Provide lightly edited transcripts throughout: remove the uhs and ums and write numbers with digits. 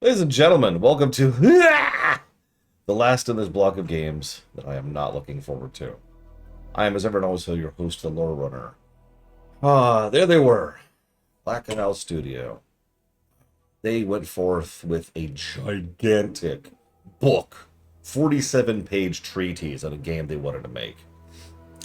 Ladies and gentlemen, welcome to the last in this block of games that I am not looking forward to. I am, as ever and always, your host, the Lore Runner. There they were. Black and Owl Studio. They went forth with a gigantic book, 47-page treatise on a game they wanted to make.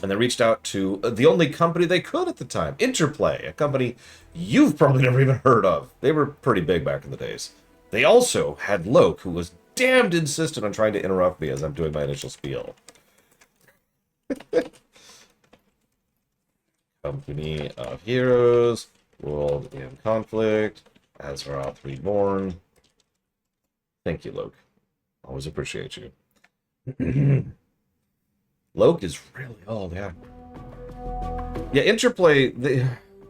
And they reached out to the only company they could at the time, Interplay, a company you've probably never even heard of. They were pretty big back in the days. They also had Loke, who was damned insistent on trying to interrupt me as I'm doing my initial spiel. Company of Heroes, World in Conflict, Azeroth Reborn. Thank you, Loke. Always appreciate you. Loke is really old, yeah. Yeah, Interplay,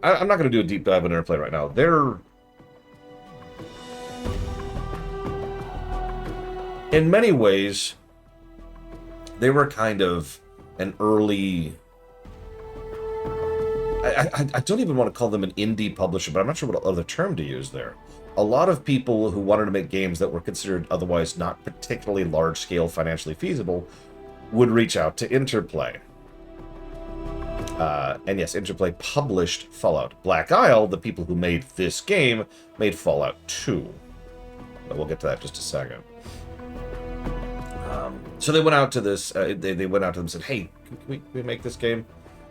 I'm not going to do a deep dive on Interplay right now. They're... in many ways, they were kind of an early... I don't even want to call them an indie publisher, but I'm not sure what other term to use there. A lot of people who wanted to make games that were considered otherwise not particularly large-scale, financially feasible, would reach out to Interplay. And yes, Interplay published Fallout. Black Isle, the people who made this game, made Fallout 2. But we'll get to that in just a second. So they went out to this, they went out to them and said, hey, can we make this game?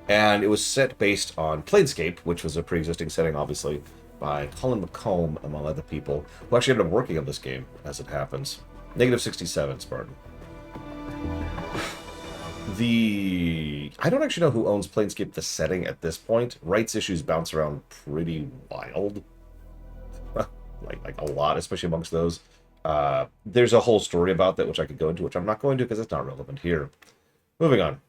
And it was set based on Planescape, which was a pre-existing setting, obviously, by Colin McComb, among other people, who actually ended up working on this game, as it happens. Negative 67, Spartan. I don't actually know who owns Planescape, the setting, at this point. Rights issues bounce around pretty wild. like a lot, especially amongst those. There's a whole story about that, which I could go into, which I'm not going to because it's not relevant here. Moving on.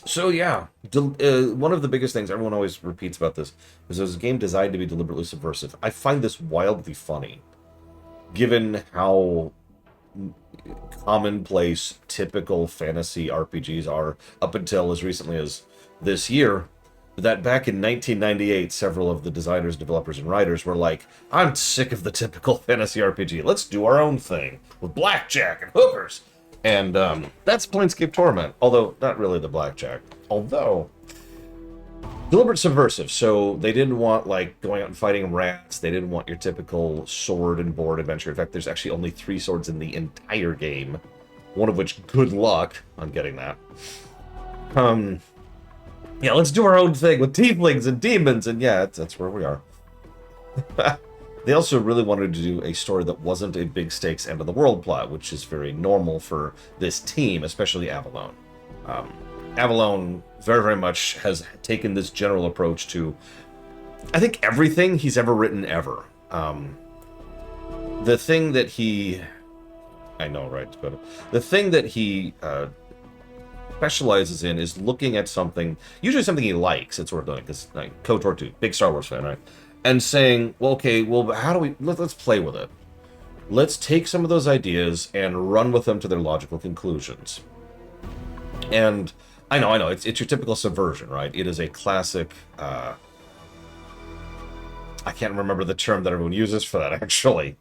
So yeah, one of the biggest things everyone always repeats about this is there's a game designed to be deliberately subversive. I find this wildly funny, given how commonplace, typical fantasy RPGs are up until as recently as this year, that back in 1998, several of the designers, developers, and writers were like, I'm sick of the typical fantasy RPG. Let's do our own thing with blackjack and hookers. And that's Planescape Torment, although not really the blackjack. Although, deliberate subversive, so they didn't want, like, going out and fighting rats. They didn't want your typical sword and board adventure. In fact, there's actually only 3 swords in the entire game. One of which, good luck on getting that. Yeah, let's do our own thing with tieflings and demons, and yeah, that's where we are. They also really wanted to do a story that wasn't a big stakes end of the world plot, which is very normal for this team, especially Avalon. Avalon very, very much has taken this general approach to, I think, everything he's ever written ever. The thing that he... I know, right, Dakota? The thing that he specializes in is looking at something, usually something he likes, it's worth doing, because like, KOTOR 2, big Star Wars fan, right? And saying, well, okay, well, how do we... Let's play with it. Let's take some of those ideas and run with them to their logical conclusions. And I know, it's your typical subversion, right? It is a classic... I can't remember the term that everyone uses for that, actually.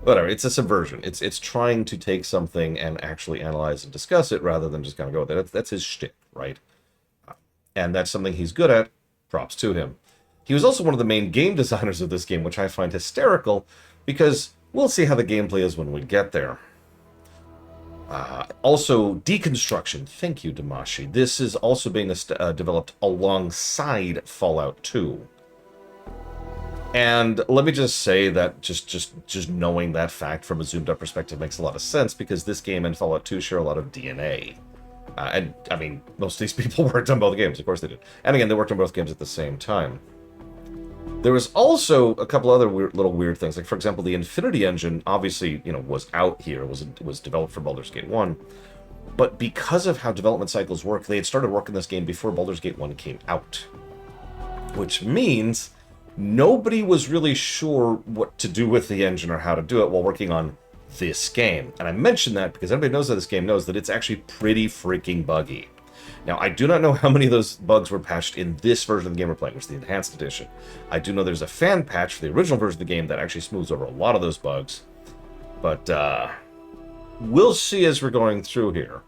Whatever, it's a subversion. It's trying to take something and actually analyze and discuss it rather than just kind of go with it. That's his shtick, right? And that's something he's good at. Props to him. He was also one of the main game designers of this game, which I find hysterical, because we'll see how the gameplay is when we get there. Also, deconstruction. Thank you, Damashi. This is also being developed alongside Fallout 2. And let me just say that just knowing that fact from a zoomed-up perspective makes a lot of sense, because this game and Fallout 2 share a lot of DNA. And, I mean, most of these people worked on both games. Of course they did. And again, they worked on both games at the same time. There was also a couple other little weird things. Like, for example, the Infinity Engine, obviously, was out here. It was developed for Baldur's Gate 1. But because of how development cycles work, they had started working this game before Baldur's Gate 1 came out. Which means nobody was really sure what to do with the engine or how to do it while working on this game. And I mention that because everybody knows that this game knows that it's actually pretty freaking buggy. Now, I do not know how many of those bugs were patched in this version of the game we're playing, which is the Enhanced Edition. I do know there's a fan patch for the original version of the game that actually smooths over a lot of those bugs. But we'll see as we're going through here.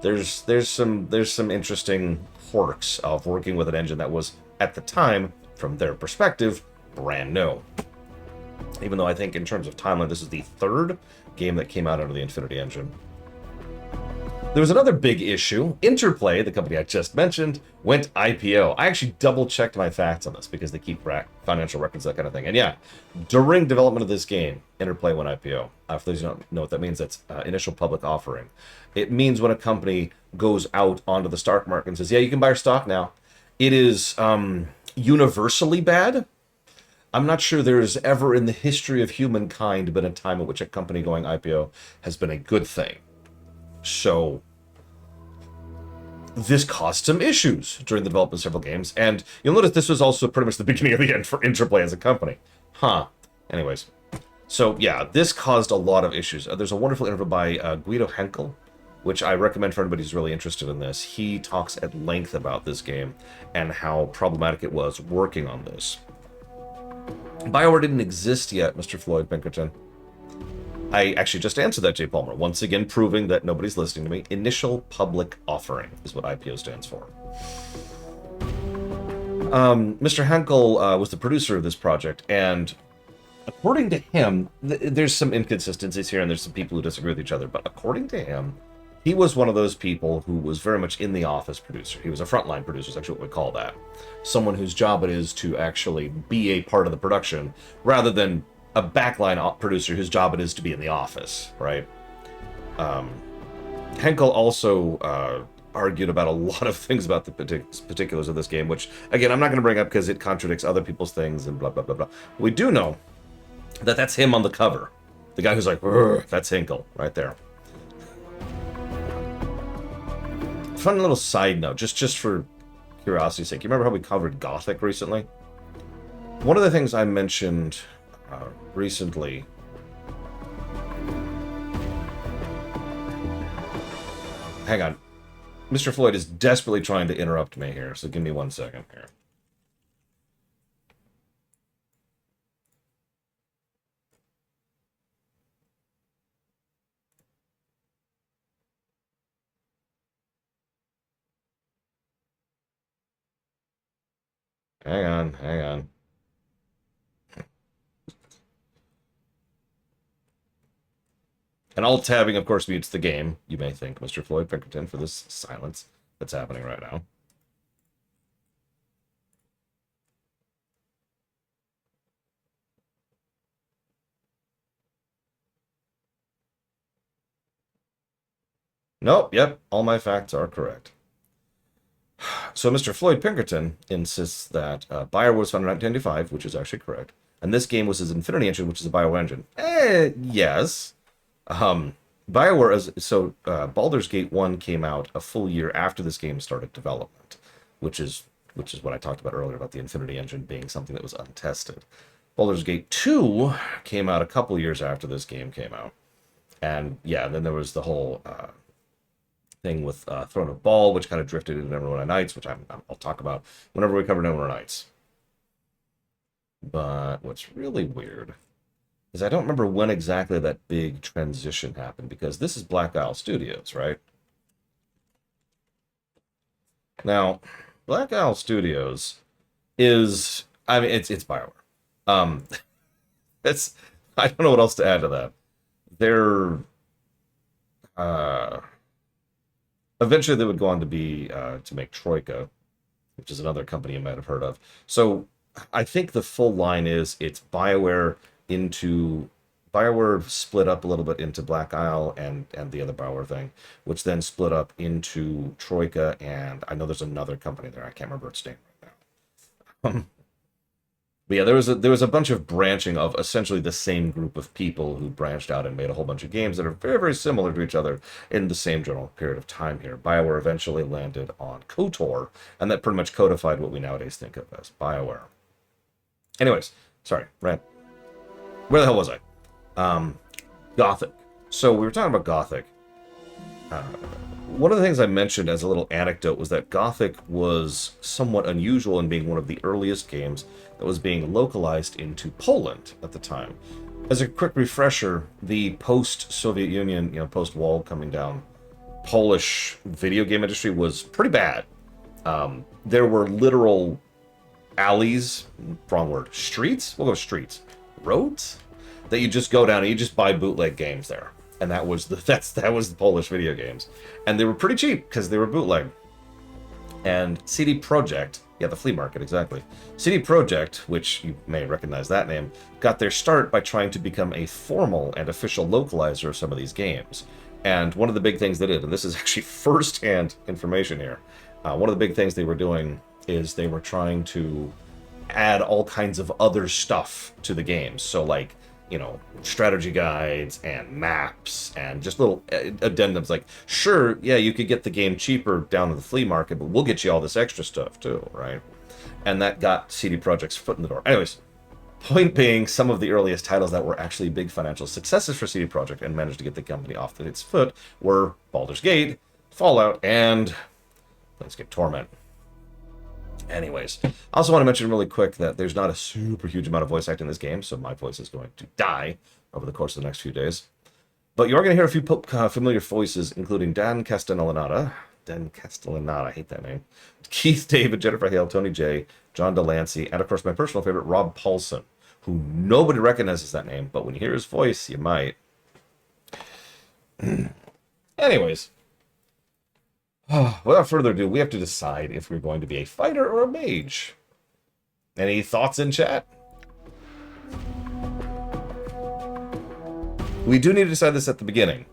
There's some interesting quirks of working with an engine that was, at the time, from their perspective, brand new. Even though I think in terms of timeline, this is the third game that came out under the Infinity engine. There was another big issue. Interplay, the company I just mentioned, went IPO. I actually double-checked my facts on this because they keep financial records, that kind of thing. And yeah, during development of this game, Interplay went IPO. For those who don't know what that means, that's initial public offering. It means when a company goes out onto the stock market and says, yeah, you can buy our stock now. It is universally bad. I'm not sure there's ever in the history of humankind been a time at which a company going IPO has been a good thing. So, this caused some issues during the development of several games, and you'll notice this was also pretty much the beginning of the end for Interplay as a company. Anyways. So, yeah, this caused a lot of issues. There's a wonderful interview by Guido Henkel, which I recommend for anybody who's really interested in this. He talks at length about this game and how problematic it was working on this. BioWare didn't exist yet, Mr. Floyd Pinkerton. I actually just answered that, Jay Palmer. Once again, proving that nobody's listening to me. Initial public offering is what IPO stands for. Mr. Henkel was the producer of this project, and according to him, there's some inconsistencies here, and there's some people who disagree with each other, but according to him, he was one of those people who was very much in the office producer. He was a frontline producer, is actually what we call that. Someone whose job it is to actually be a part of the production, rather than a backline producer whose job it is to be in the office, right? Henkel also argued about a lot of things about the particulars of this game, which, again, I'm not going to bring up because it contradicts other people's things and blah, blah, blah, blah. We do know that that's him on the cover. The guy who's like, that's Henkel, right there. Fun little side note, just for curiosity's sake. You remember how we covered Gothic recently? One of the things I mentioned recently... Hang on. Mr. Floyd is desperately trying to interrupt me here, so give me 1 second here. Hang on. And alt-tabbing, of course, mutes the game, you may think, Mr. Floyd Pinkerton, for this silence that's happening right now. Nope, yep, all my facts are correct. So Mr. Floyd Pinkerton insists that BioWare was founded in 1995, which is actually correct, and this game was his Infinity engine, which is a BioWare engine. Yes. BioWare, Baldur's Gate 1 came out a full year after this game started development, which is what I talked about earlier about the Infinity engine being something that was untested. Baldur's Gate 2 came out a couple years after this game came out. And yeah, then there was the whole thing with Throne of Ball, which kind of drifted into Neverwinter Nights, which I'll talk about whenever we cover Neverwinter Nights. But what's really weird is I don't remember when exactly that big transition happened, because this is Black Isle Studios, right? Now, Black Isle Studios is, I mean, it's BioWare. It's, I don't know what else to add to that. They're, eventually they would go on to be, to make Troika, which is another company you might have heard of. So I think the full line is it's BioWare split up a little bit into Black Isle and the other BioWare thing, which then split up into Troika, and I know there's another company there. I can't remember its name right now. But yeah, there was a bunch of branching of essentially the same group of people who branched out and made a whole bunch of games that are very, very similar to each other in the same general period of time here. BioWare eventually landed on KOTOR, and that pretty much codified what we nowadays think of as BioWare. Anyways, sorry, rant. Where the hell was I? Gothic. So we were talking about Gothic. one of the things I mentioned as a little anecdote was that Gothic was somewhat unusual in being one of the earliest games that was being localized into Poland at the time. As a quick refresher, the post-Soviet Union, post-wall coming down, Polish video game industry was pretty bad. There were literal alleys, wrong word, streets? We'll go streets. Roads? That you just go down and you just buy bootleg games there. And that was the Polish video games. And they were pretty cheap because they were bootleg. And CD Projekt, yeah, the flea market, exactly. CD Projekt, which you may recognize that name, got their start by trying to become a formal and official localizer of some of these games. And one of the big things they did, and this is actually first-hand information here, one of the big things they were doing is they were trying to add all kinds of other stuff to the games. So like, strategy guides and maps and just little addendums like, sure, yeah, you could get the game cheaper down at the flea market, but we'll get you all this extra stuff too, right? And that got CD Projekt's foot in the door. Anyways, point being, some of the earliest titles that were actually big financial successes for CD Projekt and managed to get the company off its foot were Baldur's Gate, Fallout, and Planescape Torment. Anyways, I also want to mention really quick that there's not a super huge amount of voice acting in this game, so my voice is going to die over the course of the next few days. But you are going to hear a few familiar voices, including Dan Castellaneta, I hate that name, Keith David, Jennifer Hale, Tony J, John Delancey, and of course my personal favorite, Rob Paulson, who nobody recognizes that name, but when you hear his voice, you might. Anyways. Without further ado, we have to decide if we're going to be a fighter or a mage. Any thoughts in chat? We do need to decide this at the beginning.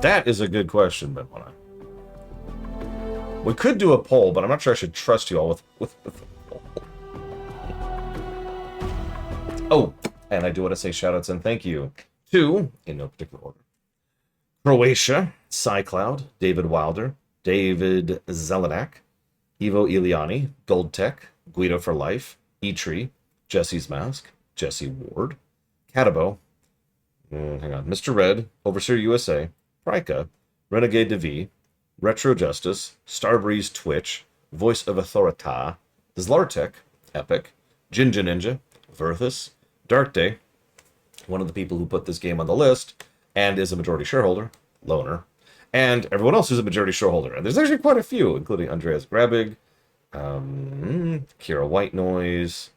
That is a good question, Benwana. We could do a poll, but I'm not sure I should trust you all with the poll. Oh, and I do want to say shoutouts and thank you to, in no particular order, Croatia, Cycloud, David Wilder, David Zelenak, Ivo Iliani, Goldtech, Guido for Life, E-Tree, Jesse's Mask, Jesse Ward, Catabo, Mr. Red, Overseer USA, Prika, Renegade Devi, Retro Justice, Starbreeze Twitch, Voice of Authorita, Zlartek, Epic, Jinja Ninja, Verthus, Dark Day, one of the people who put this game on the list, and is a majority shareholder, Loner, and everyone else who's a majority shareholder. And there's actually quite a few, including Andreas Grabig, Kira White Noise,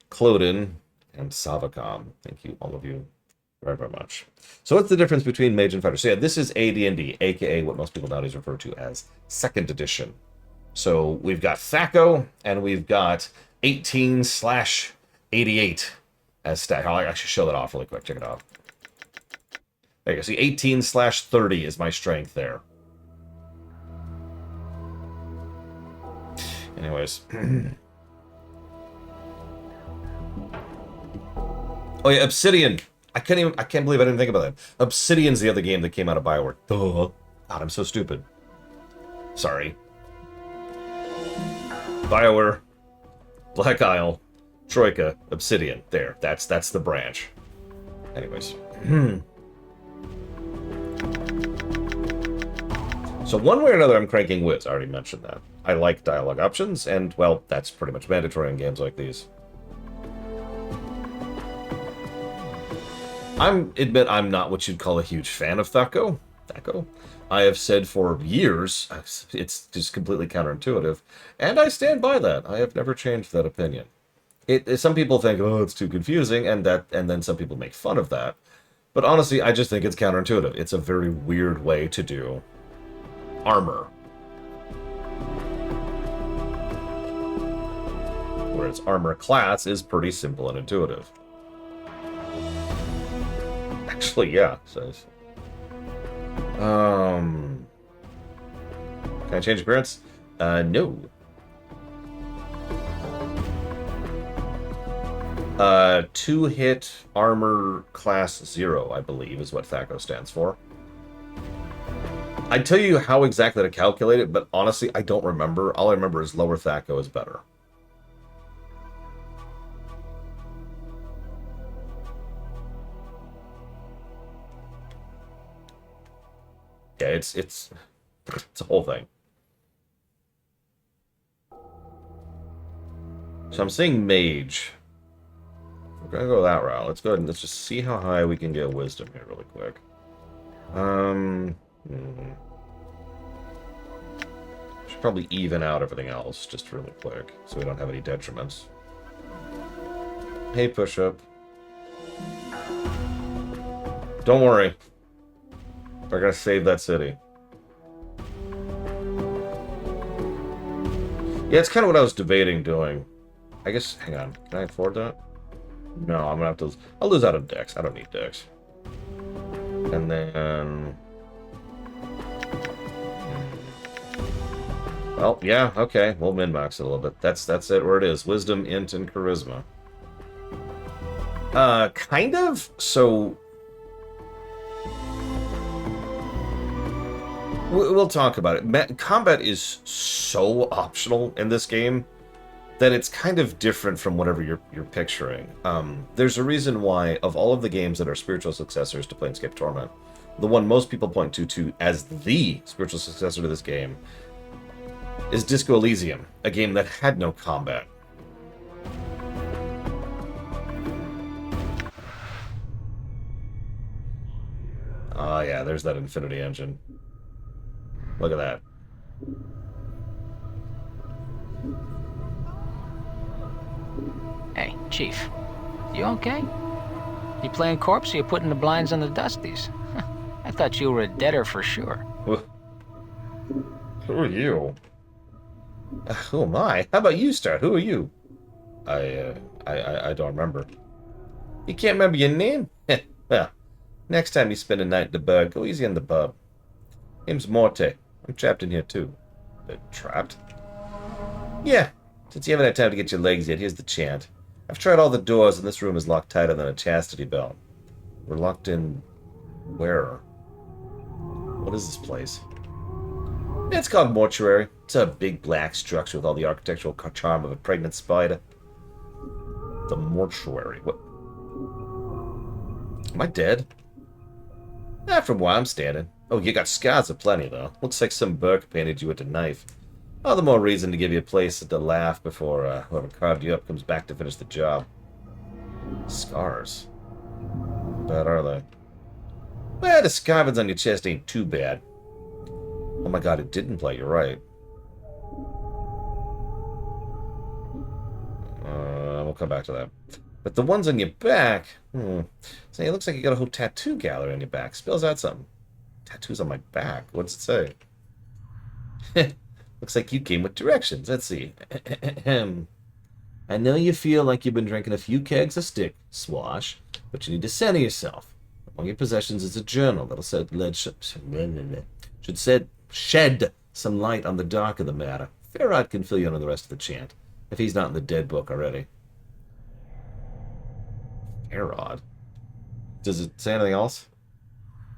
Cloden, and Savacom. Thank you, all of you, very, very much. So what's the difference between Mage and Fighter? So yeah, this is AD&D, aka what most people nowadays refer to as 2nd edition. So we've got THAC0, and we've got 18/88 as stat. I'll actually show that off really quick. Check it out. There you go. See, 18/30 is my strength there. Anyways. Oh yeah, Obsidian. I can't believe I didn't think about that. Obsidian's the other game that came out of BioWare. Duh. God, I'm so stupid. Sorry. BioWare, Black Isle, Troika, Obsidian. There. That's the branch. Anyways. So one way or another, I'm cranking Wiz. I already mentioned that. I like dialogue options, and, well, that's pretty much mandatory in games like these. Admit I'm not what you'd call a huge fan of THAC0. I have said for years, it's just completely counterintuitive, and I stand by that. I have never changed that opinion. Some people think, oh, it's too confusing, and then some people make fun of that. But honestly, I just think it's counterintuitive. It's a very weird way to do armor. Whereas armor class is pretty simple and intuitive. Actually, yeah. Says. Can I change appearance? No. 2-hit armor class 0, I believe, is what THAC0 stands for. I'd tell you how exactly to calculate it, but honestly, I don't remember. All I remember is lower THAC0 is better. Yeah, it's a whole thing. So I'm saying mage. We're gonna go that route. Let's go ahead and let's just see how high we can get wisdom here really quick. Should probably even out everything else just really quick so we don't have any detriments. Hey, push-up. Don't worry. We're gonna save that city. Yeah, it's kind of what I was debating doing. I guess, hang on. Can I afford that? No, I'm gonna have to... I'll lose out on Dex. I don't need Dex. And then... Well, yeah, okay. We'll min-max it a little bit. That's it where it is. Wisdom, int, and charisma. Kind of. So... We'll talk about it. Combat is so optional in this game that it's kind of different from whatever you're picturing. There's a reason why, of all of the games that are spiritual successors to Planescape Torment, the one most people point to as the spiritual successor to this game is Disco Elysium, a game that had no combat. Oh yeah, there's that Infinity Engine. Look at that. Hey, Chief. You okay? You playing corpse or you putting the blinds on the dusties? I thought you were a deader for sure. Who are you? Who am I? How about you start? Who are you? I don't remember. You can't remember your name? Well, next time you spend a night in the burg, go easy on the pub. Name's Morte. I'm trapped in here too. Trapped? Yeah. Since you haven't had time to get your legs yet, here's the chant. I've tried all the doors, and this room is locked tighter than a chastity belt. We're locked in... where? What is this place? It's called Mortuary. It's a big black structure with all the architectural charm of a pregnant spider. The Mortuary. What? Am I dead? From where I'm standing. Oh, you got scars aplenty, though. Looks like some Burke painted you with a knife. All the more reason to give you a place to laugh before whoever carved you up comes back to finish the job. Scars? How bad are they? Well, the carvings on your chest ain't too bad. Oh my god, it didn't play, you're right. We'll come back to that. But the ones on your back... So it looks like you got a whole tattoo gallery on your back. Spells out something. Tattoos on my back? What's it say? Looks like you came with directions. Let's see. I know you feel like you've been drinking a few kegs of stick, Swash, but you need to center yourself. Among your possessions is a journal that'll shed some light on the dark of the matter. Farrod can fill you in on the rest of the chant, if he's not in the dead book already. Farrod? Does it say anything else?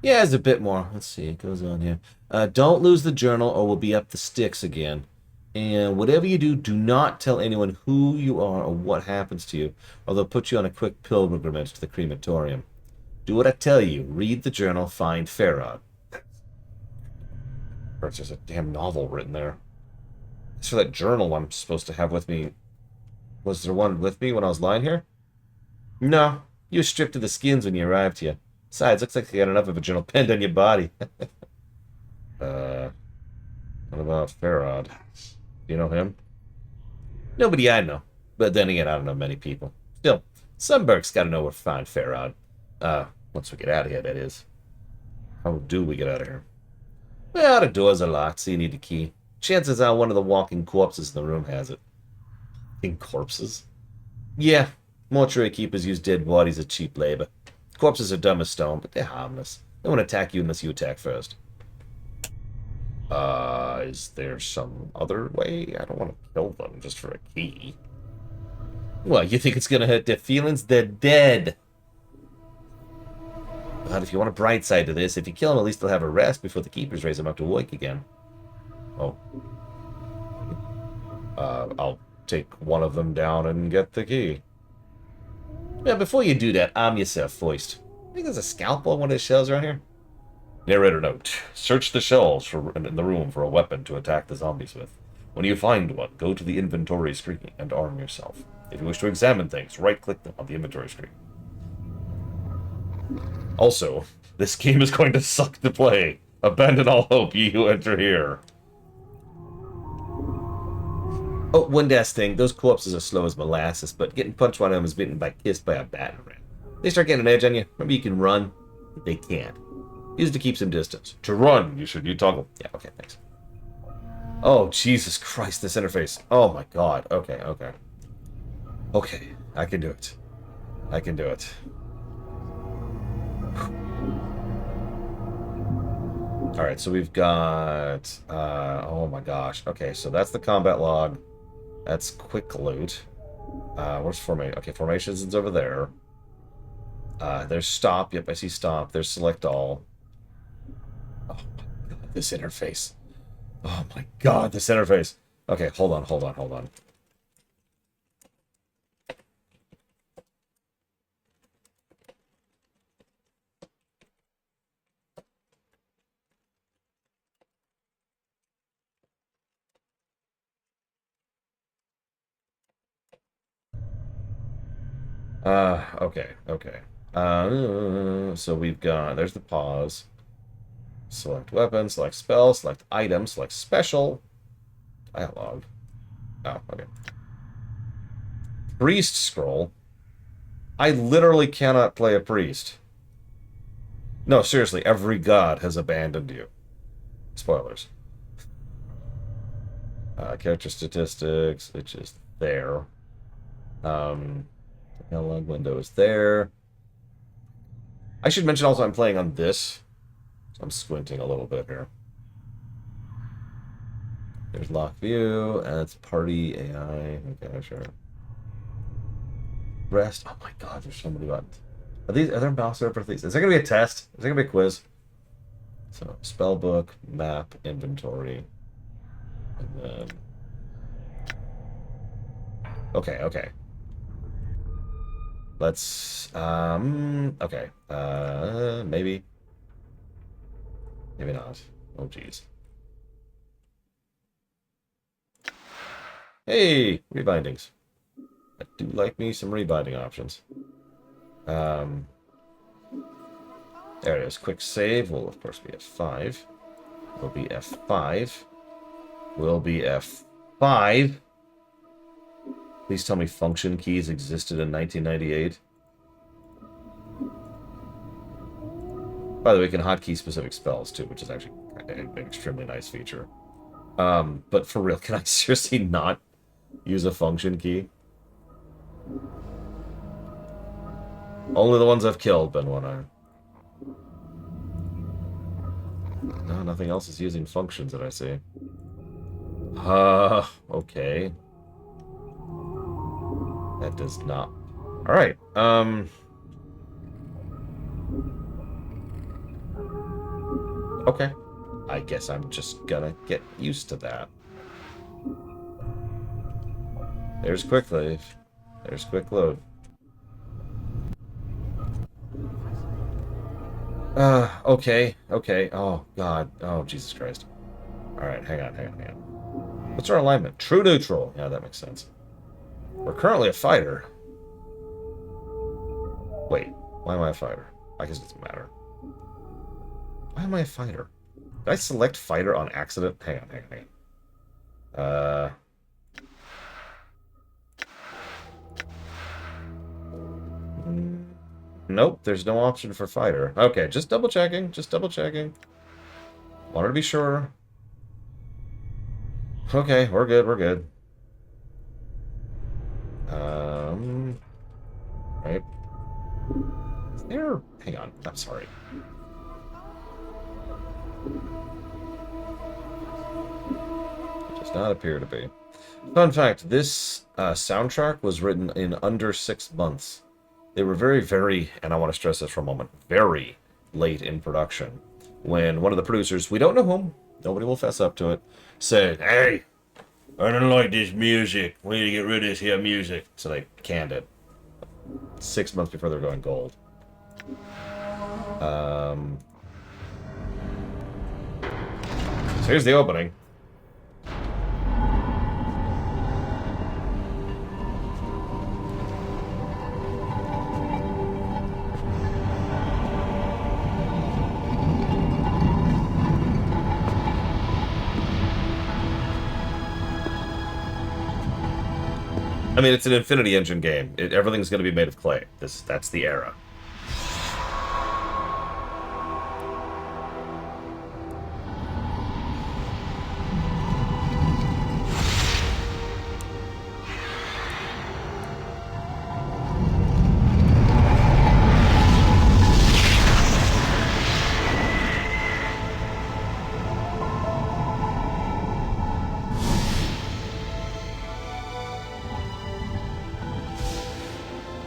Yeah, there's a bit more. Let's see, it goes on here. Don't lose the journal or we'll be up the sticks again. And whatever you do, do not tell anyone who you are or what happens to you, or they'll put you on a quick pilgrimage to the crematorium. Do what I tell you. Read the journal, find Farrod. There's just a damn novel written there. As for that journal I'm supposed to have with me, was there one with me when I was lying here? No, you were stripped to the skins when you arrived here. Besides, looks like you got enough of a journal pinned on your body. What about Farrod? Do you know him? Nobody I know. But then again, I don't know many people. Still, some Burke's gotta know where to find Farrod. Once we get out of here, that is. How do we get out of here? Well, the doors are locked, so you need the key. Chances are one of the walking corpses in the room has it. In corpses? Yeah, mortuary keepers use dead bodies as cheap labor. Corpses are dumb as stone, but they're harmless. They won't attack you unless you attack first. Is there some other way? I don't want to kill them just for a key. Well, you think it's gonna hurt their feelings? They're dead. But if you want a bright side to this, if you kill them, at least they'll have a rest before the keepers raise them up to work again. Oh. I'll take one of them down and get the key. Yeah, before you do that, arm yourself first. I think there's a scalpel on one of the shelves around here. Narrator note. Search the shelves in the room for a weapon to attack the zombies with. When you find one, go to the inventory screen and arm yourself. If you wish to examine things, right-click them on the inventory screen. Also, this game is going to suck to play. Abandon all hope, ye who enter here. Oh, one last thing. Those corpses are slow as molasses, but getting punched one of them is kissed by a batarang. They start getting an edge on you. Remember, you can run. They can't. Use it to keep some distance. To run, you toggle. Yeah, okay, thanks. Oh, Jesus Christ, this interface. Oh my god. Okay, okay. Okay, I can do it. I can do it. Alright, so we've got... oh my gosh. Okay, so that's the combat log. That's quick loot. Where's formation? Okay, formations is over there. There's stop. Yep, I see stop. There's select all. Oh my god, this interface. Oh my god, this interface. Okay, hold on. Okay. So we've got, there's the pause. Select weapon, select spell, select item, select special. Dialogue. Oh, okay. Priest scroll. I literally cannot play a priest. No, seriously, every god has abandoned you. Spoilers. Character statistics, which is there. Dialogue window is there. I should mention also I'm playing on this. So I'm squinting a little bit here. There's lock view, and it's party AI. Okay, sure. Rest. Oh my god, there's so many buttons. Are there mouse over these? Is there gonna be a test? Is there gonna be a quiz? So spell book, map, inventory, and then. Okay. Let's okay. Maybe. Maybe not. Oh jeez. Hey, rebindings. I do like me some rebinding options. There it is. Quick save will, of course, be F5. Will be F5. Will be F5. Please tell me function keys existed in 1998. By the way, you can hotkey specific spells, too, which is actually an extremely nice feature. But for real, can I seriously not use a function key? Only the ones I've killed been one I... No, nothing else is using functions that I see. Okay. That does not... Alright, okay. I guess I'm just gonna get used to that. There's quick load. There's quick load. Okay. Oh, God. Oh, Jesus Christ. Alright, hang on. What's our alignment? True neutral. Yeah, that makes sense. We're currently a fighter. Wait, why am I a fighter? I guess it doesn't matter. Why am I a fighter? Did I select fighter on accident? Hang on. Nope, there's no option for fighter. Okay, just double checking. Wanted to be sure. Okay, we're good. Right. Is there... Hang on, I'm sorry. It does not appear to be. Fun fact, this soundtrack was written in under 6 months. They were very, and I want to stress this for a moment, very late in production. When one of the producers, we don't know whom, nobody will fess up to it, said, "Hey, I don't like this music. We need to get rid of this here music." So they canned it. 6 months before they were going gold. So here's the opening. I mean, it's an Infinity Engine game. Everything's going to be made of clay. That's the era.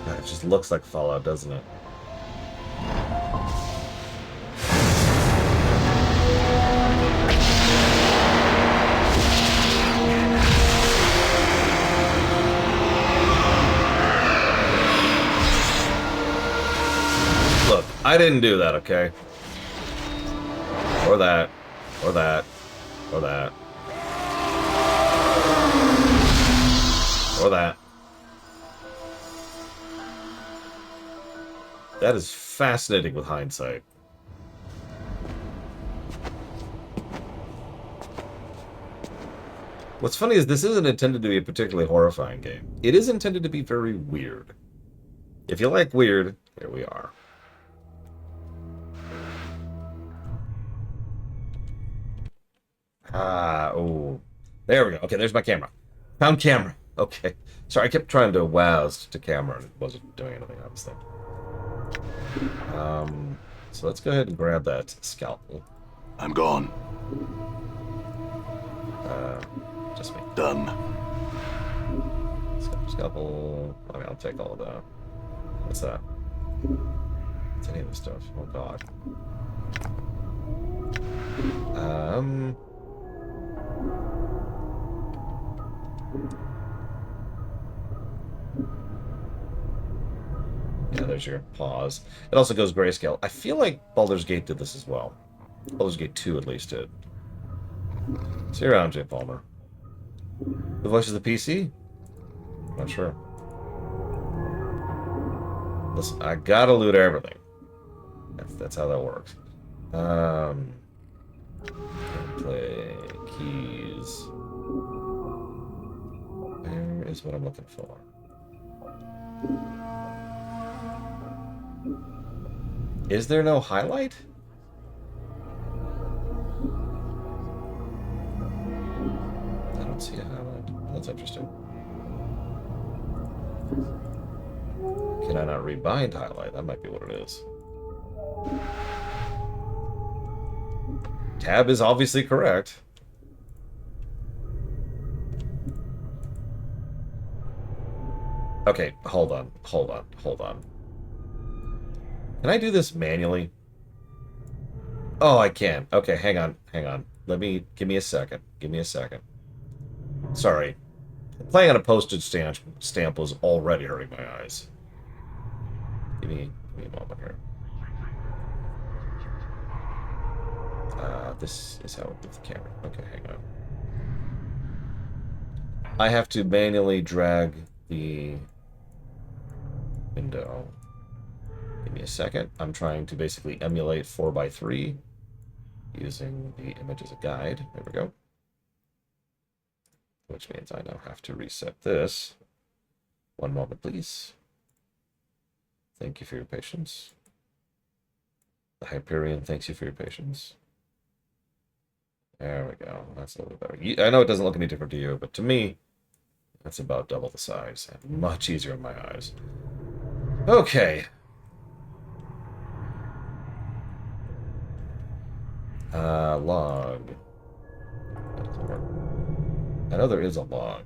It just looks like Fallout, doesn't it? Look, I didn't do that, okay? Or that. Or that. Or that. Or that. That is fascinating with hindsight. What's funny is this isn't intended to be a particularly horrifying game. It is intended to be very weird. If you like weird, here we are. Oh. There we go. Okay, there's my camera. Found camera. Okay. Sorry, I kept trying to WASD to camera and it wasn't doing anything, obviously. So let's go ahead and grab that scalpel. I'm gone. Just me. Done. Scalpel. I mean, I'll take all of that. What's that? What's any of this stuff? Oh god. Yeah, there's your pause. It also goes grayscale. I feel like Baldur's Gate did this as well. Baldur's Gate 2 at least did. See you around, Jay Palmer. The voice of the PC? Not sure. Listen, I gotta loot everything. That's how that works. Play keys. Where is what I'm looking for? Is there no highlight? I don't see a highlight. That's interesting. Can I not rebind highlight? That might be what it is. Tab is obviously correct. Okay, hold on. Can I do this manually? Oh, I can. Okay, hang on. Give me a second. Sorry. Playing on a postage stamp was already hurting my eyes. Give me a moment here. This is how I move the camera. Okay, hang on. I have to manually drag the window. Give me a second. I'm trying to basically emulate 4x3 using the image as a guide. There we go. Which means I now have to reset this. One moment, please. Thank you for your patience. The Hyperion thanks you for your patience. There we go. That's a little better. I know it doesn't look any different to you, but to me, that's about double the size and much easier in my eyes. Okay. Log. That doesn't work. I know there is a log.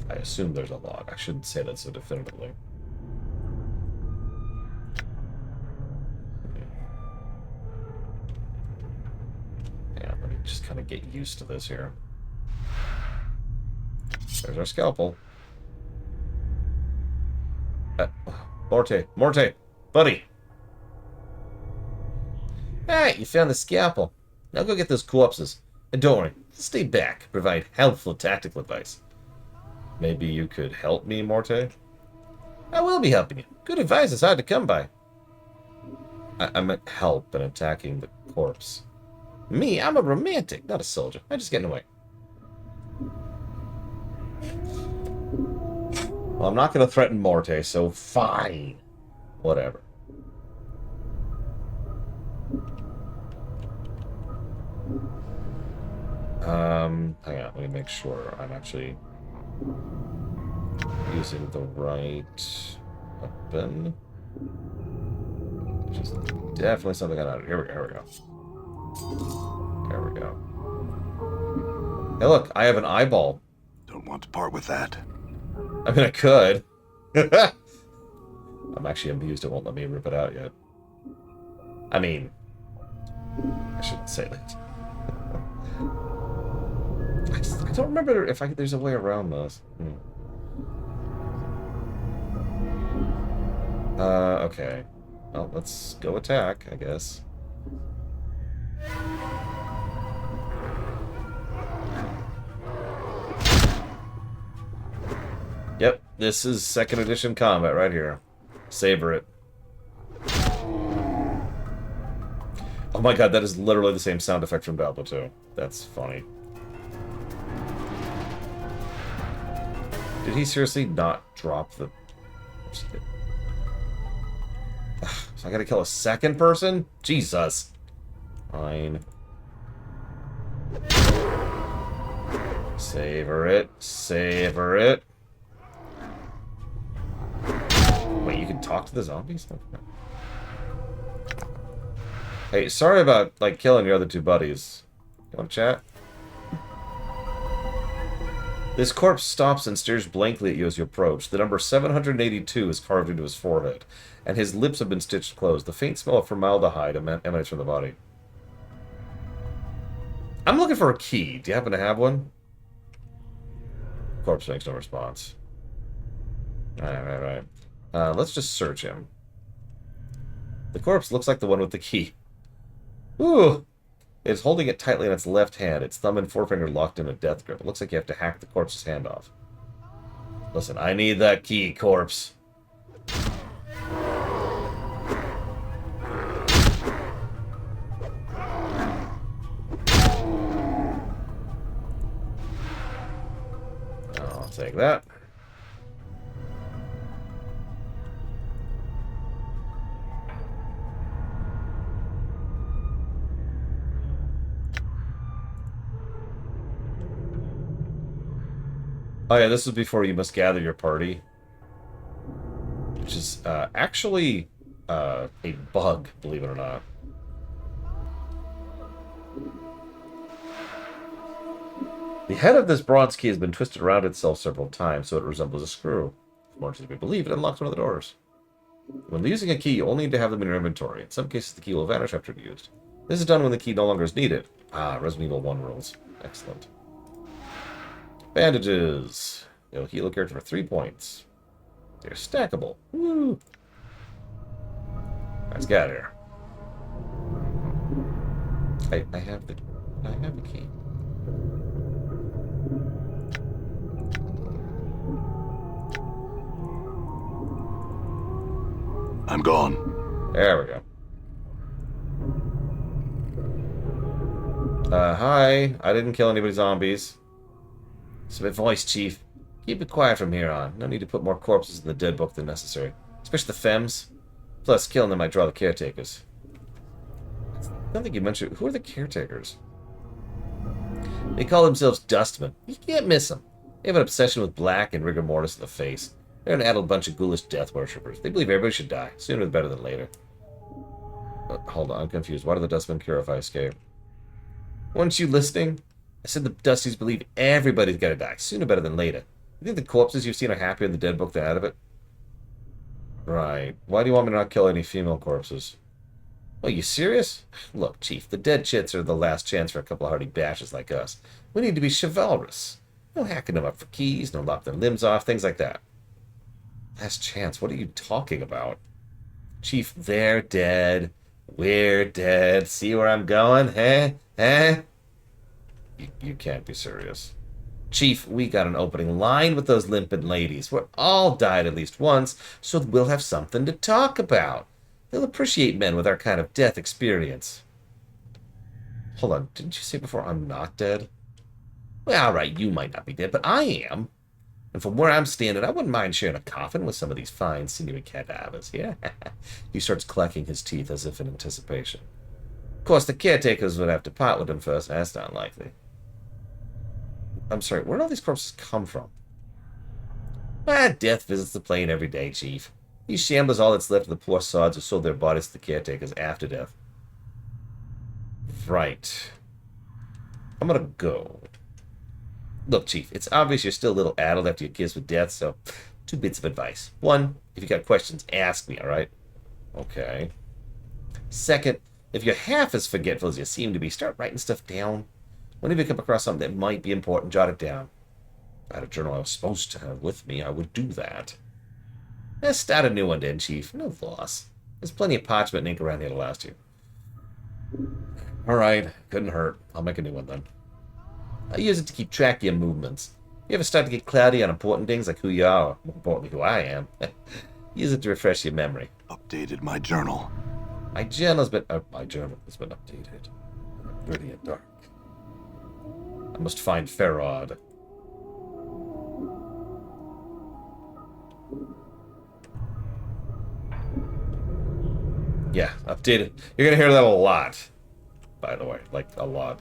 I assume there's a log. I shouldn't say that so definitively. Yeah, let me just kind of get used to this here. There's our scalpel. Morte, buddy. Alright, you found the scalpel. Now go get those corpses. And don't worry, stay back. Provide helpful tactical advice. Maybe you could help me, Morte? I will be helping you. Good advice is hard to come by. I meant help in attacking the corpse. Me? I'm a romantic, not a soldier. I just get in the way. Well, I'm not going to threaten Morte, so fine. Whatever. Hang on, let me make sure I'm actually using the right weapon. Which is definitely something I know. Here we go. There we go. Hey, look, I have an eyeball. Don't want to part with that. I mean, I could. I'm actually amused it won't let me rip it out yet. I mean, I shouldn't say that. I don't remember if there's a way around this. Okay. Well, let's go attack, I guess. Yep, this is 2nd edition combat right here. Savor it. Oh my god, that is literally the same sound effect from Diablo 2. That's funny. Did he seriously not drop the... So I gotta kill a second person? Jesus. Fine. Savor it. Savor it. Wait, you can talk to the zombies? Okay. Hey, sorry about, like, killing your other two buddies. You wanna chat? This corpse stops and stares blankly at you as you approach. The number 782 is carved into his forehead, and his lips have been stitched closed. The faint smell of formaldehyde emanates from the body. I'm looking for a key. Do you happen to have one? Corpse makes no response. Alright. Let's just search him. The corpse looks like the one with the key. Ooh! It's holding it tightly in its left hand, its thumb and forefinger locked in a death grip. It looks like you have to hack the corpse's hand off. Listen, I need that key, corpse. I'll take that. Oh yeah, this is before you must gather your party. Which is actually a bug, believe it or not. The head of this bronze key has been twisted around itself several times, so it resembles a screw. If more as we believe, it unlocks one of the doors. When using a key, you only need to have them in your inventory. In some cases, the key will vanish after it's used. This is done when the key no longer is needed. Ah, Resident Evil 1 rules. Excellent. Bandages. You'll heal a character for 3 points. They're stackable. Woo! Let's get here. I have the key. I'm gone. There we go. Hi. I didn't kill anybody zombies. Submit voice, Chief. Keep it quiet from here on. No need to put more corpses in the dead book than necessary. Especially the Fems. Plus, killing them might draw the caretakers. I don't think you mentioned... Who are the caretakers? They call themselves Dustmen. You can't miss them. They have an obsession with black and rigor mortis in the face. They're an adult bunch of ghoulish death worshippers. They believe everybody should die. Sooner better than later. Hold on, I'm confused. Why do the Dustmen care if I escape? Weren't you listening? I said the Dusties believe everybody's gotta die. Sooner better than later. You think the corpses you've seen are happier in the dead book than out of it? Right. Why do you want me to not kill any female corpses? Well, you serious? Look, Chief, the dead chits are the last chance for a couple of hardy bashes like us. We need to be chivalrous. No hacking them up for keys, no lop their limbs off, things like that. Last chance? What are you talking about? Chief, they're dead. We're dead. See where I'm going? Eh? You can't be serious. Chief, we got an opening line with those limpid ladies. We're all died at least once, so we'll have something to talk about. They'll appreciate men with our kind of death experience. Hold on, didn't you say before I'm not dead? Well, alright, you might not be dead, but I am. And from where I'm standing, I wouldn't mind sharing a coffin with some of these fine sinewy cadavers, yeah? He starts clacking his teeth as if in anticipation. Of course, the caretakers would have to part with him first. That's not likely. I'm sorry, where did all these corpses come from? Death visits the plane every day, Chief. He shambles all that's left of the poor sods who sold their bodies to the caretakers after death. Right. I'm gonna go. Look, Chief, it's obvious you're still a little addled after your kiss with death, so 2 bits of advice. 1, if you got questions, ask me, alright? Okay. 2nd, if you're half as forgetful as you seem to be, start writing stuff down. Whenever you come across something that might be important, jot it down. If I had a journal I was supposed to have with me, I would do that. Let's start a new one then, Chief. No loss. There's plenty of parchment and ink around here to last you. Alright, couldn't hurt. I'll make a new one then. I use it to keep track of your movements. If you ever start to get cloudy on important things like who you are, or more importantly, who I am, use it to refresh your memory. Updated my journal. My journal has been updated. Brilliant dark. I must find Farad. Yeah, updated. You're gonna hear that a lot, by the way. Like, a lot.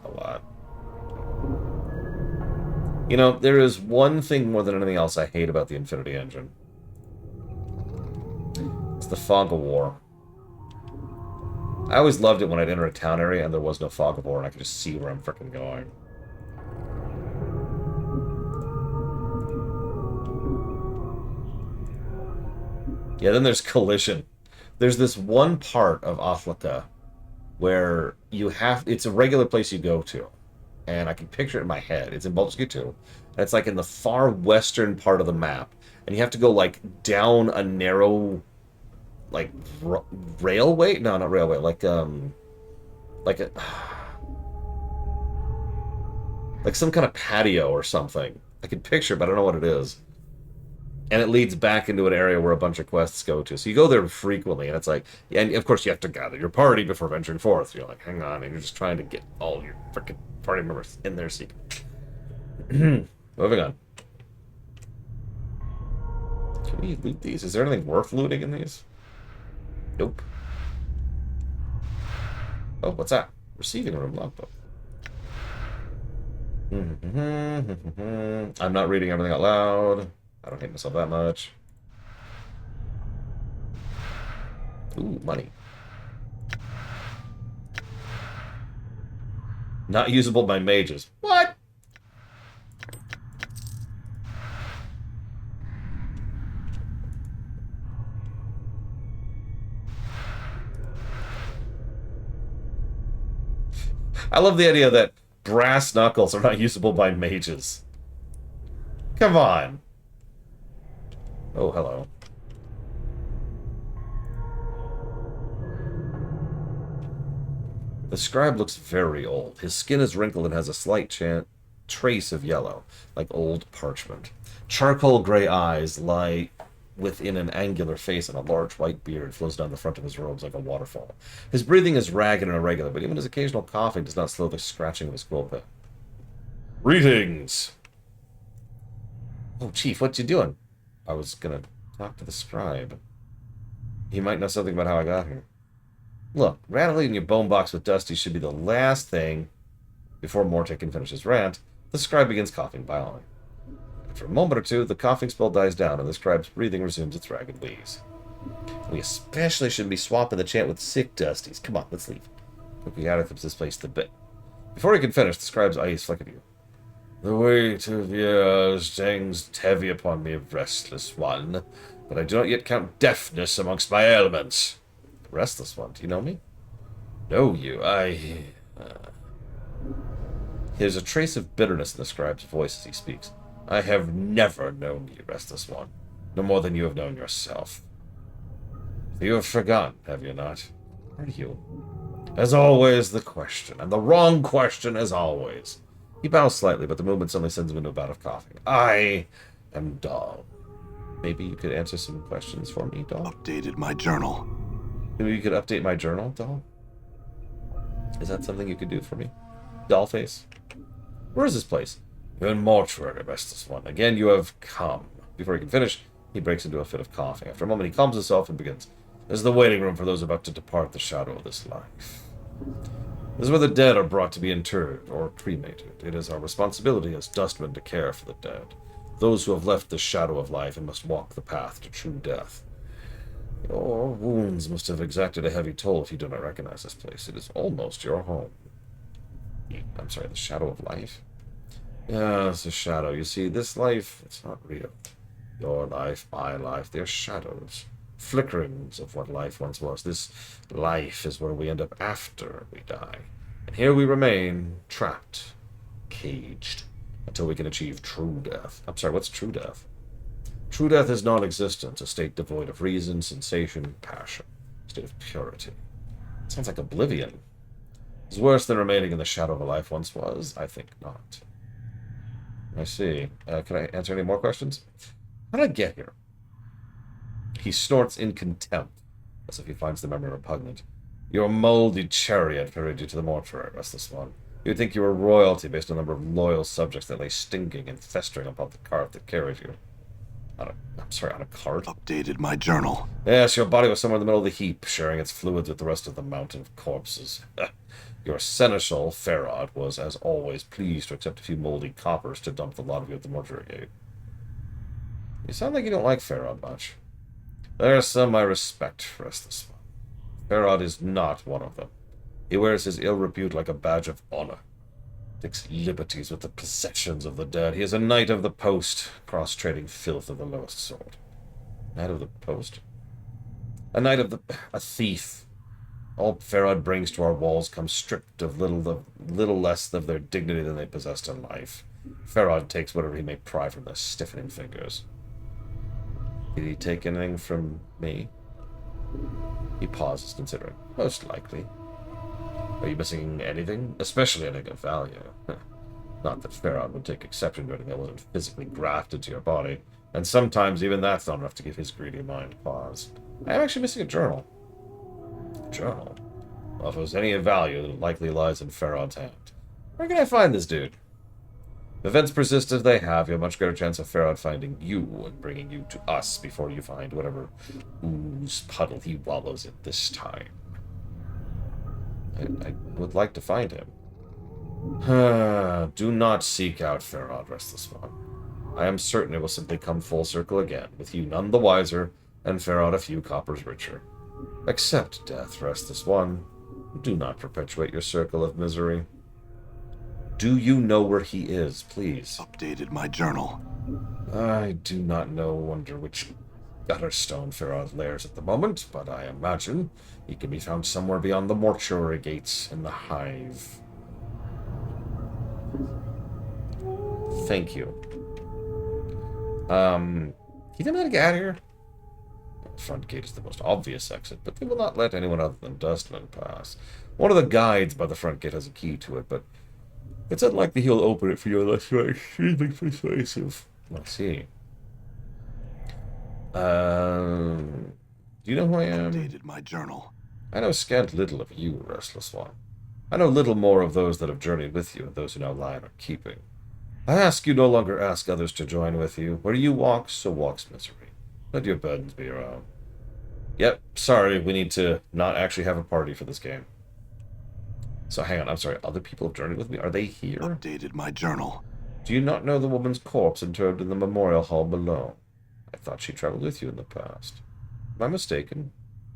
You know, there is one thing more than anything else I hate about the Infinity Engine. It's the fog of war. I always loved it when I'd enter a town area and there was no fog of war and I could just see where I'm frickin' going. Yeah, then there's collision. There's this one part of Aflaka where you have... It's a regular place you go to. And I can picture it in my head. It's in Baldur's Gate 2. And it's like in the far western part of the map. And you have to go like down a narrow... Like railway? No, not railway. Like a... Like some kind of patio or something. I can picture it, but I don't know what it is. And it leads back into an area where a bunch of quests go to. So you go there frequently, and it's like... And, of course, you have to gather your party before venturing forth. You're like, hang on, and you're just trying to get all your freaking party members in there so you can... Moving on. Can we loot these? Is there anything worth looting in these? Nope. Oh, what's that? Receiving room logbook. I'm not reading everything out loud. I don't hate myself that much. Ooh, money. Not usable by mages. What? I love the idea that brass knuckles are not usable by mages. Come on. Oh, hello. The scribe looks very old. His skin is wrinkled and has a slight trace of yellow, like old parchment. Charcoal gray eyes lie within an angular face, and a large white beard flows down the front of his robes like a waterfall. His breathing is ragged and irregular, but even his occasional coughing does not slow the scratching of his quill pen. Greetings! Oh, Chief, what you doing? I was gonna talk to the scribe. He might know something about how I got here. Look, rattling your bone box with Dusty should be the last thing before Mortek can finish his rant. The scribe begins coughing violently. After a moment or two, the coughing spell dies down, and the scribe's breathing resumes its ragged wheeze. We especially shouldn't be swapping the chant with sick Dusties. Come on, let's leave. Quickly out of this place to bit. Before he can finish, the scribe's eyes flick at you. The weight of years hangs heavy upon me, restless one, but I do not yet count deafness amongst my ailments. Restless one, do you know me? Know you, There's a trace of bitterness in the scribe's voice as he speaks. I have never known you, restless one, no more than you have known yourself. You have forgotten, have you not? Are you? As always, the question, and the wrong question as always. He bows slightly, but the movement suddenly sends him into a bout of coughing. I am dull. Maybe you could answer some questions for me, doll? Updated my journal. Maybe you could update my journal, doll? Is that something you could do for me? Dollface? Where is this place? You're in mortuary, restless one. Again, you have come. Before he can finish, he breaks into a fit of coughing. After a moment, he calms himself and begins. This is the waiting room for those about to depart the shadow of this life. This is where the dead are brought to be interred or cremated. It is our responsibility as dustmen to care for the dead, those who have left the shadow of life and must walk the path to true death. Your wounds must have exacted a heavy toll if you do not recognize this place. It is almost your home. I'm sorry, the shadow of life? Yeah, it's a shadow. You see, this life, it's not real. Your life, my life, they're shadows. Flickerings of what life once was. This life is where we end up after we die. And here we remain, trapped, caged, until we can achieve true death. I'm sorry, what's true death? True death is non-existence, a state devoid of reason, sensation, passion, a state of purity. It sounds like oblivion. Is worse than remaining in the shadow of a life once was? I think not. I see. Can I answer any more questions? How did I get here? He snorts in contempt, as if he finds the memory repugnant. Your moldy chariot carried you to the mortuary, restless one. You'd think you were royalty based on the number of loyal subjects that lay stinking and festering upon the cart that carried you. On a cart? Updated my journal. Yes, your body was somewhere in the middle of the heap, sharing its fluids with the rest of the mountain of corpses. Your seneschal, Farod, was, as always, pleased to accept a few moldy coppers to dump the lot of you at the mortuary gate. You sound like you don't like Farod much. There's some I respect, restless one. Farod is not one of them. He wears his ill repute like a badge of honor. Takes liberties with the possessions of the dead. He is a knight of the post, cross-trading filth of the lowest sort. Knight of the post? A thief. All Farod brings to our walls comes stripped of little less of their dignity than they possessed in life. Farod takes whatever he may pry from their stiffening fingers. Did he take anything from me? He pauses, considering. Most likely. Are you missing anything? Especially anything of value. Not that Farod would take exception to anything that wasn't physically grafted to your body, and sometimes even that's not enough to give his greedy mind pause. I am actually missing a journal. A journal? Well, if it was any of value, it likely lies in Farod's hand. Where can I find this dude? If events persist as they have, you have a much greater chance of Farod finding you and bringing you to us before you find whatever ooze puddle he wallows in this time. I would like to find him. Do not seek out Farod, restless one. I am certain it will simply come full circle again, with you none the wiser, and Farod a few coppers richer. Accept death, restless one. Do not perpetuate your circle of misery. Do you know where he is, please? Updated my journal. I do not know under which gutter stone Farod lairs at the moment, but I imagine he can be found somewhere beyond the mortuary gates in the hive. Thank you. Can you tell me how to get out of here? The front gate is the most obvious exit, but they will not let anyone other than dustmen pass. One of the guides by the front gate has a key to it, but it's unlikely he'll open it for you unless you're extremely persuasive. Let's see. Do you know who I am? Updated my journal. I know scant little of you, restless one. I know little more of those that have journeyed with you and those who now lie in our keeping. I ask you no longer ask others to join with you. Where you walk, so walks misery. Let your burdens be your own. Yep, sorry, we need to not actually have a party for this game. So hang on, I'm sorry, other people have journeyed with me? Are they here? Updated my journal. Do you not know the woman's corpse interred in the memorial hall below? I thought she traveled with you in the past. Am I mistaken?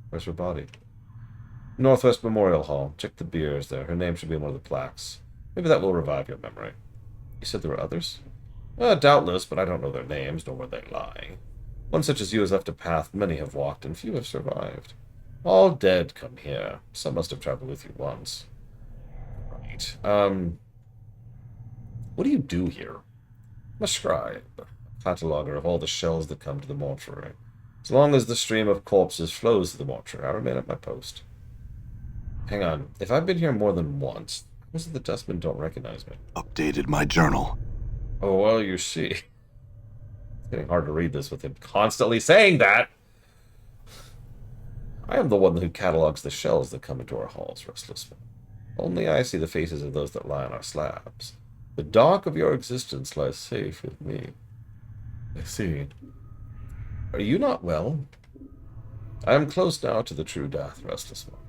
Where's her body? Northwest Memorial Hall. Check the biers there. Her name should be in one of the plaques. Maybe that will revive your memory. You said there were others? Doubtless, but I don't know their names, nor where they lie. One such as you has left a path many have walked, and few have survived. All dead come here. Some must have traveled with you once. Right. What do you do here? I'm a scribe, a cataloger of all the shells that come to the mortuary. As long as the stream of corpses flows to the mortuary, I remain at my post. Hang on. If I've been here more than once, how is it the dustmen don't recognize me? Updated my journal. Oh, well, you see. It's getting hard to read this with him constantly saying that. I am the one who catalogs the shells that come into our halls, restless one. Only I see the faces of those that lie on our slabs. The dark of your existence lies safe with me. I see. Are you not well? I am close now to the true death, restless one.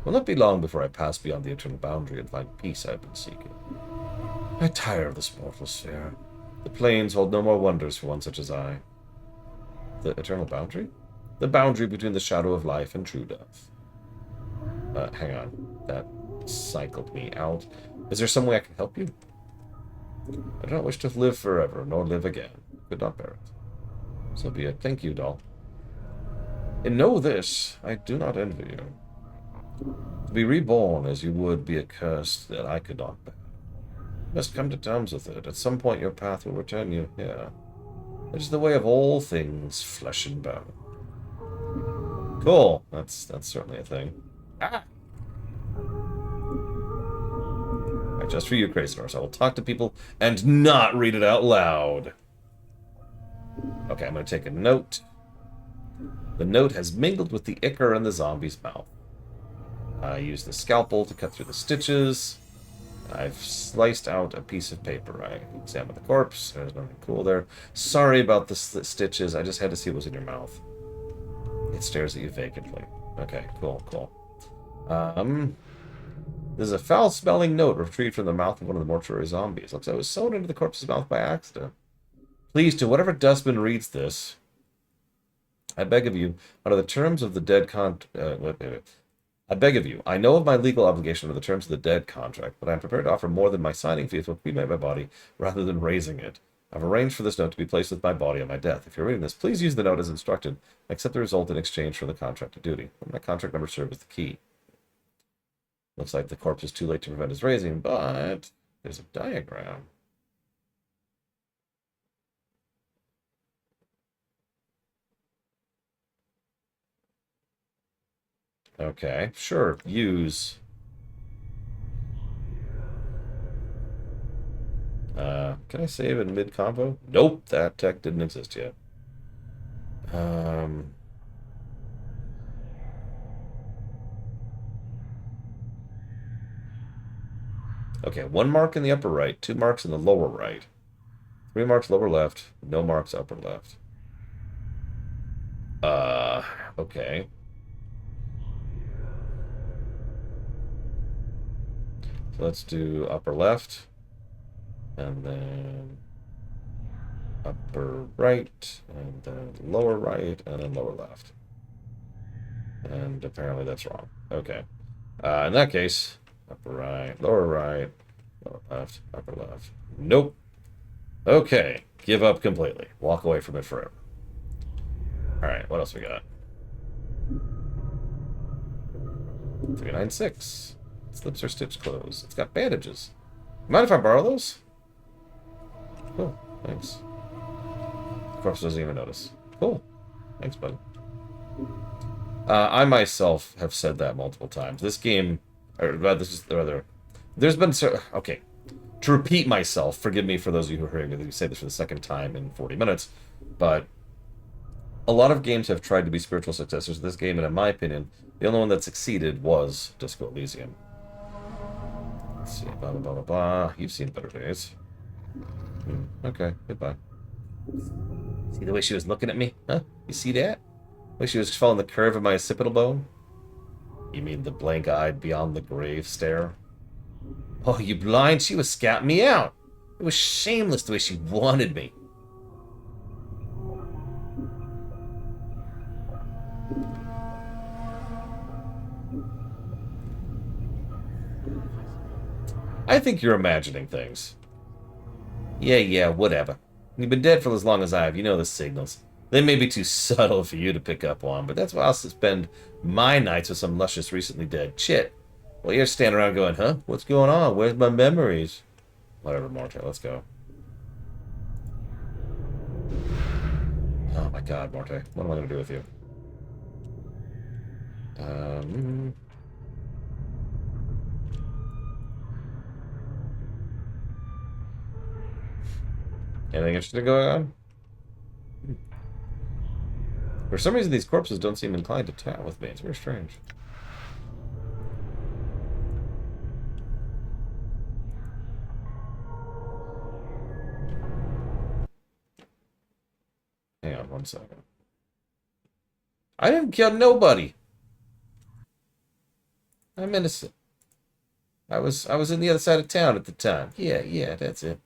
Will not be long before I pass beyond the eternal boundary and find peace I have been seeking. I tire of this mortal sphere. The plains hold no more wonders for one such as I. The eternal boundary? The boundary between the shadow of life and true death. Hang on. That cycled me out. Is there some way I can help you? I do not wish to live forever, nor live again. Could not bear it. So be it. Thank you, doll. And know this, I do not envy you. To be reborn as you would be a curse that I could not bear. You must come to terms with it. At some point your path will return you here. It is the way of all things, flesh and bone. Cool. That's certainly a thing. Ah! Right, just for you, Crazinors. I will talk to people and not read it out loud. Okay, I'm going to take a note. The note has mingled with the ichor in the zombie's mouth. I use the scalpel to cut through the stitches. I've sliced out a piece of paper. I examine the corpse. There's nothing cool there. Sorry about the stitches. I just had to see what was in your mouth. It stares at you vacantly. Okay, cool. This is a foul-smelling note retrieved from the mouth of one of the mortuary zombies. Looks like it was sewn into the corpse's mouth by accident. Please, to whatever dustman reads this, I beg of you, under the terms of the dead I beg of you, I know of my legal obligation under the terms of the dead contract, but I am prepared to offer more than my signing fee to cremate my body rather than raising it. I've arranged for this note to be placed with my body on my death. If you're reading this, please use the note as instructed and accept the result in exchange for the contract of duty. My contract number serves as the key. Looks like the corpse is too late to prevent his raising, but there's a diagram. Okay, sure. Use. Can I save in mid-combo? Nope, that tech didn't exist yet. Okay, 1 mark in the upper right, 2 marks in the lower right, 3 marks lower left, no marks upper left. Okay. So let's do upper left, and then upper right, and then lower right, and then lower left. And apparently that's wrong. Okay. In that case, upper right, lower left, upper left. Nope. Okay. Give up completely. Walk away from it forever. Alright, what else we got? 396. Slips are stitched closed. It's got bandages. Mind if I borrow those? Cool. Thanks. Corpse doesn't even notice. Cool. Thanks, bud. I myself have said that multiple times. This game, or this is rather, there's been okay. To repeat myself, forgive me for those of you who are hearing me say this for the second time in 40 minutes, but a lot of games have tried to be spiritual successors to this game, and in my opinion, the only one that succeeded was Disco Elysium. Let's see, blah, blah, blah, blah, blah. You've seen better days. Okay, goodbye. See the way she was looking at me? Huh? You see that? The way she was following the curve of my occipital bone? You mean the blank-eyed beyond the grave stare? Oh, you blind? She was scouting me out. It was shameless the way she wanted me. I think you're imagining things. Yeah, whatever. You've been dead for as long as I have. You know the signals. They may be too subtle for you to pick up on, but that's why I'll spend my nights with some luscious recently dead chit. Well, you're standing around going, huh? What's going on? Where's my memories? Whatever, Morte, let's go. Oh my god, Morte. What am I going to do with you? Anything interesting going on? For some reason, these corpses don't seem inclined to chat with me. It's very strange. Hang on 1 second. I didn't kill nobody. I'm innocent. I was in the other side of town at the time. Yeah, that's it.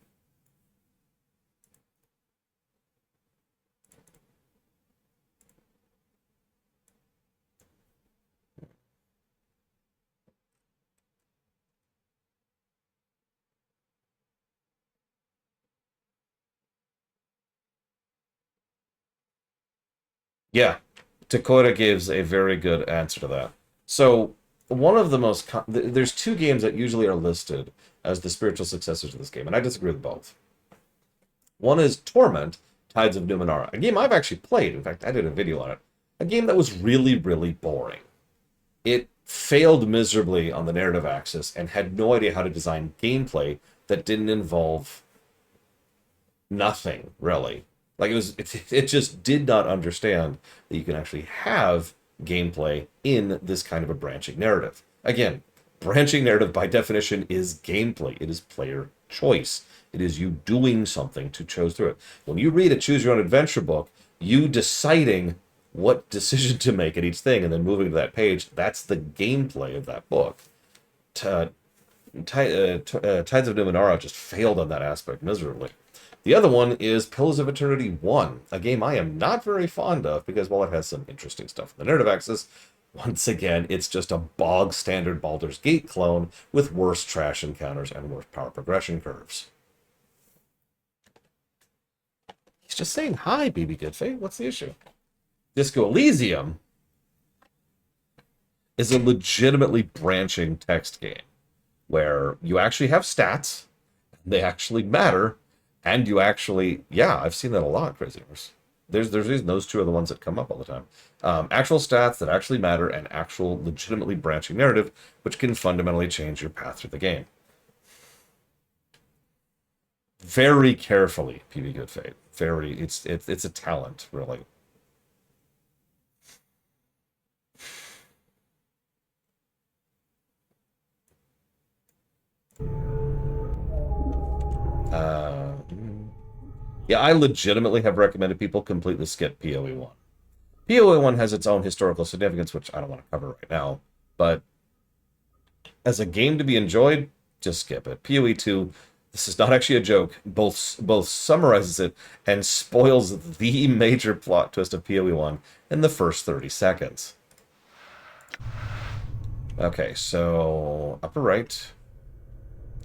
Yeah, Dakota gives a very good answer to that. So, one of the most... There's two games that usually are listed as the spiritual successors to this game, and I disagree with both. One is Torment, Tides of Numenera, a game I've actually played. In fact, I did a video on it. A game that was really, really boring. It failed miserably on the narrative axis and had no idea how to design gameplay that didn't involve nothing, really. Like, it just did not understand that you can actually have gameplay in this kind of a branching narrative. Again, branching narrative by definition is gameplay. It is player choice. It is you doing something to choose through it. When you read a choose your own adventure book, you deciding what decision to make at each thing and then moving to that page, that's the gameplay of that book. Tides of Numenera just failed on that aspect miserably. The other one is Pillars of Eternity 1, a game I am not very fond of because while it has some interesting stuff in the narrative axis, once again, it's just a bog standard Baldur's Gate clone with worse trash encounters and worse power progression curves. He's just saying hi, BB Goodfate. What's the issue? Disco Elysium is a legitimately branching text game where you actually have stats, they actually matter, and you actually, yeah, I've seen that a lot, Crazy Horse. There's reason those two are the ones that come up all the time. Actual stats that actually matter and actual legitimately branching narrative, which can fundamentally change your path through the game. Very carefully, PB Goodfate. Very, it's a talent, really. Yeah, I legitimately have recommended people completely skip PoE 1. PoE 1 has its own historical significance, which I don't want to cover right now, but as a game to be enjoyed, just skip it. PoE 2, this is not actually a joke, both summarizes it and spoils the major plot twist of PoE 1 in the first 30 seconds. Okay, so upper right,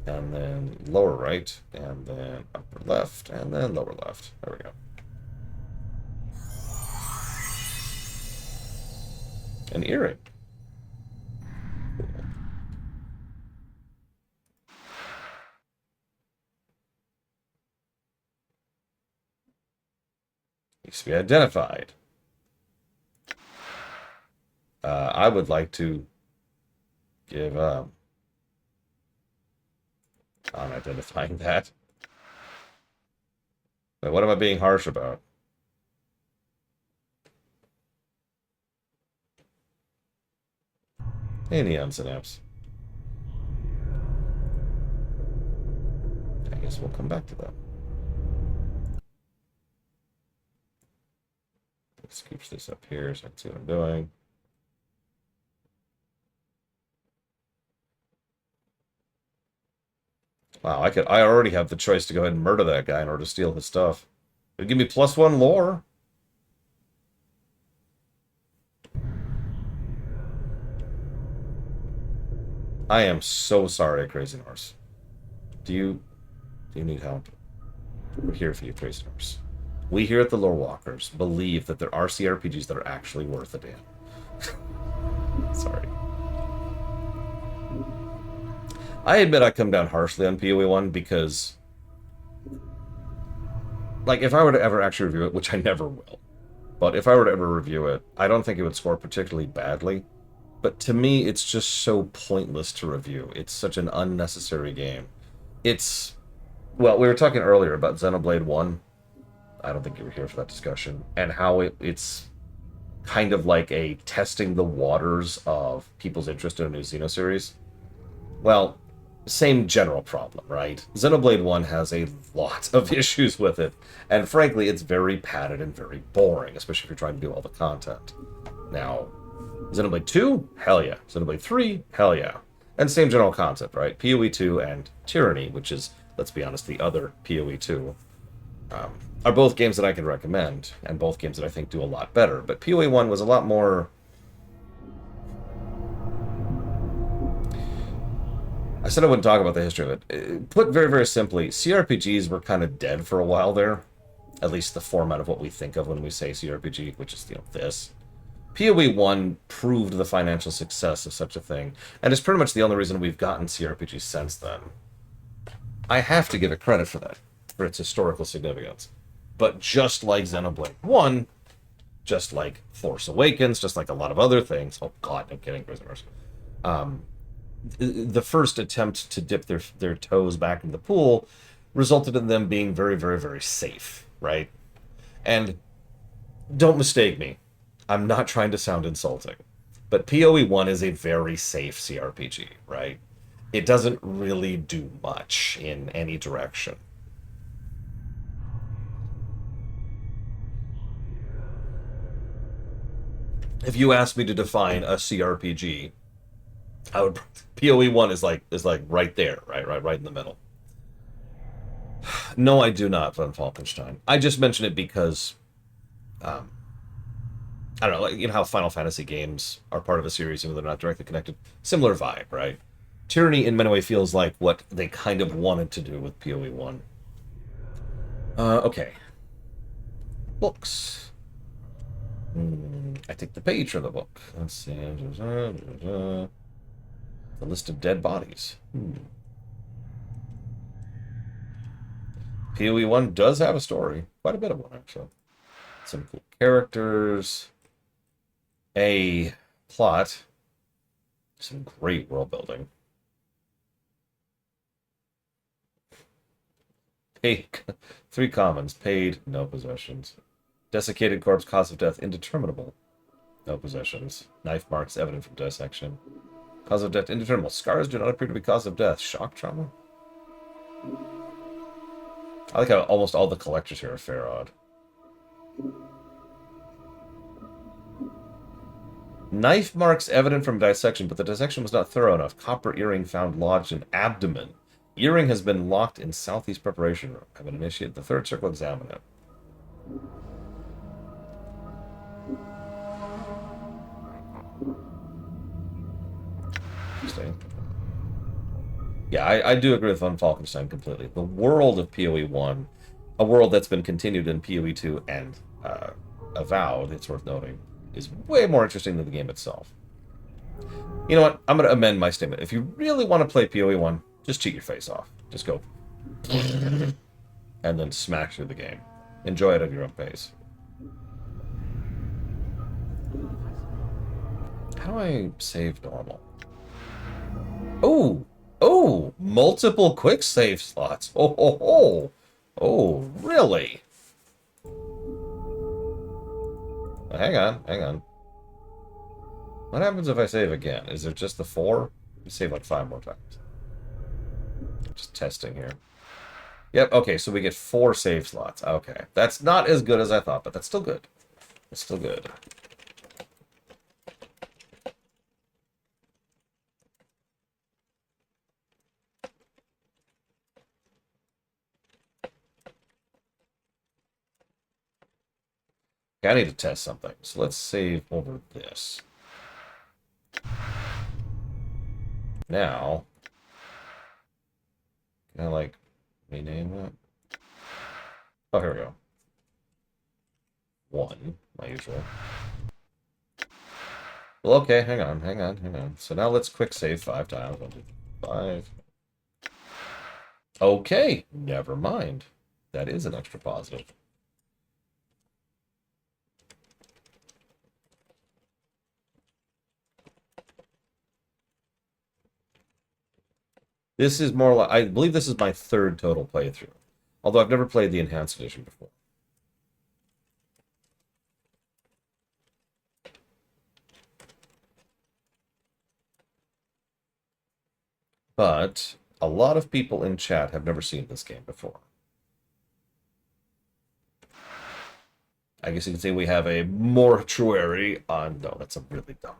and then lower right, and then upper left, and then lower left. There we go. An earring. Cool. Needs to be identified. I would like to give up on identifying that. But what am I being harsh about? Hey, Neon Synapse. I guess we'll come back to that. Let's scooch this up here so I can see what I'm doing. Wow, I already have the choice to go ahead and murder that guy in order to steal his stuff. It'd give me +1 lore. I am so sorry, Crazy Norse. Do you need help? We're here for you, Crazy Norse. We here at the Lore Walkers believe that there are CRPGs that are actually worth a damn. Sorry. I admit I come down harshly on PoE 1 because, like, if I were to ever actually review it, which I never will, but if I were to ever review it, I don't think it would score particularly badly. But to me, it's just so pointless to review. It's such an unnecessary game. It's Well, we were talking earlier about Xenoblade 1. I don't think you were here for that discussion. And how it's kind of like a testing the waters of people's interest in a new Xeno series. Well, same general problem, right? Xenoblade 1 has a lot of issues with it, and frankly, it's very padded and very boring, especially if you're trying to do all the content. Now, Xenoblade 2, hell yeah. Xenoblade 3, hell yeah. And same general concept, right? PoE 2 and Tyranny, which is, let's be honest, the other PoE 2, are both games that I can recommend, and both games that I think do a lot better. But PoE 1 was a lot more... I said I wouldn't talk about the history of it. Put very, very simply, CRPGs were kind of dead for a while there. At least the format of what we think of when we say CRPG, which is, this. PoE 1 proved the financial success of such a thing, and it's pretty much the only reason we've gotten CRPGs since then. I have to give it credit for that, for its historical significance. But just like Xenoblade 1, just like Force Awakens, just like a lot of other things, oh god, no kidding, prisoners, the first attempt to dip their toes back in the pool resulted in them being very, very, very safe, right? And don't mistake me, I'm not trying to sound insulting, but PoE 1 is a very safe CRPG, right? It doesn't really do much in any direction. If you asked me to define a CRPG, I would PoE 1 is like right there, right in the middle. No, I do not, Von Falkenstein. I just mention it because I don't know, like, how Final Fantasy games are part of a series, even though they're not directly connected. Similar vibe, right? Tyranny, in many ways, feels like what they kind of wanted to do with PoE 1. Okay. Books. I take the page from the book. Let's see. The list of dead bodies. PoE 1 does have a story. Quite a bit of one, actually. Some cool characters. A plot. Some great world building. Paid. 3 commons. Paid. No possessions. Desiccated corpse. Cause of death. Indeterminable. No possessions. Knife marks evident from dissection. Cause of death. Indeterminable. Scars do not appear to be cause of death. Shock trauma? I like how almost all the collectors here are fair odd. Knife marks evident from dissection, but the dissection was not thorough enough. Copper earring found lodged in abdomen. Earring has been locked in southeast preparation room. Have been initiated the third circle. Examine it. Interesting. Yeah, I do agree with Von Falkenstein completely. The world of PoE 1, a world that's been continued in PoE 2 and Avowed, it's worth noting, is way more interesting than the game itself. You know what? I'm going to amend my statement. If you really want to play PoE 1, just cheat your face off. Just go and then smash through the game. Enjoy it at your own pace. How do I save normal? Oh! Oh! Multiple quick save slots. Oh, oh, oh! Oh, really? Hang on, hang on. What happens if I save again? Is there just the 4? You save like 5 more times. Just testing here. Yep, okay, so we get 4 save slots. Okay. That's not as good as I thought, but that's still good. It's still good. Okay, I need to test something. So let's save over this. Now, can I, like, rename that? Oh, here we go. 1, my usual. Well, okay, hang on, hang on, hang on. So now let's quick save 5 times. 1, 2, 5. Okay, never mind. That is an extra positive. This is more like, I believe this is my third total playthrough. Although I've never played the Enhanced Edition before. But a lot of people in chat have never seen this game before. I guess you can say we have a mortuary on... No, that's a really dumb...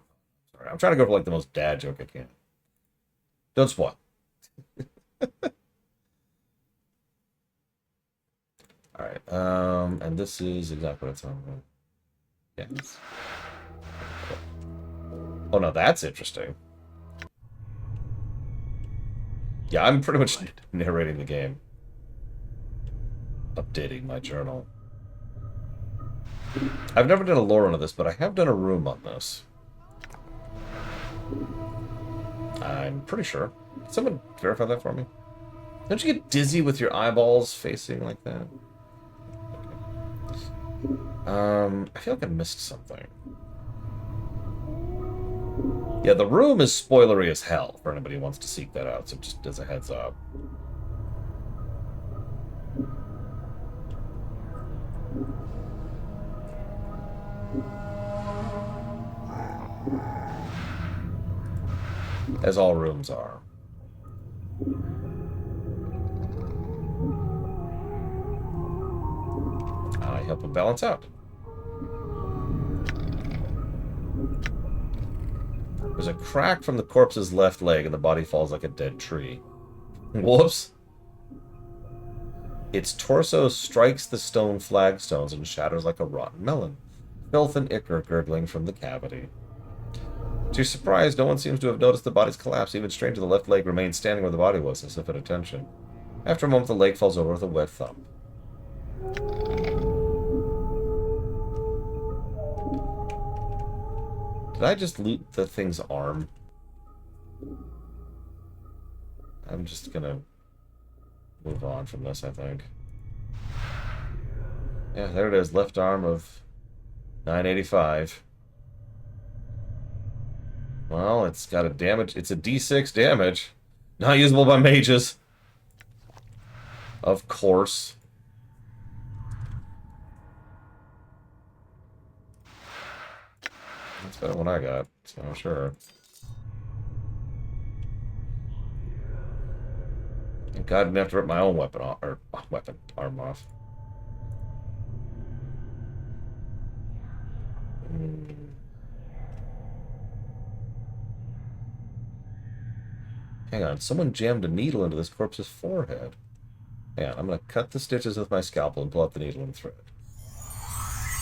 Sorry, I'm trying to go for like the most dad joke I can. Don't spoil. Alright, and this is exactly what it's on. Yeah. Oh, no, that's interesting. Yeah, I'm pretty much narrating the game. Updating my journal. I've never done a lore run of this, but I have done a room on this. I'm pretty sure. Can someone verify that for me? Don't you get dizzy with your eyeballs facing like that? Okay. I feel like I missed something. Yeah, the room is spoilery as hell for anybody who wants to seek that out, so just as a heads up. As all rooms are. I help him balance out. There's a crack from the corpse's left leg and the body falls like a dead tree. Whoops. Its torso strikes the stone flagstones and shatters like a rotten melon. Filth and ichor gurgling from the cavity. To your surprise, no one seems to have noticed the body's collapse. Even stranger, the left leg remains standing where the body was, as if at attention. After a moment, the leg falls over with a wet thump. Did I just loot the thing's arm? I'm just gonna move on from this, I think. Yeah, there it is. Left arm of 985. Well, it's got a damage. It's a D6 damage. Not usable by mages. Of course. That's better than what I got, so sure. Thank God I didn't have to rip my own weapon off, or arm off. Hang on, someone jammed a needle into this corpse's forehead. Hang on, I'm going to cut the stitches with my scalpel and pull out the needle and thread.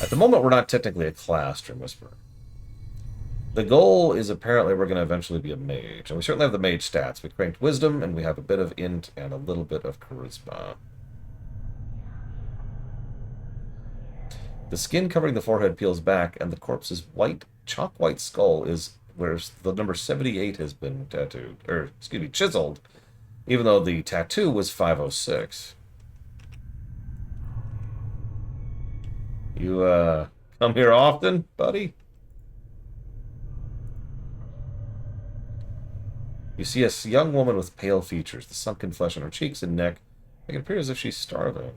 At the moment, we're not technically a class, Dream Whisperer. The goal is apparently we're going to eventually be a mage. And we certainly have the mage stats. We cranked wisdom, and we have a bit of int and a little bit of charisma. The skin covering the forehead peels back, and the corpse's white, chalk-white skull is where the number 78 has been tattooed, or, excuse me, chiseled, even though the tattoo was 506. You, come here often, buddy? You see a young woman with pale features, the sunken flesh on her cheeks and neck make it appear as if she's starving.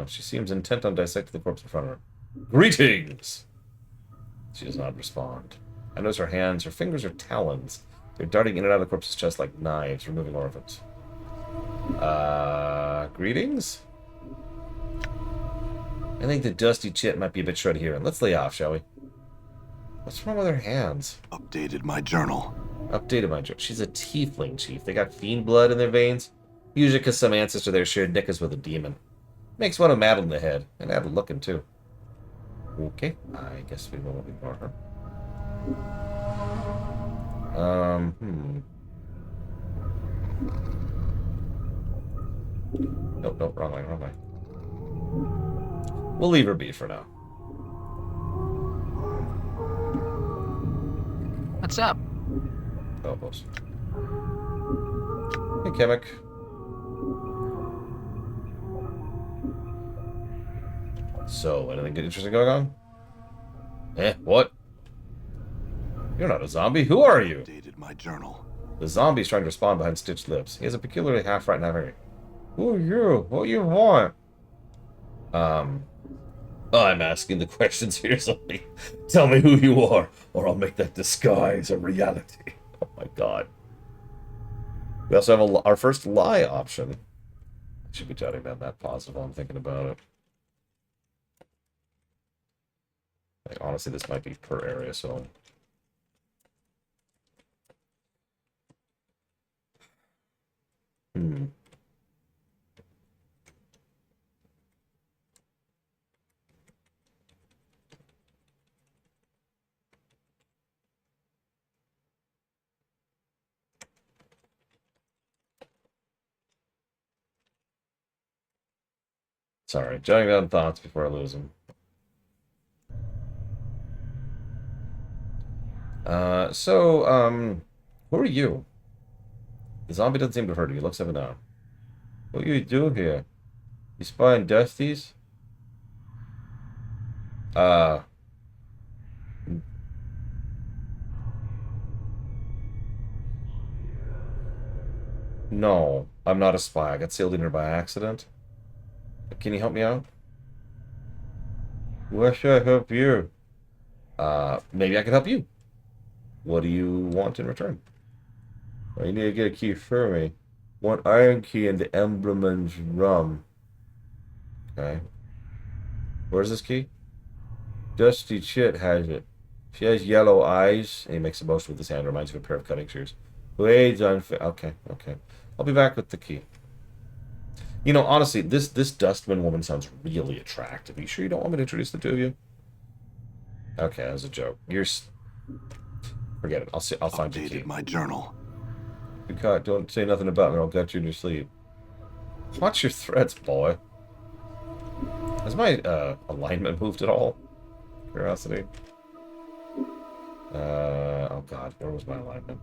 She seems intent on dissecting the corpse in front of her. Greetings! She does not respond. I notice her hands, her fingers are talons. They're darting in and out of the corpse's chest like knives, removing orphans. Greetings? I think the dusty chit might be a bit short of hearing. Let's lay off, shall we? What's wrong with her hands? Updated my journal. Updated my journal. She's a tiefling, Chief. They got fiend blood in their veins. Usually because some ancestor there shared knickers with a demon. Makes one of Madeline in the head. And Addle looking, too. Okay, I guess we will ignore her. Nope, wrong way. We'll leave her be for now. What's up? Oh, boss. Hey, Kemek. So, anything interesting going on? What? You're not a zombie. Who are you? Updated my journal. The zombie's trying to respond behind stitched lips. He has a peculiarly half-frightened half. Who are you? What you want? I'm asking the questions here, zombie. Tell me who you are, or I'll make that disguise a reality. Oh my god. We also have our first lie option. I should be jotting down that positive while I'm thinking about it. Like, honestly, this might be per area, so... Sorry, jotting down thoughts before I lose them. Who are you? The zombie doesn't seem to have heard you. He looks up and down. What you do here? You spy on Dusties? No, I'm not a spy. I got sealed in here by accident. Can you help me out? Where should I help you? Maybe I can help you. What do you want in return? Well, you need to get a key for me. One iron key and the emblem's rum. Okay. Where's this key? Dusty Chit has it. She has yellow eyes. And he makes a motion with his hand. Reminds you of a pair of cutting shears. Blades unfair. Okay, okay. I'll be back with the key. You know, honestly, this Dustman woman sounds really attractive. Are you sure you don't want me to introduce the two of you? Okay, that was a joke. Forget it. I'll find you. Updated my journal. God, don't say nothing about me or I'll get you in your sleep. Watch your threats, boy. Has my alignment moved at all? Curiosity. Oh god, where was my alignment?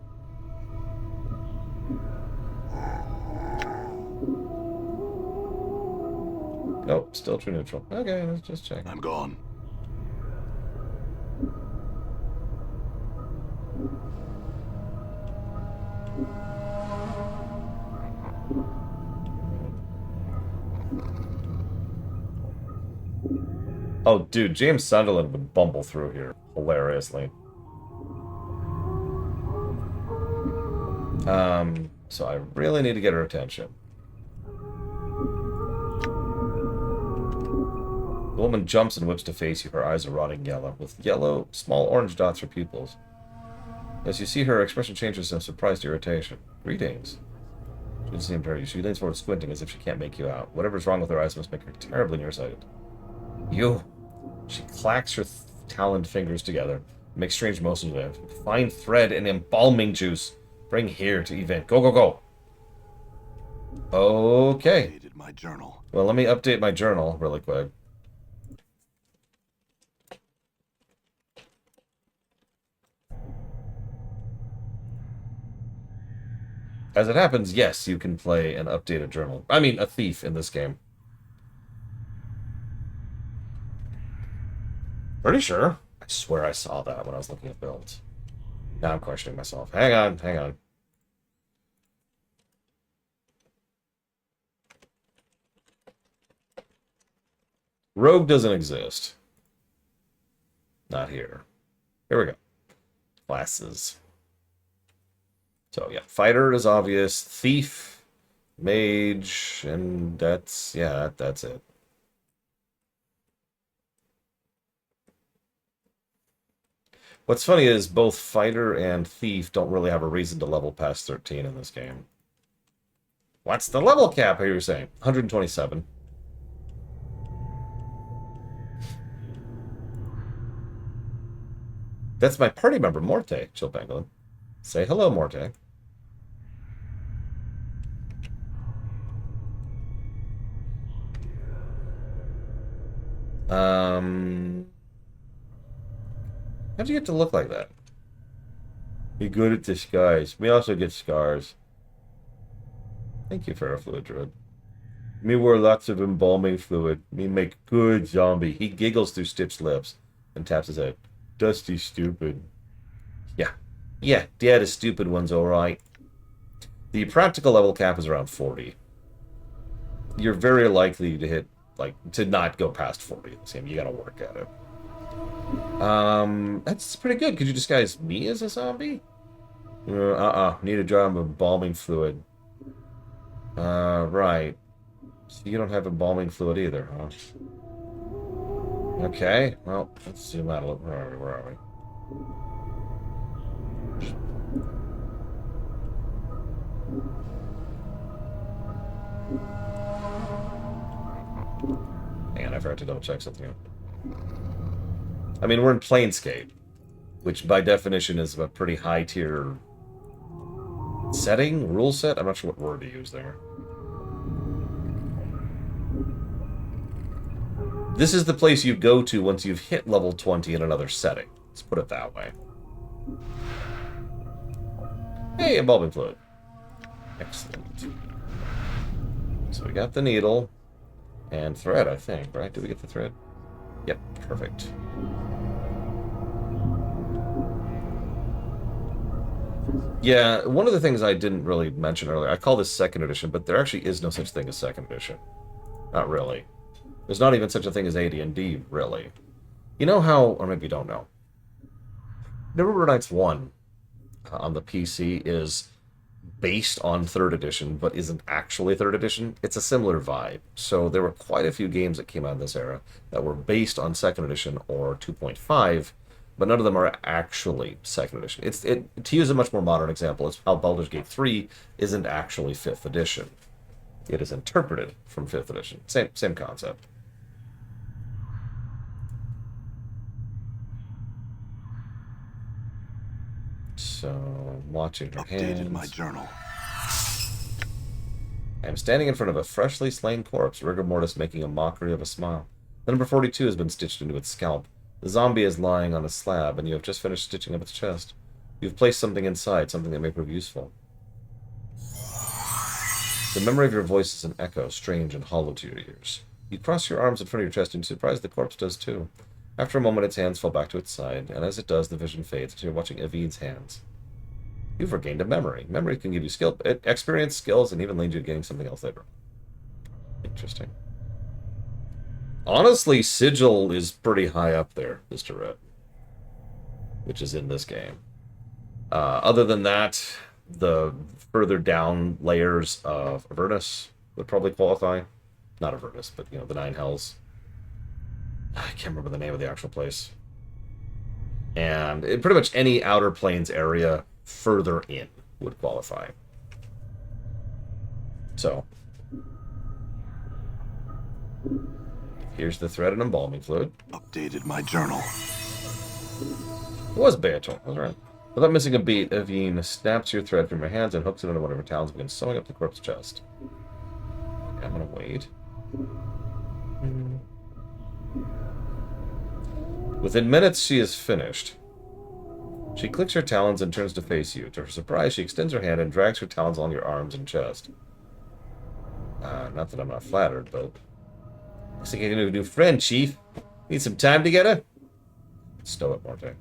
Nope, still true neutral. Okay, let's just check. I'm gone. Oh, dude, James Sunderland would bumble through here hilariously. So I really need to get her attention. The woman jumps and whips to face you. Her eyes are rotting yellow, with yellow, small orange dots for pupils. As you see her expression changes from surprise to irritation. Greetings. She doesn't seem to hurt you. She leans forward, squinting as if she can't make you out. Whatever's wrong with her eyes must make her terribly nearsighted. You. She clacks her taloned fingers together, makes strange motions with it. Fine thread and embalming juice. Bring here to event. Go, go, go. Okay. Updated my journal. Well, let me update my journal really quick. As it happens, yes, you can play an updated journal. I mean, a thief in this game. Pretty sure. I swear I saw that when I was looking at builds. Now I'm questioning myself. Hang on, hang on. Rogue doesn't exist. Not here. Here we go. Classes. So, yeah, fighter is obvious. Thief, mage, and that's it. What's funny is both fighter and thief don't really have a reason to level past 13 in this game. What's the level cap, are you saying? 127. That's my party member, Morte, Chill Pangolin. Say hello, Morte. How'd you get to look like that? You're good at disguise. We also get scars. Thank you, Ferrofluid Druid. Me wear lots of embalming fluid. Me make good zombie. He giggles through stitched lips and taps his head. Dusty stupid. Yeah. Yeah, Dad is stupid one's alright. The practical level cap is around 40. You're very likely to hit, like, to not go past 40 in this game. You gotta work at it. That's pretty good. Could you disguise me as a zombie? Need a jar of embalming fluid. Right. So you don't have embalming fluid either, huh? Okay, well, let's zoom out a little. Where are we? Hang on, I forgot to double check something. I mean, we're in Planescape, which by definition is a pretty high tier setting, rule set. I'm not sure what word to use there. This is the place you go to once you've hit level 20 in another setting. Let's put it that way. Hey, embalming fluid. Excellent. So we got the needle and thread, I think, right? Did we get the thread? Yep, perfect. Yeah, one of the things I didn't really mention earlier, I call this second edition, but there actually is no such thing as second edition. Not really. There's not even such a thing as AD&D, really. You know how, or maybe you don't know, Neverwinter Nights 1 on the PC is based on 3rd edition, but isn't actually 3rd edition. It's a similar vibe. So there were quite a few games that came out in this era that were based on 2nd edition or 2.5, but none of them are actually 2nd edition. To use a much more modern example, it's how Baldur's Gate 3 isn't actually 5th edition. It is interpreted from 5th edition. Same concept. So, watching her hands. Updated my journal. I am standing in front of a freshly slain corpse, rigor mortis making a mockery of a smile. The number 42 has been stitched into its scalp. The zombie is lying on a slab, and you have just finished stitching up its chest. You have placed something inside, something that may prove useful. The memory of your voice is an echo, strange and hollow to your ears. You cross your arms in front of your chest, and you're surprised the corpse does too. After a moment, its hands fall back to its side, and as it does, the vision fades until you're watching Evine's hands. You've regained a memory. Memory can give you skill, experience, skills, and even lead you to getting something else later. Interesting. Honestly, Sigil is pretty high up there, Mr. Red, which is in this game. Other than that, the further down layers of Avernus would probably qualify. Not Avernus, but, the Nine Hells. I can't remember the name of the actual place. And pretty much any Outer Plains area further in would qualify. So, here's the thread and embalming fluid. Updated my journal. It was Beatrice, I was right. Without missing a beat, Evine snaps your thread from your hands and hooks it into one of her talons and begins sewing up the corpse's chest. Okay, I'm gonna wait. Within minutes, she is finished. She clicks her talons and turns to face you. To her surprise, she extends her hand and drags her talons along your arms and chest. Not that I'm not flattered, but... Looks like I need a new friend, Chief. Need some time together? Stow it, Morte.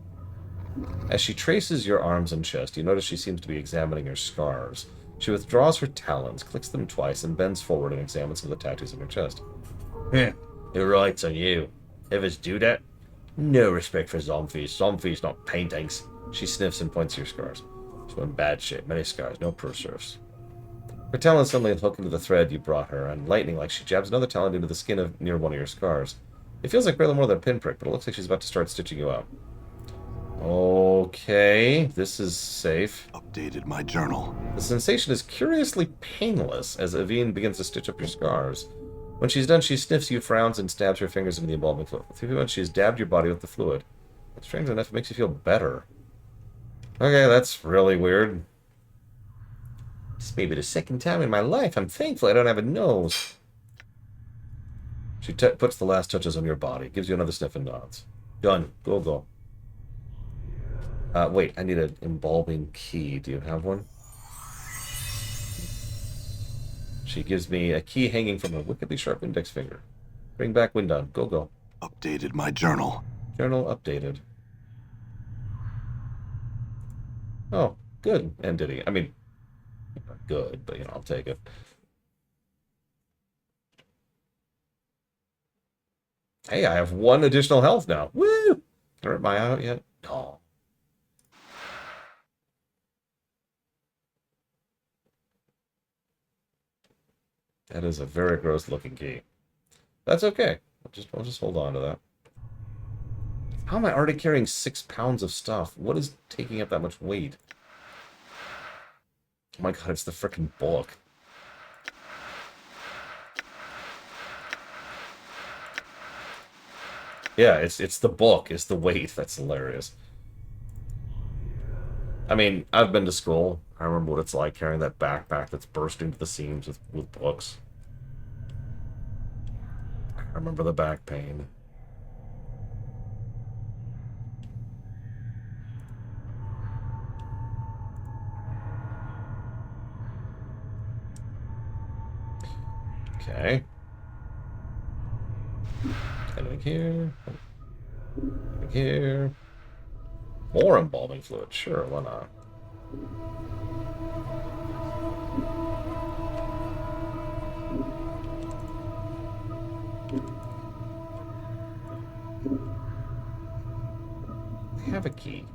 As she traces your arms and chest, you notice she seems to be examining your scars. She withdraws her talons, clicks them twice, and bends forward and examines some of the tattoos on your chest. It writes on you. Ever do that? No respect for zombies. Zombies, not paintings. She sniffs and points to your scars. So in bad shape. Many scars. No preserves. Her talons suddenly hook into the thread you brought her, and lightning-like she jabs another talon into the skin near one of your scars. It feels like barely more than a pinprick, but it looks like she's about to start stitching you up. Okay, this is safe. Updated my journal. The sensation is curiously painless as Evine begins to stitch up your scars. When she's done, she sniffs you, frowns, and stabs her fingers into the embalming fluid. With once she has dabbed your body with the fluid. But strangely enough, it makes you feel better. Okay, that's really weird. This may be the second time in my life. I'm thankful I don't have a nose. She puts the last touches on your body, gives you another sniff and nods. Done. Go. Wait, I need an embalming key. Do you have one? She gives me a key hanging from a wickedly sharp index finger. Bring back when done. Go. Updated my journal. Journal updated. Oh, good. And did he? I mean, good, but, you know, I'll take it. Hey, I have 1 additional health now. Woo! Am I out yet? No. That is a very gross looking key. That's okay. I'll just hold on to that. How am I already carrying 6 pounds of stuff? What is taking up that much weight? Oh my god, it's the frickin' book. Yeah, it's the book. It's the weight. That's hilarious. I mean, I've been to school. I remember what it's like carrying that backpack that's bursting to the seams with books. I remember the back pain. Okay. Anything here? Anything here? More embalming fluid. Sure, why not? I have a key.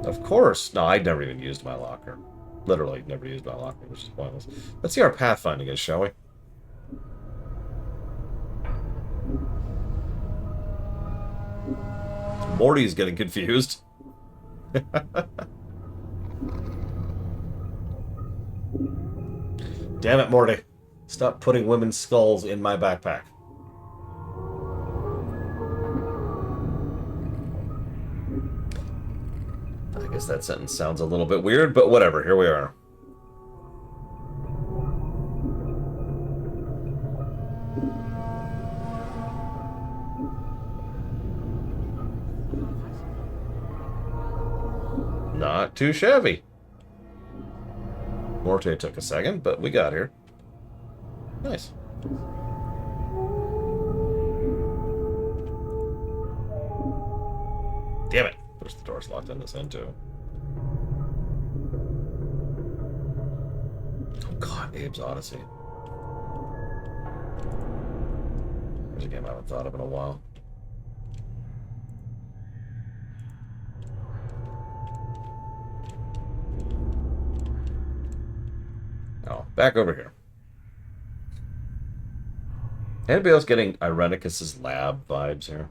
Of course. No, I never even used my locker. Literally never used my locker, which is pointless. Let's see our pathfinding is, shall we? Morty's getting confused. Damn it, Morty. Stop putting women's skulls in my backpack. I guess that sentence sounds a little bit weird, but whatever. Here we are. Not too shabby. Morte took a second, but we got here. Nice. Damn it. There's the door's locked on this end, too. Oh, God. Abe's Odyssey. There's a game I haven't thought of in a while. Oh, back over here. Anybody else getting Irenicus's lab vibes here?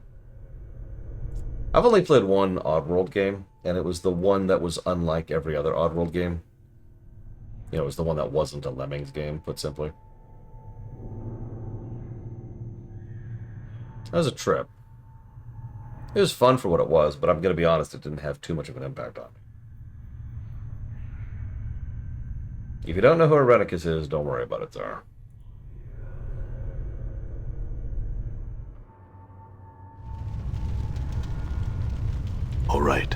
I've only played one Oddworld game, and it was the one that was unlike every other Oddworld game. You know, it was the one that wasn't a Lemmings game, put simply. That was a trip. It was fun for what it was, but I'm going to be honest, it didn't have too much of an impact on me. If you don't know who Irenicus is, don't worry about it, Tsar. All right.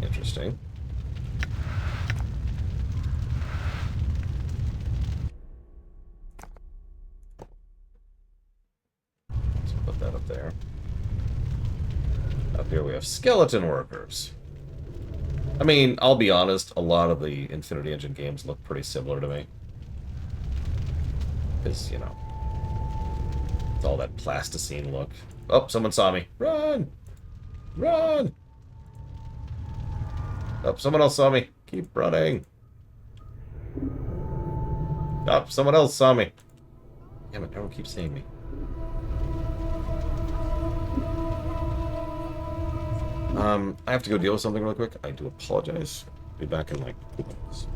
Interesting. Let's put that up there. Up here we have skeleton workers. I mean, I'll be honest, a lot of the Infinity Engine games look pretty similar to me. Because, you know, it's all that plasticine look. Oh, someone saw me. Run! Run! Oh, someone else saw me. Keep running. Oh, someone else saw me. Damn it, everyone keeps seeing me. I have to go deal with something real quick. I do apologize. Be back in like 2 minutes.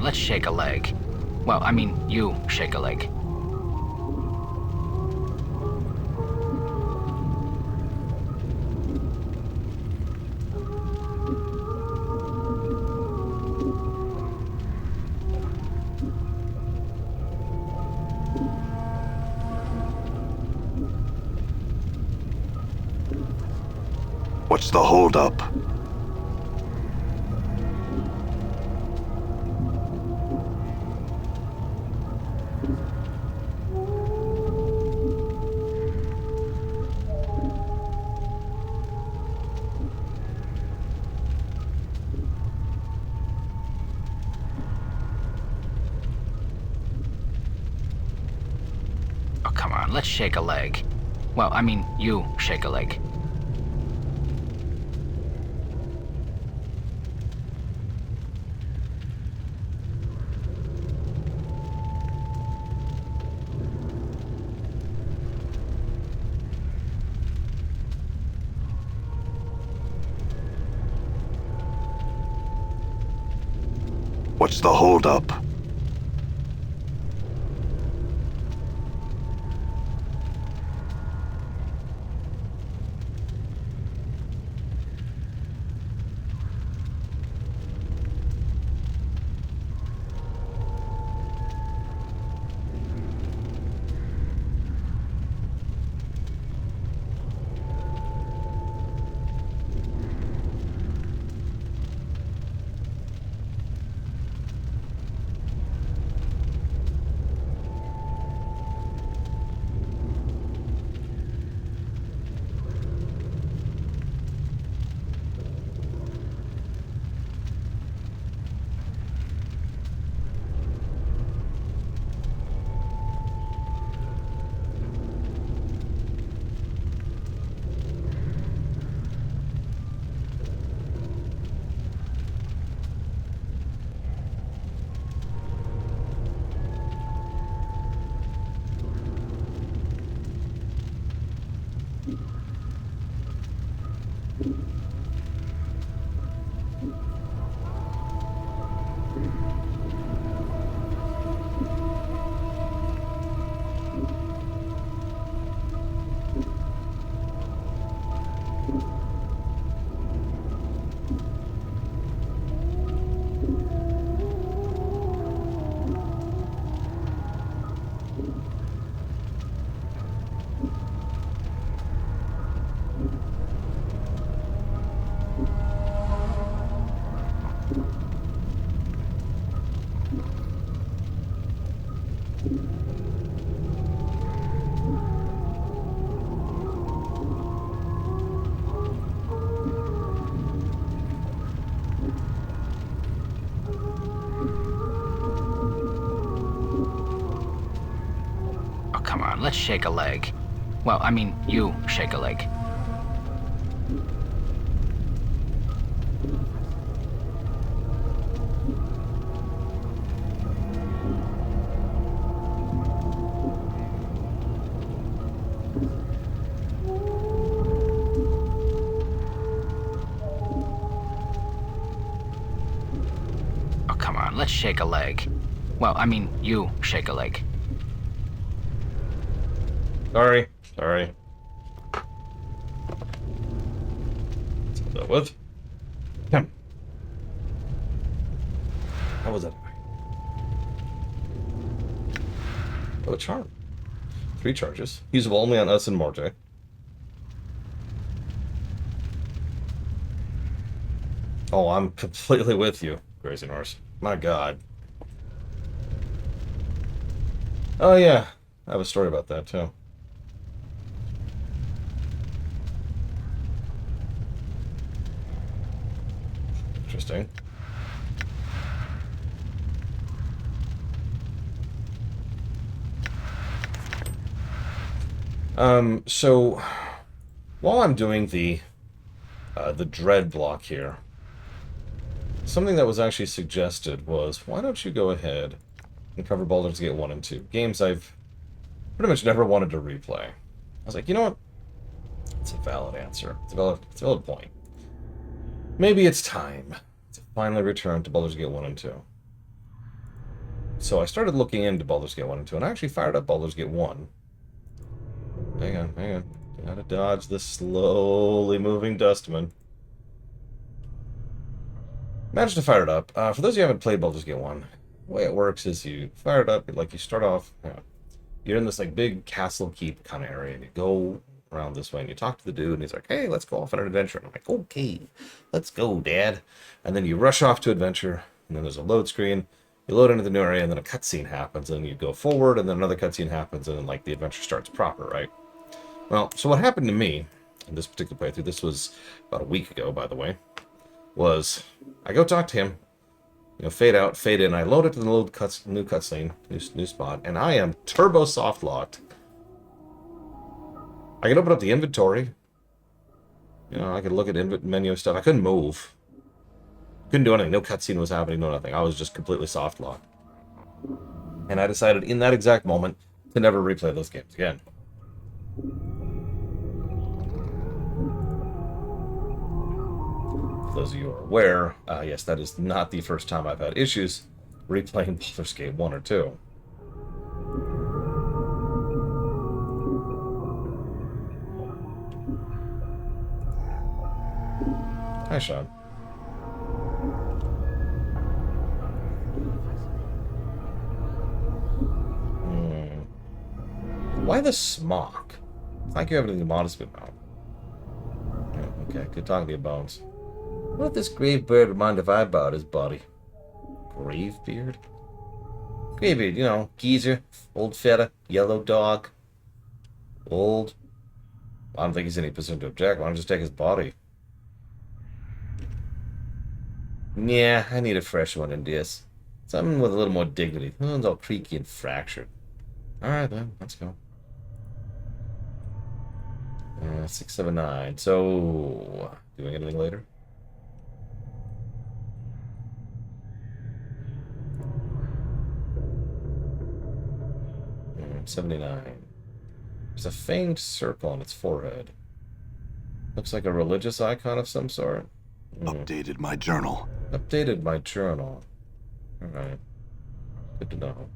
on, let's shake a leg. Well, I mean, you shake a leg. What's the holdup? Oh, come on, let's shake a leg. Well, I mean, you shake a leg. What's the holdup? Come on, let's shake a leg. Well, I mean, you shake a leg. Oh, come on, let's shake a leg. Well, I mean, you shake a leg. Sorry. Let's have that with. Come. How was that? Oh, a charm. 3 charges. Usable only on us and Morte. Oh, I'm completely with you, Crazy Norse. My god. Oh, yeah. I have a story about that, too. Interesting. So while I'm doing the dread block here, something that was actually suggested was, why don't you go ahead and cover Baldur's Gate 1 and 2? Games I've pretty much never wanted to replay. I was like, you know what? It's a valid answer. It's a valid point. Maybe it's time to finally return to Baldur's Gate 1 and 2. So I started looking into Baldur's Gate 1 and 2, and I actually fired up Baldur's Gate 1. Hang on, hang on. Gotta dodge this slowly moving dustman. Managed to fire it up. For those of you who haven't played Baldur's Gate 1, the way it works is you fire it up, like you start off, you're in this like big castle keep kind of area, and you go around this way, and you talk to the dude, and he's like, hey, let's go off on an adventure. And I'm like, okay, let's go, Dad. And then you rush off to adventure, and then there's a load screen. You load into the new area, and then a cutscene happens, and you go forward, and then another cutscene happens, and then like the adventure starts proper, right? Well, so what happened to me in this particular playthrough, this was about a week ago, by the way, was I go talk to him, you know, fade out, fade in. I load it to the new cutscene, new spot, and I am turbo soft locked. I can open up the inventory. You know, I could look at menu stuff. I couldn't move. Couldn't do anything. No cutscene was happening, no nothing. I was just completely soft locked. And I decided in that exact moment to never replay those games again. For those of you who are aware, yes, that is not the first time I've had issues replaying Baldur's Gate 1 or 2. Hi, Sean. Why the smock? Thank you, everything modest about. Yeah, okay, good talking to you, Bones. What if this Gravebeard would mind if I bought his body? Gravebeard? Gravebeard, you know, geezer, old fella, yellow dog. Old. I don't think he's in any position to object. Why don't I just take his body? Yeah, I need a fresh one in this. Something with a little more dignity. That one's all creaky and fractured. Alright then, let's go. 679. So, doing anything later? 79. There's a faint circle on its forehead. Looks like a religious icon of some sort. Updated my journal. Updated my journal. Alright. Good to know.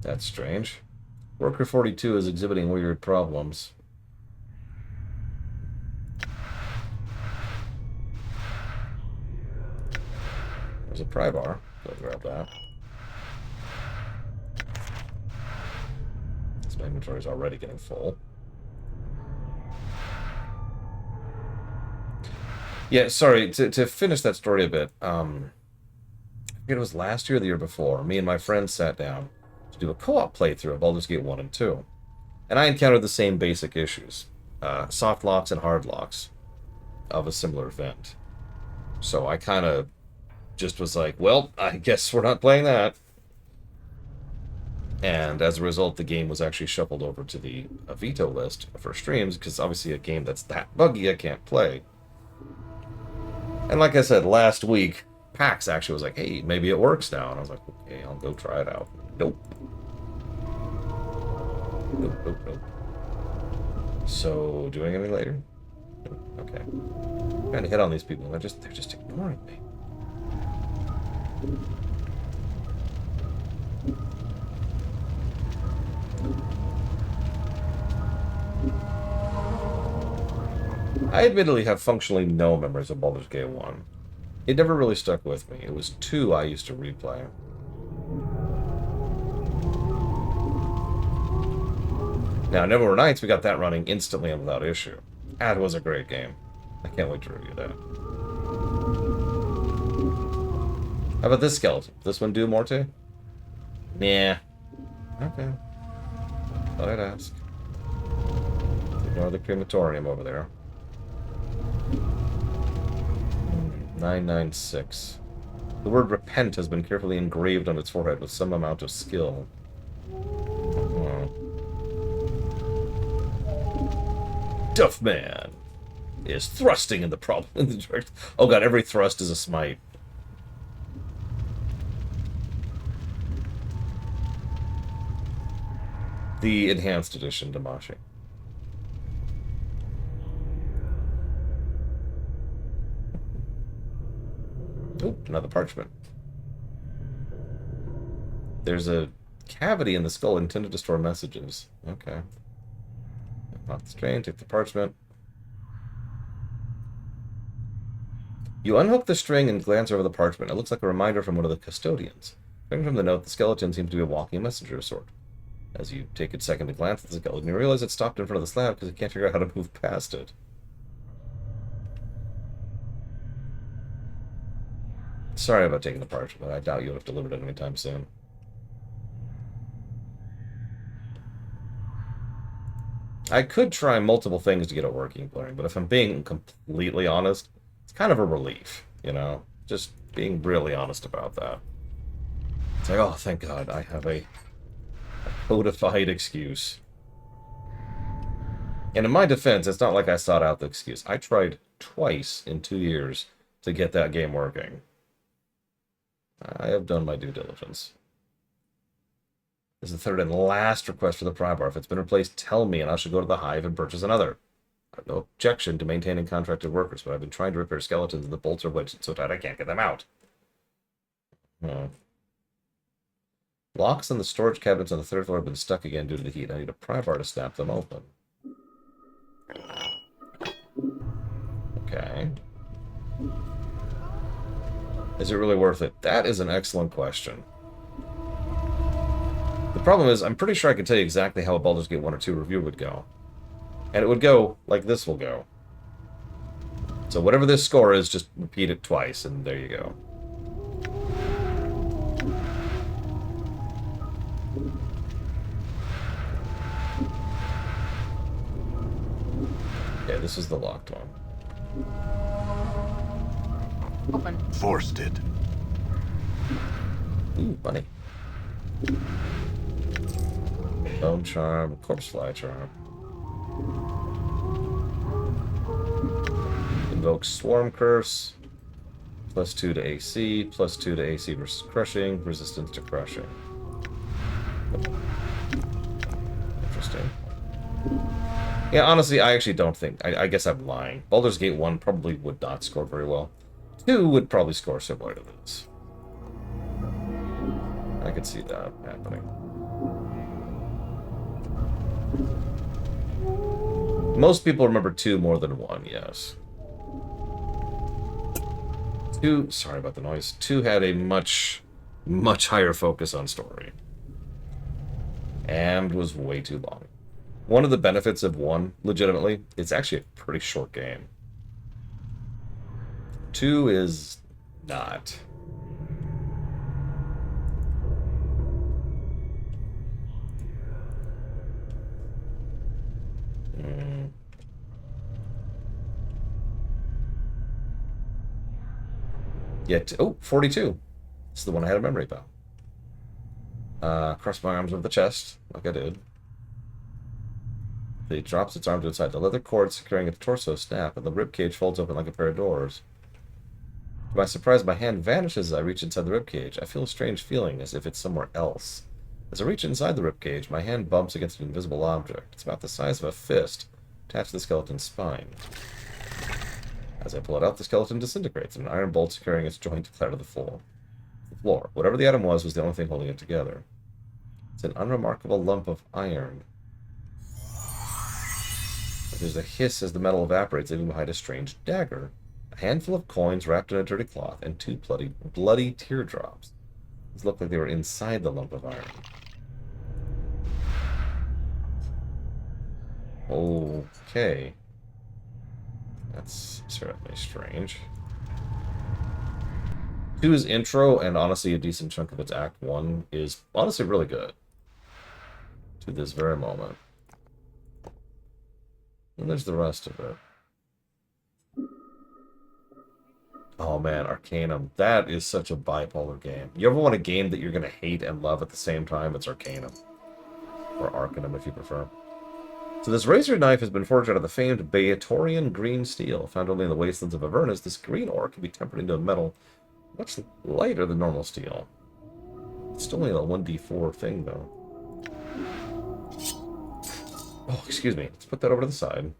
That's strange. Worker 42 is exhibiting weird problems. There's a pry bar. Go grab that. My inventory is already getting full. Yeah, sorry, to finish that story a bit, I forget it was last year or the year before, me and my friends sat down to do a co-op playthrough of Baldur's Gate 1 and 2. And I encountered the same basic issues. Soft locks and hard locks of a similar event. So I kind of just was like, well, I guess we're not playing that. And as a result, the game was actually shuffled over to the veto list for streams, because obviously a game that's that buggy I can't play. And like I said, last week, PAX actually was like, hey, maybe it works now. And I was like, okay, I'll go try it out. Nope. Nope, nope, nope. So, doing anything later? Okay. I'm trying to hit on these people, and they're just ignoring me. I admittedly have functionally no memories of Baldur's Gate 1. It never really stuck with me. It was 2 I used to replay. Now, Neverwhere Nights, we got that running instantly and without issue. That was a great game. I can't wait to review that. How about this skeleton? Does this one do Morte? Nah. Okay. Thought I'd ask. Ignore the crematorium over there. 996. The word repent has been carefully engraved on its forehead with some amount of skill. Duffman is thrusting in the problem in the direction. Oh god, every thrust is a smite. The enhanced edition Damashi. Oh, another parchment. There's a cavity in the skull intended to store messages. Okay. Not the strain, take the parchment. You unhook the string and glance over the parchment. It looks like a reminder from one of the custodians. Coming from the note, the skeleton seems to be a walking messenger of sort. As you take a second to glance at the skeleton, you realize it stopped in front of the slab because you can't figure out how to move past it. Sorry about taking the parchment, but I doubt you'll have delivered it anytime soon. I could try multiple things to get it working, Blaring, but if I'm being completely honest, it's kind of a relief, you know? Just being really honest about that. It's like, oh, thank God, I have a codified excuse. And in my defense, it's not like I sought out the excuse. I tried twice in 2 years to get that game working. I have done my due diligence. This is the third and last request for the pry bar. If it's been replaced, tell me, and I shall go to the hive and purchase another. I have no objection to maintaining contracted workers, but I've been trying to repair skeletons and the bolts are wedged so tight I can't get them out. Locks on the storage cabinets on the third floor have been stuck again due to the heat. I need a pry bar to snap them open. Okay. Is it really worth it? That is an excellent question. The problem is, I'm pretty sure I can tell you exactly how a Baldur's Gate 1 or 2 review would go. And it would go like this will go. So whatever this score is, just repeat it twice, and there you go. Okay, this is the locked one. Open. Forced it. Ooh, bunny. Bone charm, corpse fly charm. Invoke swarm curse. +2 to AC, +2 to AC versus crushing, resistance to crushing. Interesting. Yeah, honestly, I actually don't think... I guess I'm lying. Baldur's Gate 1 probably would not score very well. 2 would probably score similar to this. I could see that happening. Most people remember 2 more than 1, yes. 2, sorry about the noise, 2 had a much higher focus on story. And was way too long. One of the benefits of 1, legitimately, it's actually a pretty short game. 2 is not. Yet, oh, 42. This is the one I had a memory about. Cross my arms over the chest, like I did. It drops its arm to its side. The leather cord securing its torso snap, and the ribcage folds open like a pair of doors. To my surprise, my hand vanishes as I reach inside the ribcage. I feel a strange feeling, as if it's somewhere else. As I reach inside the ribcage, my hand bumps against an invisible object. It's about the size of a fist, attached to the skeleton's spine. As I pull it out, the skeleton disintegrates, and an iron bolt securing its joint clatters to the floor. Whatever the item was the only thing holding it together. It's an unremarkable lump of iron. There's a hiss as the metal evaporates, leaving behind a strange dagger, a handful of coins wrapped in a dirty cloth, and 2 bloody teardrops. These look like they were inside the lump of iron. Okay. That's certainly strange. 2's intro, and honestly a decent chunk of its Act 1, is honestly really good. To this very moment. And there's the rest of it. Oh man, Arcanum. That is such a bipolar game. You ever want a game that you're going to hate and love at the same time? It's Arcanum. Or Arcanum, if you prefer. So this razor knife has been forged out of the famed Beatorian green steel. Found only in the wastelands of Avernus, this green ore can be tempered into a metal much lighter than normal steel. It's still only a 1d4 thing, though. Oh, excuse me. Let's put that over to the side.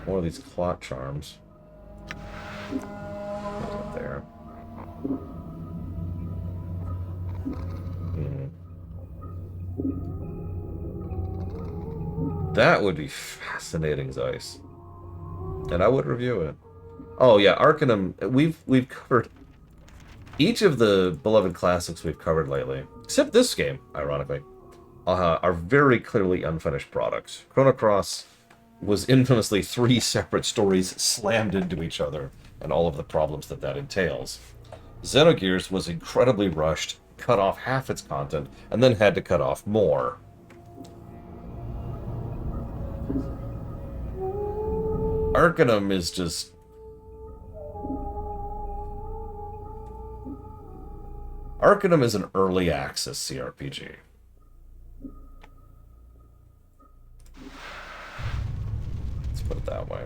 One of these clot charms. Up there. That would be fascinating, Zeiss. And I would review it. Oh yeah, Arcanum. We've covered each of the beloved classics we've covered lately, except this game, ironically, are very clearly unfinished products. Chrono Cross was infamously 3 separate stories slammed into each other, and all of the problems that that entails. Xenogears was incredibly rushed, cut off half its content, and then had to cut off more. Arcanum is just... Arcanum is an early access CRPG. Let's put it that way.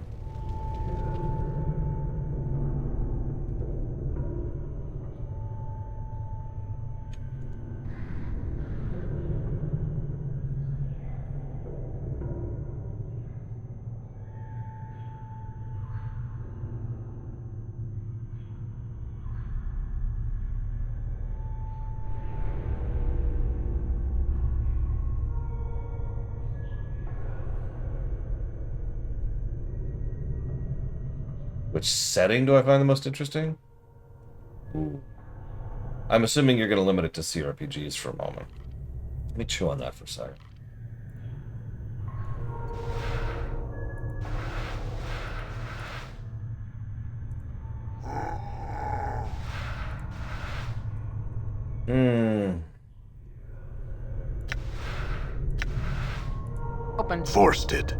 Which setting do I find the most interesting? Ooh. I'm assuming you're going to limit it to CRPGs for a moment. Let me chew on that for a second. Open. Forced it.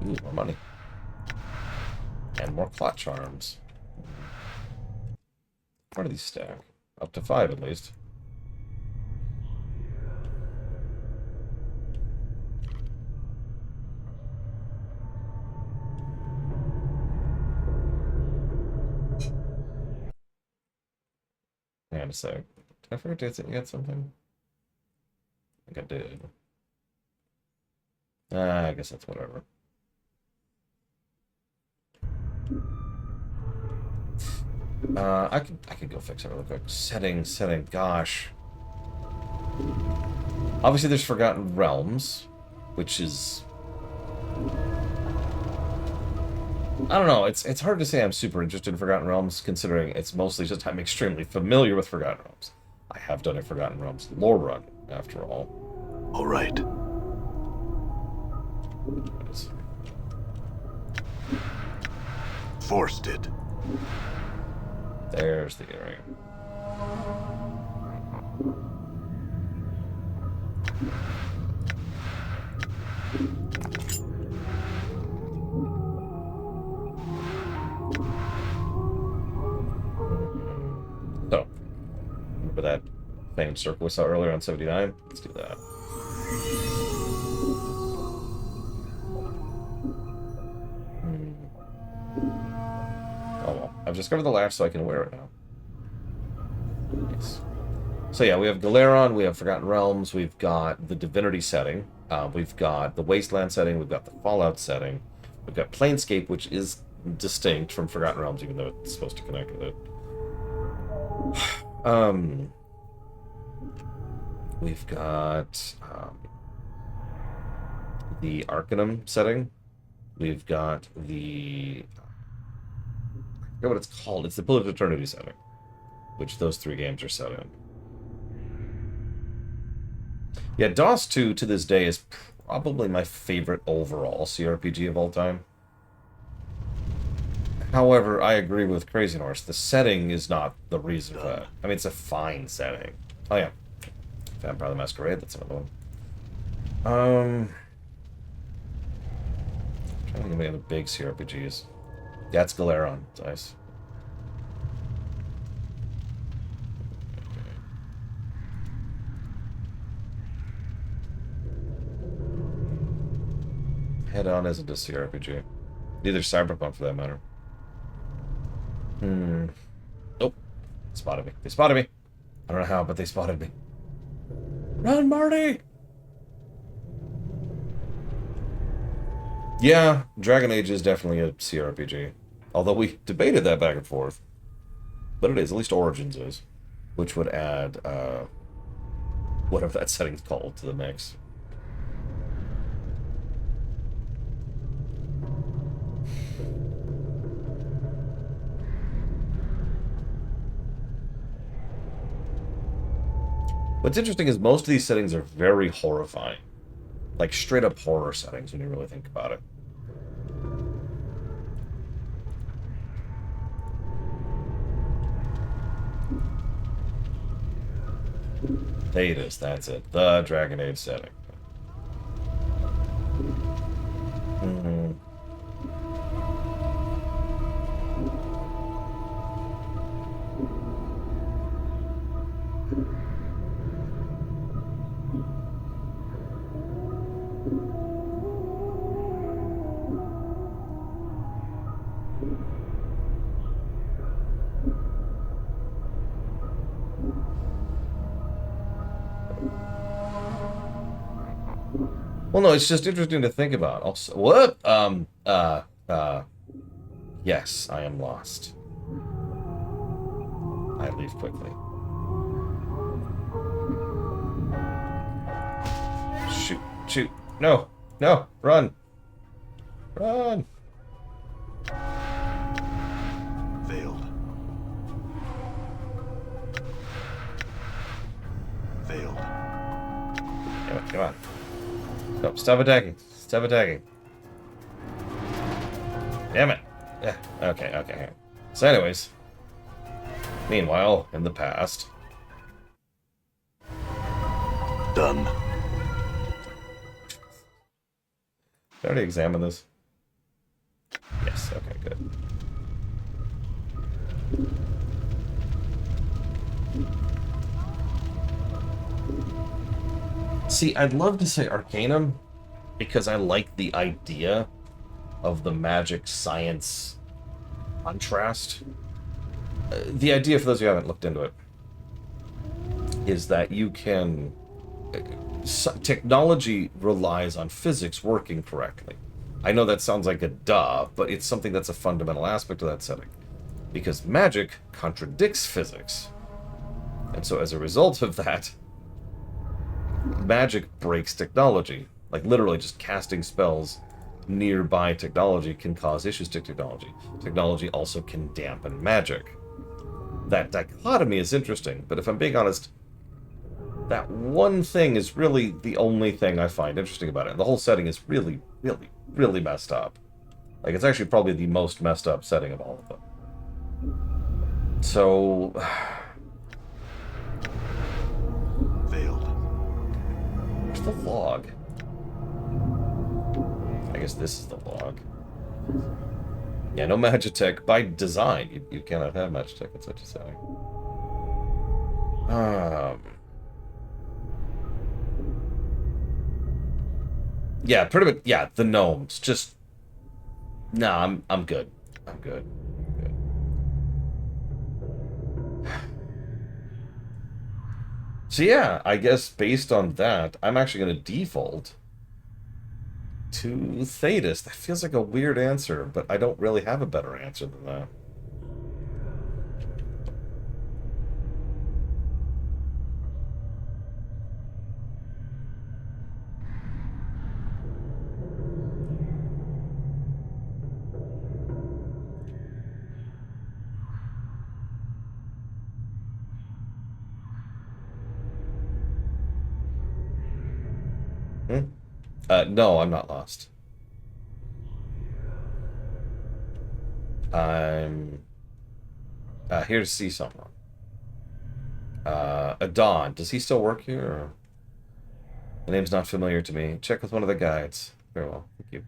Ooh, more money. And more clot charms. Where do these stack? Up to 5 at least. Hang on a sec. Did I forget to get something? I think I did. I guess that's whatever. I could go fix it real quick. Setting, gosh. Obviously there's Forgotten Realms, which is... I don't know, it's hard to say I'm super interested in Forgotten Realms, considering it's mostly just I'm extremely familiar with Forgotten Realms. I have done a Forgotten Realms lore run, after all. All right. Forced it. There's the earring. So, remember that famed circle we saw earlier on 79? Let's do that. Oh well, I've discovered the lash so I can wear it now. Nice. So yeah, we have Galeron, we have Forgotten Realms, we've got the Divinity setting, we've got the Wasteland setting, we've got the Fallout setting, we've got Planescape, which is distinct from Forgotten Realms, even though it's supposed to connect with it. We've got the Arcanum setting. We've got the... I forget what it's called. It's the Pillar of Eternity setting, which those 3 games are set in. Yeah, DOS 2 to this day is probably my favorite overall CRPG of all time. However, I agree with Crazy Horse. The setting is not the reason for that. I mean, it's a fine setting. Oh yeah, Vampire the Masquerade. That's another one. I'm trying to think of any other big CRPGs. Yeah, it's Galeron. It's nice. Head On isn't a CRPG. Neither Cyberpunk, for that matter. Nope. Spotted me. They spotted me. I don't know how, but they spotted me. Run, Marty! Yeah, Dragon Age is definitely a CRPG. Although we debated that back and forth. But it is, at least Origins is. Which would add, whatever that setting's called to the mix. What's interesting is most of these settings are very horrifying. Like straight up horror settings when you really think about it. Thetis, that's it. The Dragon Age setting. Mm-hmm. Well, no, it's just interesting to think about. Also, what? Yes, I am lost. I leave quickly. Shoot, shoot. No, no, run. Run. Failed. Failed. Come on. No, stop attacking. Stop attacking. Damn it. Yeah, okay, okay. So anyways. Meanwhile, in the past. Done. Did I already examine this? Yes, okay, good. See, I'd love to say Arcanum, because I like the idea of the magic science contrast. The idea, for those who haven't looked into it, is that you can... technology relies on physics working correctly. I know that sounds like a duh, but it's something that's a fundamental aspect of that setting. Because magic contradicts physics. And so as a result of that, magic breaks technology. Like literally just casting spells nearby technology can cause issues to technology. Technology also can dampen magic. That dichotomy is interesting, but if I'm being honest, that one thing is really the only thing I find interesting about it. And the whole setting is really, really, really messed up. Like, it's actually probably the most messed up setting of all of them. So... Failed. Where's the log? I guess this is the log. Yeah, no Magitech. By design, you cannot have Magitech in such a setting. Yeah, pretty much. Yeah, the gnomes. Just nah. I'm good. I'm good. Good. So yeah, I guess based on that, I'm actually going to default to Thetis. That feels like a weird answer, but I don't really have a better answer than that. No, I'm not lost. I'm here to see someone. Adon, does he still work here? Or... The name's not familiar to me. Check with one of the guides. Very well, thank you.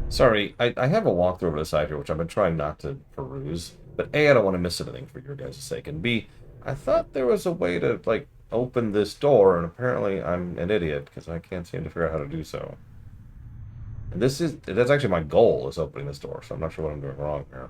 Sorry, I have a walkthrough over the side here, which I've been trying not to peruse. But A, I don't want to miss anything for your guys' sake, and B, I thought there was a way to, like, open this door, and apparently I'm an idiot, because I can't seem to figure out how to do so. And that's actually my goal, is opening this door, so I'm not sure what I'm doing wrong here.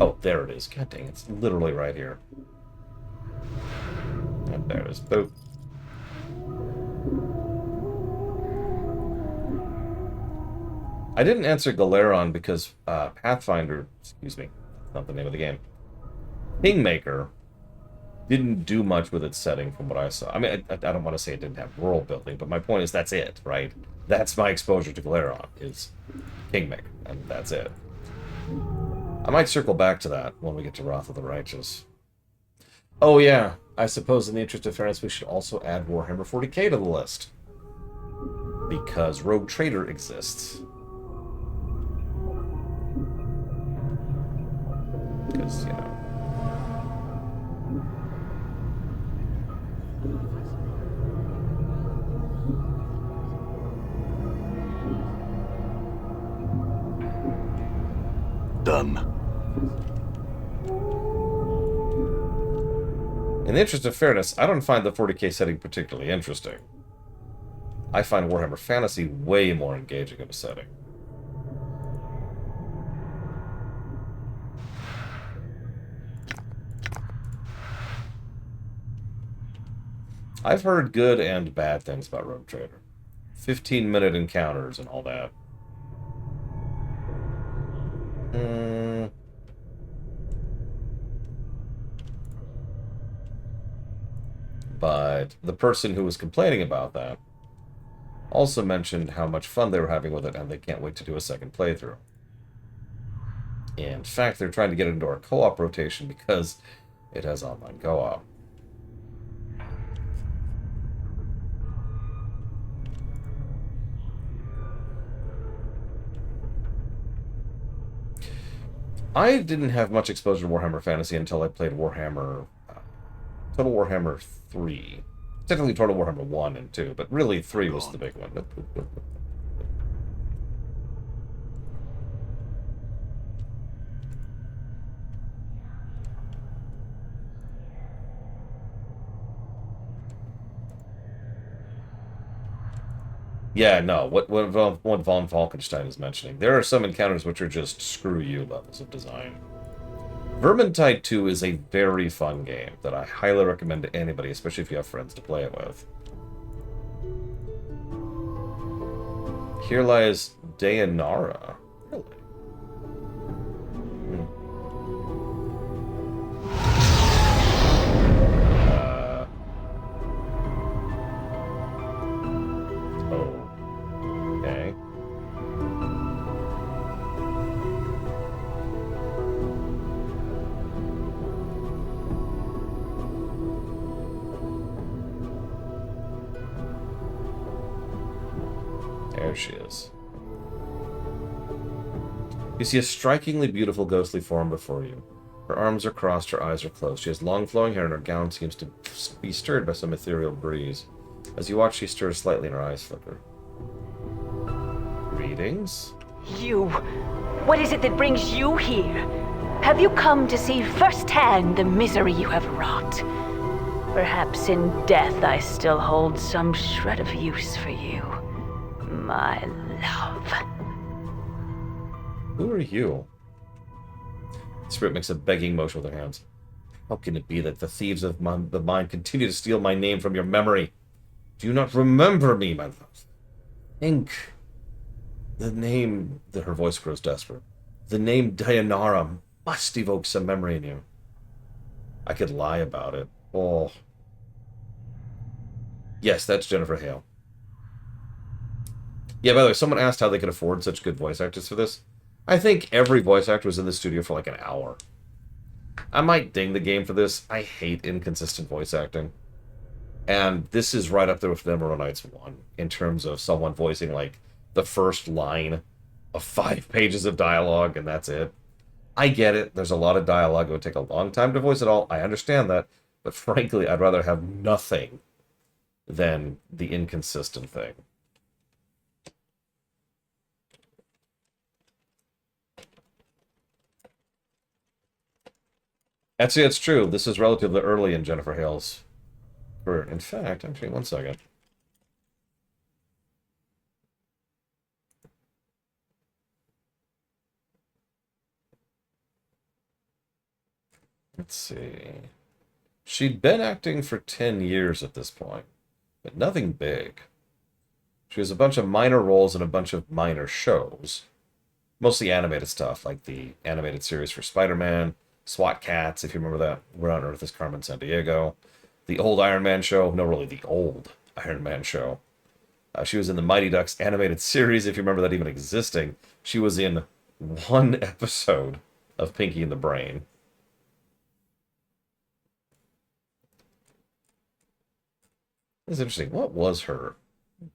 Oh, there it is. God dang, it's literally right here. And there it is. Boop. I didn't answer Galeron because Pathfinder, excuse me, not the name of the game, Kingmaker didn't do much with its setting from what I saw. I mean, I don't want to say it didn't have world building, but my point is that's it, right? That's my exposure to Galeron, is Kingmaker, and that's it. I might circle back to that when we get to Wrath of the Righteous. Oh yeah, I suppose in the interest of fairness we should also add Warhammer 40k to the list. Because Rogue Trader exists. Because, you know. Done. In the interest of fairness, I don't find the 40k setting particularly interesting. I find Warhammer Fantasy way more engaging of a setting. I've heard good and bad things about Rogue Trader. 15-minute encounters and all that. But the person who was complaining about that also mentioned how much fun they were having with it and they can't wait to do a second playthrough. In fact, they're trying to get it into our co-op rotation because it has online co-op. I didn't have much exposure to Warhammer Fantasy until I played Warhammer, Total Warhammer 3. Technically Total Warhammer 1 and 2, but really 3 was the big one. Yeah, no, what Von Falkenstein is mentioning. There are some encounters which are just screw you levels of design. Vermintide 2 is a very fun game that I highly recommend to anybody, especially if you have friends to play it with. Here lies Deionarra. Really? Okay. There she is. You see a strikingly beautiful ghostly form before you. Her arms are crossed, her eyes are closed. She has long flowing hair and her gown seems to be stirred by some ethereal breeze. As you watch, she stirs slightly and her eyes flicker. Greetings? You. What is it that brings you here? Have you come to see firsthand the misery you have wrought? Perhaps in death I still hold some shred of use for you, my love. Who are you? Spirit makes a begging motion with her hands. How can it be that the thieves of the mind continue to steal my name from your memory? Do you not remember me, my love? Think. The name... Her voice grows desperate. The name Deionarra must evoke some memory in you. I could lie about it. Oh. Yes, that's Jennifer Hale. Yeah, by the way, someone asked how they could afford such good voice actors for this. I think every voice actor was in the studio for like an hour. I might ding the game for this. I hate inconsistent voice acting. And this is right up there with Emerald Knights 1 in terms of someone voicing like the first line of 5 pages of dialogue and that's it. I get it. There's a lot of dialogue. It would take a long time to voice it all. I understand that. But frankly, I'd rather have nothing than the inconsistent thing. Actually, it's true. This is relatively early in Jennifer Hale's career. In fact, actually, one second. Let's see. She'd been acting for 10 years at this point, but nothing big. She has a bunch of minor roles in a bunch of minor shows. Mostly animated stuff, like the animated series for Spider-Man, SWAT Cats, if you remember that. Where on Earth is Carmen Sandiego? The old Iron Man show. No, really, the old Iron Man show. She was in the Mighty Ducks animated series, if you remember that even existing. She was in one episode of Pinky and the Brain. It's interesting. What was her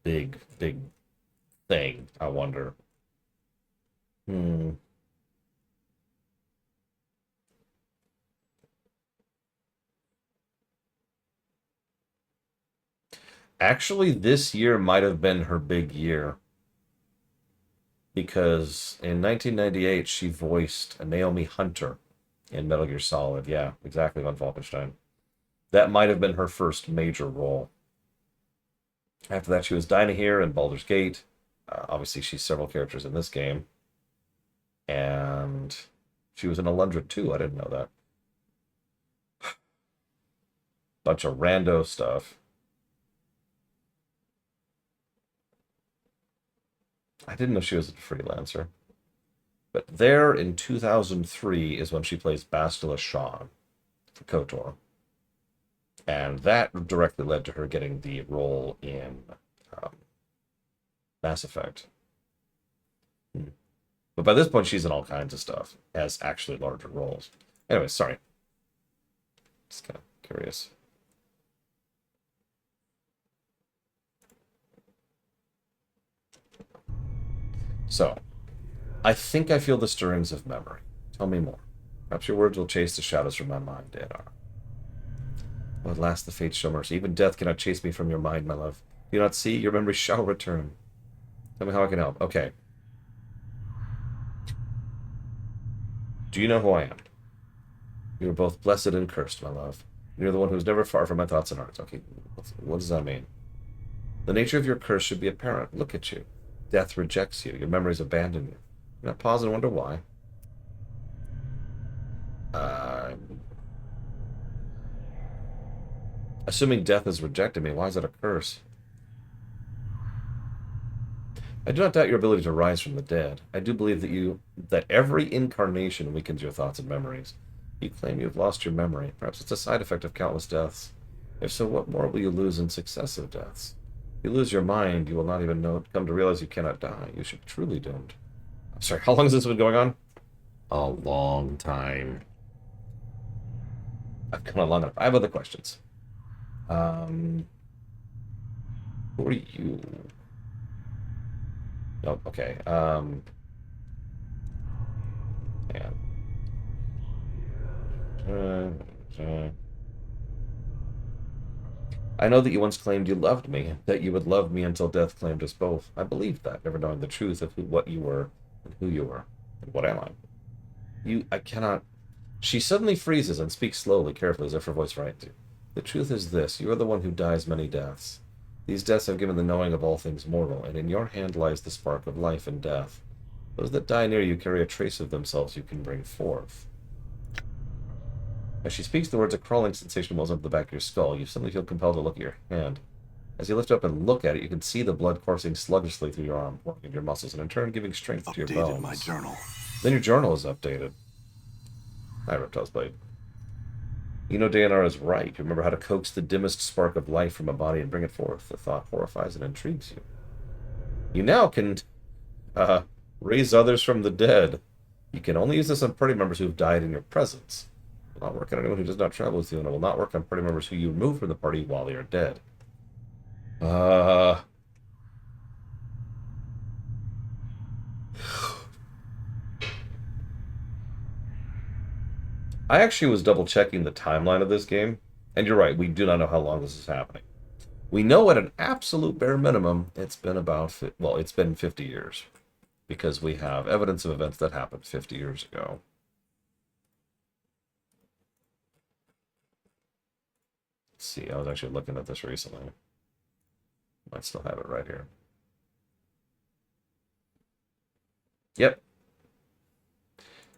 big thing, I wonder? Actually, this year might have been her big year. Because in 1998, she voiced Naomi Hunter in Metal Gear Solid. Yeah, exactly, von Falkenstein. That might have been her first major role. After that, she was Dinah here in Baldur's Gate. Obviously, she's several characters in this game. And she was in Alundra too. I didn't know that. Bunch of rando stuff. I didn't know she was a freelancer. But there in 2003 is when she plays Bastila Shan for KOTOR. And that directly led to her getting the role in Mass Effect. But by this point, she's in all kinds of stuff, has actually larger roles. Anyway, sorry. Just kind of curious. So, I think I feel the stirrings of memory. Tell me more. Perhaps your words will chase the shadows from my mind, Deionarra. Oh, at last the fates show mercy. Even death cannot chase me from your mind, my love. Do you not see? Your memory shall return. Tell me how I can help. Okay. Do you know who I am? You are both blessed and cursed, my love. You're the one who is never far from my thoughts and hearts. Okay, what does that mean? The nature of your curse should be apparent. Look at you. Death rejects you. Your memories abandon you. You not pause and wonder why. Assuming death has rejected me, why is that a curse? I do not doubt your ability to rise from the dead. I do believe that every incarnation weakens your thoughts and memories. You claim you have lost your memory. Perhaps it's a side effect of countless deaths. If so, what more will you lose in successive deaths? If you lose your mind, you will not even come to realize you cannot die. You should be truly doomed. I'm sorry, how long has this been going on? A long time. I've gone on long enough. I have other questions. Who are you? Oh, okay. I know that you once claimed you loved me, that you would love me until death claimed us both. I believed that, never knowing the truth of what you were, and who you were, and what am I? I cannot... She suddenly freezes and speaks slowly, carefully, as if her voice frightens you. The truth is this, you are the one who dies many deaths. These deaths have given the knowing of all things mortal, and in your hand lies the spark of life and death. Those that die near you carry a trace of themselves you can bring forth. As she speaks the words, a crawling sensation wells up the back of your skull. You suddenly feel compelled to look at your hand. As you lift up and look at it, you can see the blood coursing sluggishly through your arm, working your muscles, and in turn giving strength to your bones. Updated my journal. Then your journal is updated. Hi, Reptile's Blade. You know Deionarra is right. You remember how to coax the dimmest spark of life from a body and bring it forth. The thought horrifies and intrigues you. You now can raise others from the dead. You can only use this on party members who have died in your presence. It will not work on anyone who does not travel with you, and it will not work on party members who you remove from the party while they are dead. I actually was double-checking the timeline of this game, And you're right, we do not know how long this is happening. We know at an absolute bare minimum, it's been it's been 50 years. Because we have evidence of events that happened 50 years ago. Let's see, I was actually looking at this recently. Might still have it right here. Yep.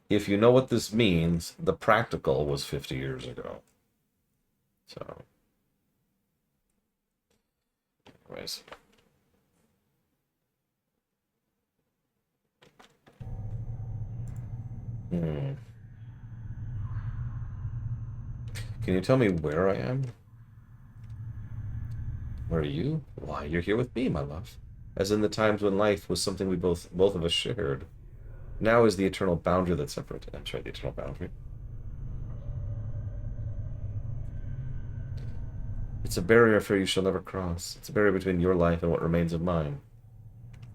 If you know what this means, the practical was 50 years ago. So, anyways. Can you tell me where I am? Where are you? Why, you're here with me, my love. As in the times when life was something we both of us shared. Now is the eternal boundary that separates. I'm sorry, the eternal boundary. It's a barrier for you shall never cross. It's a barrier between your life and what remains of mine.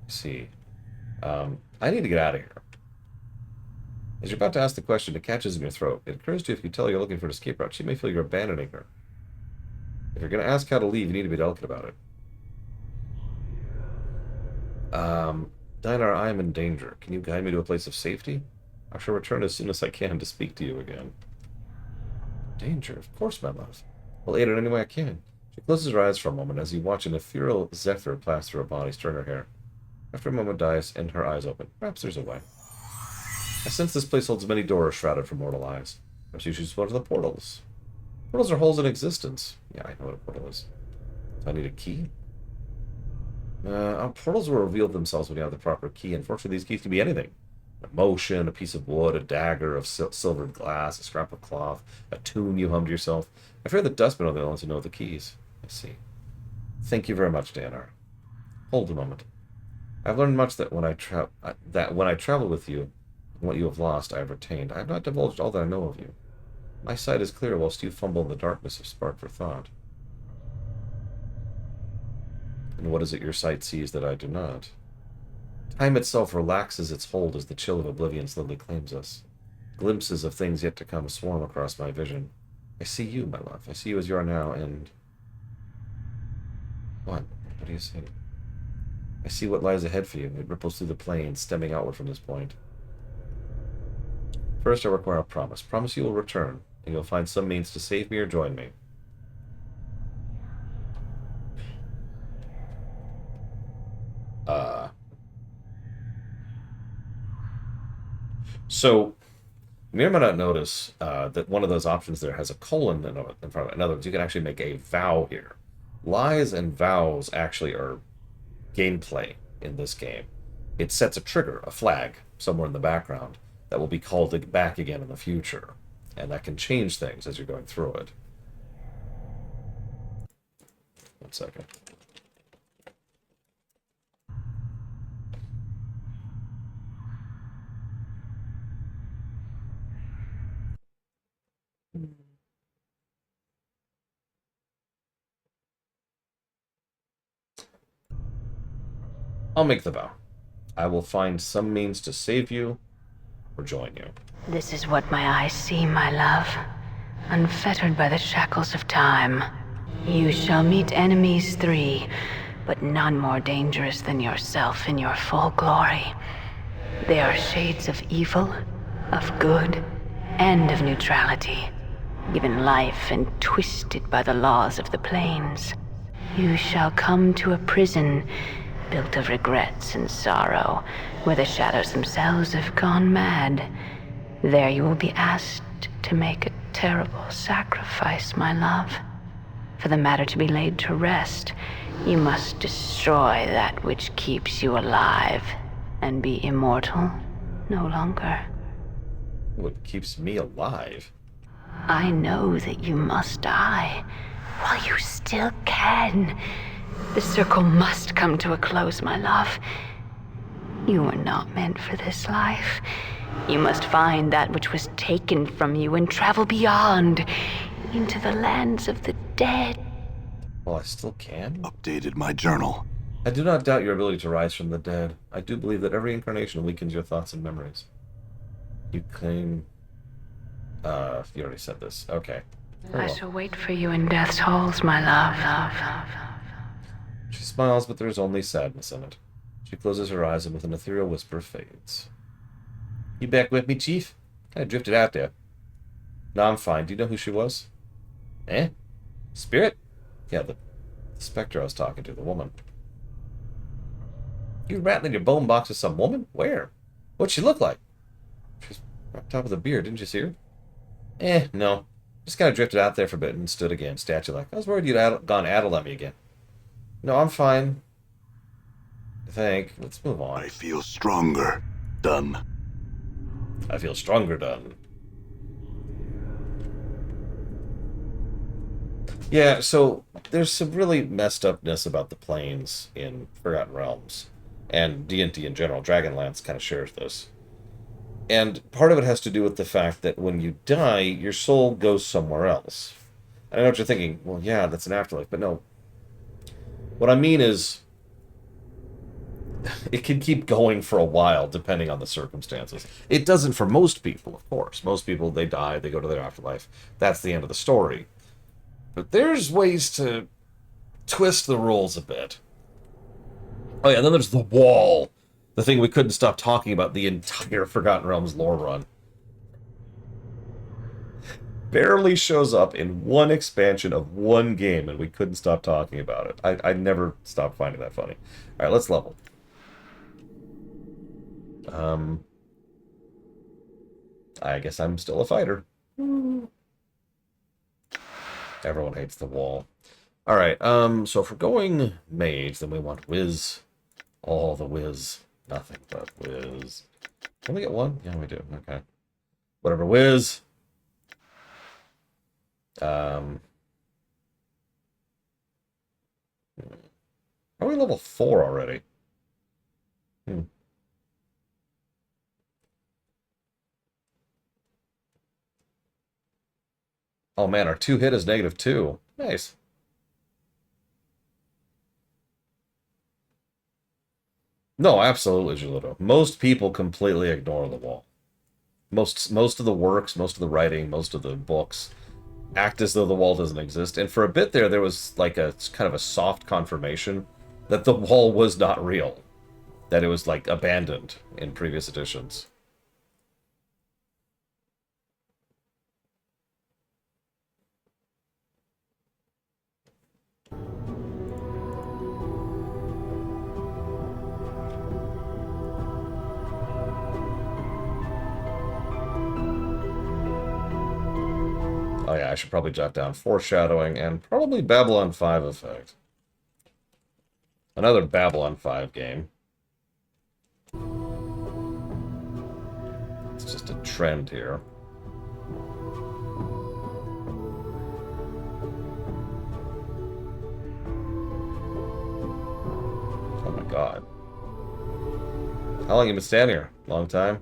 See. I need to get out of here. As you're about to ask the question, it catches in your throat. It occurs to you if you tell her you're looking for an escape route, she may feel you're abandoning her. If you're going to ask how to leave, you need to be delicate about it. Deionarra, I am in danger. Can you guide me to a place of safety? I shall return as soon as I can to speak to you again. Danger? Of course, my love. I'll aid her in any way I can. She closes her eyes for a moment as you watch an ethereal zephyr pass through her body, stirring her hair. After a moment dies and her eyes open. Perhaps there's a way. I sense this place holds many doors shrouded from mortal eyes. Perhaps you should explore to the portals. Portals are holes in existence. Yeah, I know what a portal is. Do I need a key? Portals will reveal themselves when you have the proper key. Unfortunately, these keys can be anything. A motion, a piece of wood, a dagger of silvered glass, a scrap of cloth, a tune you hummed yourself. I fear the dustmen are the ones who know the keys. I see. Thank you very much, Deionarra. Hold a moment. I've learned much that when I travel with you, and what you have lost, I have retained. I have not divulged all that I know of you. My sight is clear whilst you fumble in the darkness of spark for thought. And what is it your sight sees that I do not? Time itself relaxes its hold as the chill of oblivion slowly claims us. Glimpses of things yet to come swarm across my vision. I see you, my love. I see you as you are now, and... What? What do you say? I see what lies ahead for you. It ripples through the plains, stemming outward from this point. First, I require a promise. Promise you will return, and you'll find some means to save me or join me. So, you may or may not notice that one of those options there has a colon in front of it. In other words, you can actually make a vow here. Lies and vows actually are gameplay in this game. It sets a trigger, a flag, somewhere in the background that will be called back again in the future. And that can change things as you're going through it. 1 second. I'll make the vow. I will find some means to save you or join you. This is what my eyes see, my love. Unfettered by the shackles of time. You shall meet enemies 3, but none more dangerous than yourself in your full glory. They are shades of evil, of good, and of neutrality, given life and twisted by the laws of the plains. You shall come to a prison built of regrets and sorrow, where the shadows themselves have gone mad. There you will be asked to make a terrible sacrifice, my love. For the matter to be laid to rest, you must destroy that which keeps you alive, and be immortal no longer. What keeps me alive? I know that you must die, while you still can. The circle must come to a close, my love. You were not meant for this life. You must find that which was taken from you and travel beyond, into the lands of the dead. Well, I still can. Updated my journal. I do not doubt your ability to rise from the dead. I do believe that every incarnation weakens your thoughts and memories. You claim... you already said this. Okay. I shall wait for you in death's halls, my love. She smiles, but there's only sadness in it. She closes her eyes and with an ethereal whisper fades. You back with me, Chief? I drifted out there. No, I'm fine. Do you know who she was? Eh? Spirit? Yeah, the specter I was talking to, the woman. You rattling your bone box with some woman? Where? What'd she look like? She's right top of the beard, didn't you see her? No. Just kind of drifted out there for a bit and stood again, statue-like. I was worried you'd gone addled on me again. No, I'm fine. I think. Let's move on. I feel stronger. Done. I feel stronger done. Yeah, so there's some really messed upness about the planes in Forgotten Realms. And D&D in general. Dragonlance kind of shares this. And part of it has to do with the fact that when you die, your soul goes somewhere else. I know what you're thinking. Well, yeah, that's an afterlife. But no. What I mean is, it can keep going for a while, depending on the circumstances. It doesn't for most people, of course. Most people, they die, they go to their afterlife. That's the end of the story. But there's ways to twist the rules a bit. Oh yeah, and then there's the wall. The thing we couldn't stop talking about the entire Forgotten Realms lore run. Barely shows up in one expansion of one game, and we couldn't stop talking about it. I never stopped finding that funny. Alright, let's level. I guess I'm still a fighter. Everyone hates the wall. Alright, so if we're going mage, then we want whiz. All the whiz. Nothing but whiz. Can we get one? Yeah, we do. Okay. Whatever, whiz. Are we level 4 already? Oh man, our 2 hit is -2. Nice. No, absolutely, Gelato. Most people completely ignore the wall. Most of the works, most of the writing, most of the books act as though the wall doesn't exist. And for a bit there was like a kind of a soft confirmation that the wall was not real. That it was like abandoned in previous editions. Oh yeah, I should probably jot down foreshadowing and probably Babylon 5 effect. Another Babylon 5 game. It's just a trend here. Oh my god. How long you been standing here? Long time?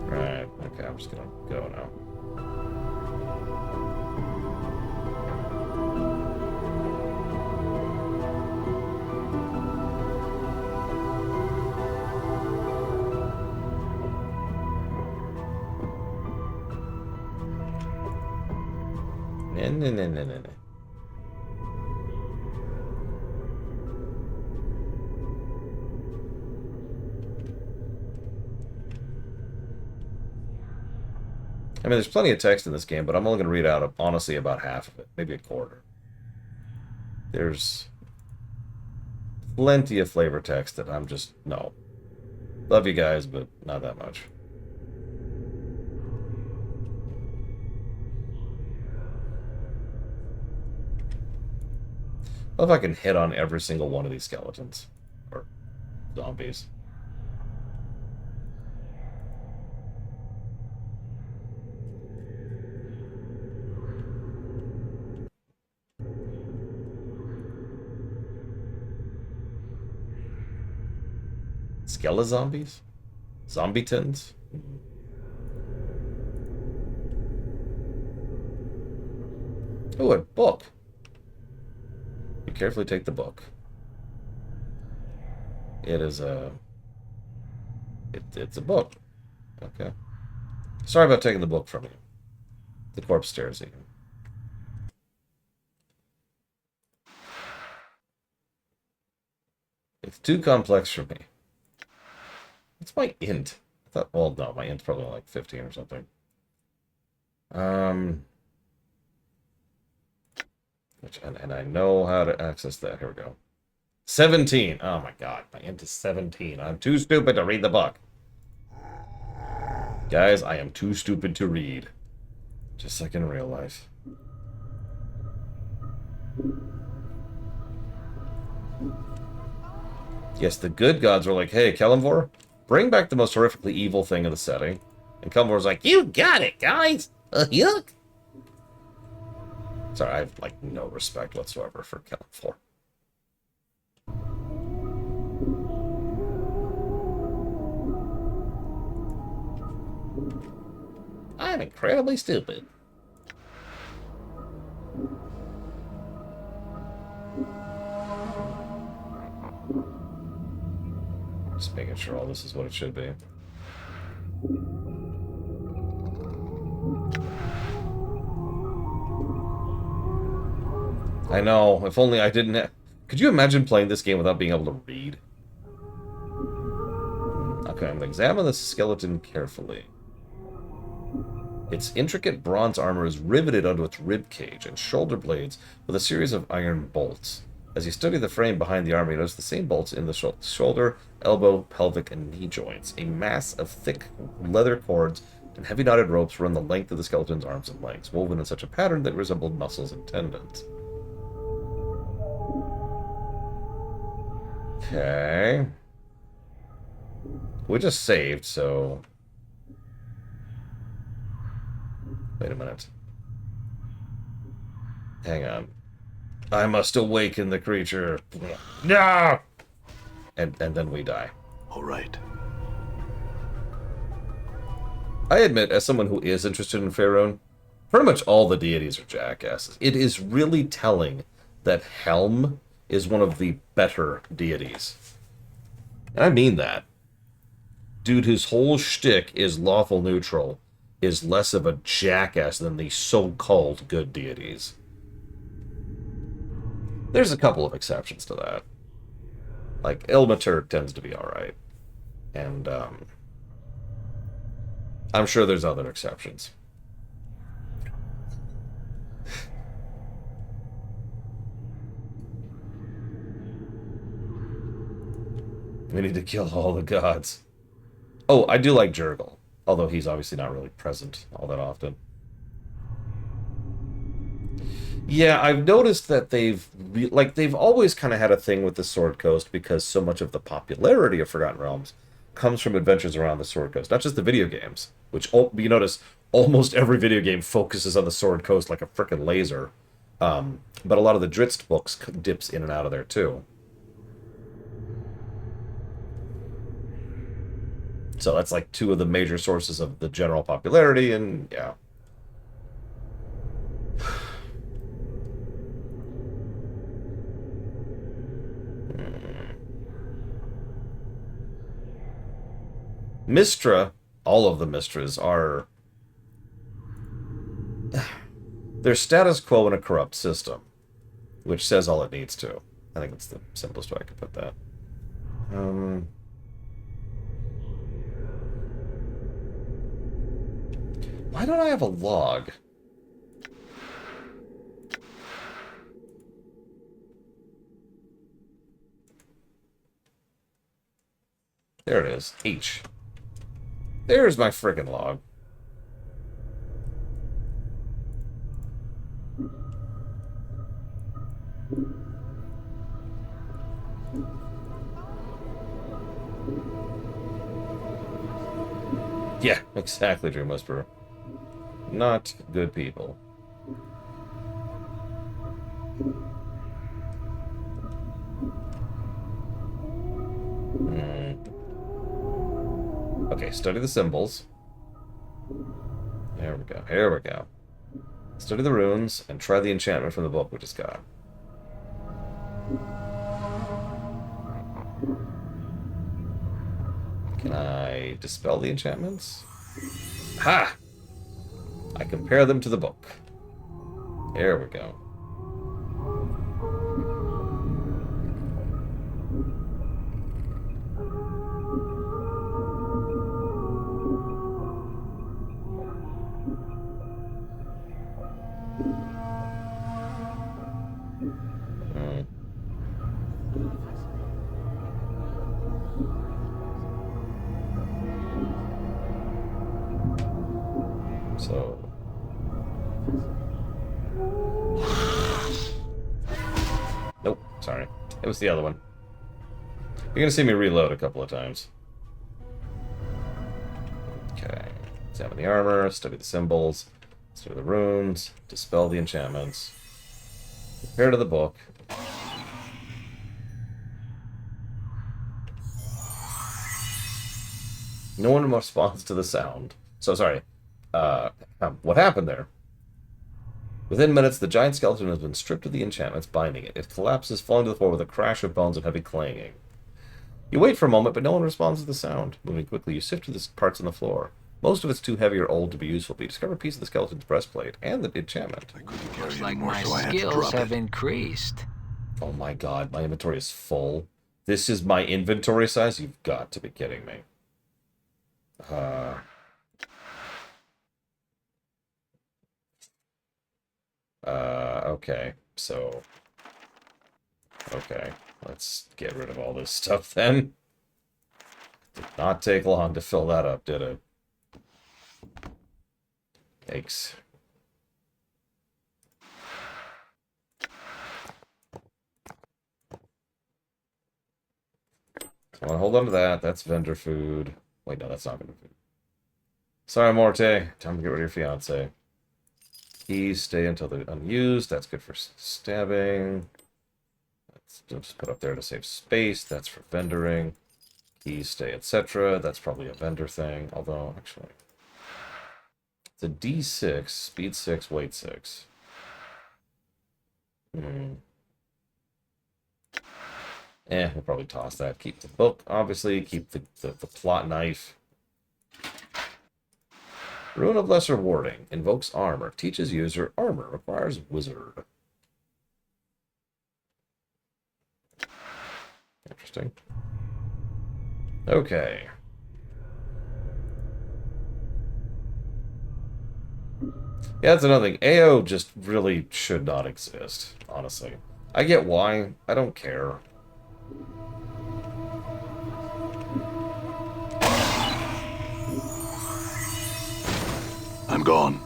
Right, okay, I'm just gonna go now. No. I mean, there's plenty of text in this game, but I'm only going to read out, honestly, about half of it. Maybe a quarter. There's plenty of flavor text that I'm just... No. Love you guys, but not that much. I love if I can hit on every single one of these skeletons. Or zombies. Skelezombies? Zombie-tons? Oh, a book. You carefully take the book. It is a... It's a book. Okay. Sorry about taking the book from you. The corpse stares at you. It's too complex for me. What's my int? I thought, well, no, my int's probably like 15 or something. And I know how to access that. Here we go. 17. Oh my god, my int is 17. I'm too stupid to read the book. Guys, I am too stupid to read. Just like in real life. Yes, the good gods were like, hey, Kelemvor, bring back the most horrifically evil thing in the setting. And Kelemvor's like, you got it, guys! Yuck! Sorry, I have, like, no respect whatsoever for Kelemvor. I'm incredibly stupid. Just making sure all this is what it should be. I know, if only I didn't have... Could you imagine playing this game without being able to read? Okay, I'm going to examine the skeleton carefully. Its intricate bronze armor is riveted onto its rib cage and shoulder blades with a series of iron bolts. As you study the frame behind the armor, you notice the same bolts in the shoulder, elbow, pelvic, and knee joints. A mass of thick leather cords and heavy knotted ropes run the length of the skeleton's arms and legs, woven in such a pattern that resembled muscles and tendons. Okay. We just saved, so... Wait a minute. Hang on. I must awaken the creature. No! And then we die. All right. I admit, as someone who is interested in Faerun, pretty much all the deities are jackasses. It is really telling that Helm is one of the better deities. And I mean that. Dude whose whole shtick is lawful neutral is less of a jackass than the so-called good deities. There's a couple of exceptions to that. Like, Ilmater tends to be alright. And, I'm sure there's other exceptions. We need to kill all the gods. Oh, I do like Jurgle. Although he's obviously not really present all that often. Yeah, I've noticed that they've always kind of had a thing with the Sword Coast because so much of the popularity of Forgotten Realms comes from adventures around the Sword Coast. Not just the video games, which you notice almost every video game focuses on the Sword Coast like a frickin' laser. But a lot of the Drizzt books dips in and out of there too. So that's like two of the major sources of the general popularity, and yeah. Mystra, all of the Mistras are... They're status quo in a corrupt system, which says all it needs to. I think it's the simplest way I could put that. Why don't I have a log? There it is. H. There's my friggin' log. Yeah, exactly, Dream Whisperer. Not good people. Okay, study the symbols. There we go. Here we go. Study the runes and try the enchantment from the book we just got. Can I dispel the enchantments? Ha! I compare them to the book. There we go. So... Nope, sorry. It was the other one. You're gonna see me reload a couple of times. Okay. Examine the armor, study the symbols, study the runes, dispel the enchantments. Compare to the book. No one responds to the sound. So, sorry. What happened there? Within minutes, the giant skeleton has been stripped of the enchantments binding it. It collapses, falling to the floor with a crash of bones and heavy clanging. You wait for a moment, but no one responds to the sound. Moving quickly, you sift through the parts on the floor. Most of it's too heavy or old to be useful, but you discover a piece of the skeleton's breastplate and the enchantment. Looks like my skills have increased. Oh my god, my inventory is full. This is my inventory size? You've got to be kidding me. Okay, so... Okay, let's get rid of all this stuff then. Did not take long to fill that up, did it? Thanks. I want to hold on to that. That's vendor food. Wait, no, that's not vendor food. Sorry, Morte. Time to get rid of your fiance. Keys stay until they're unused. That's good for stabbing. Let's just put up there to save space. That's for vendoring. Keys stay, etc. That's probably a vendor thing. Although, actually... It's a D6, speed 6, weight 6. We'll probably toss that. Keep the book, obviously. Keep the plot knife. Rune of Lesser Warding. Invokes armor. Teaches user armor. Requires wizard. Interesting. Okay. Yeah, that's another thing. AO just really should not exist, honestly. I get why. I don't care. I'm gone.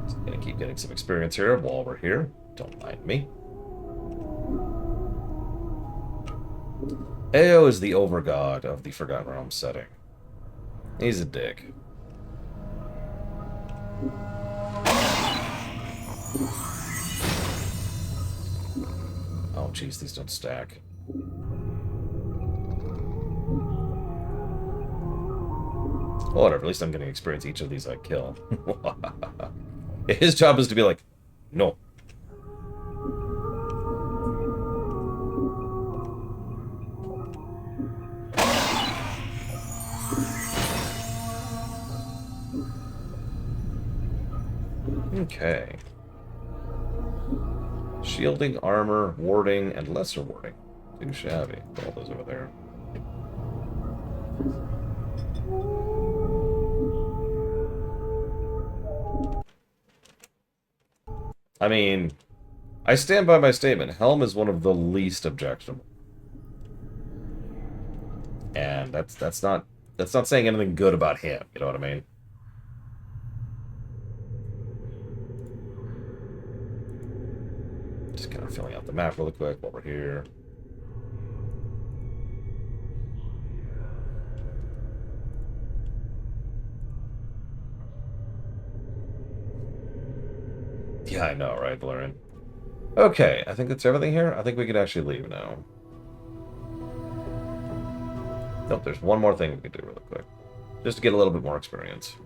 Just gonna keep getting some experience here while we're here. Don't mind me. AO is the overgod of the Forgotten Realms setting. He's a dick. Oh, jeez, these don't stack. Well, whatever, at least I'm getting experience each of these I kill. His job is to be like, no. Okay. Shielding, armor, warding, and lesser warding. Too shabby. Put all those over there. I mean, I stand by my statement. Helm is one of the least objectionable. And that's not saying anything good about him, you know what I mean? Just kind of filling out the map really quick while we're here. Yeah, I know, right, Valerian? Okay, I think that's everything here. I think we can actually leave now. Nope, there's one more thing we can do really quick. Just to get a little bit more experience.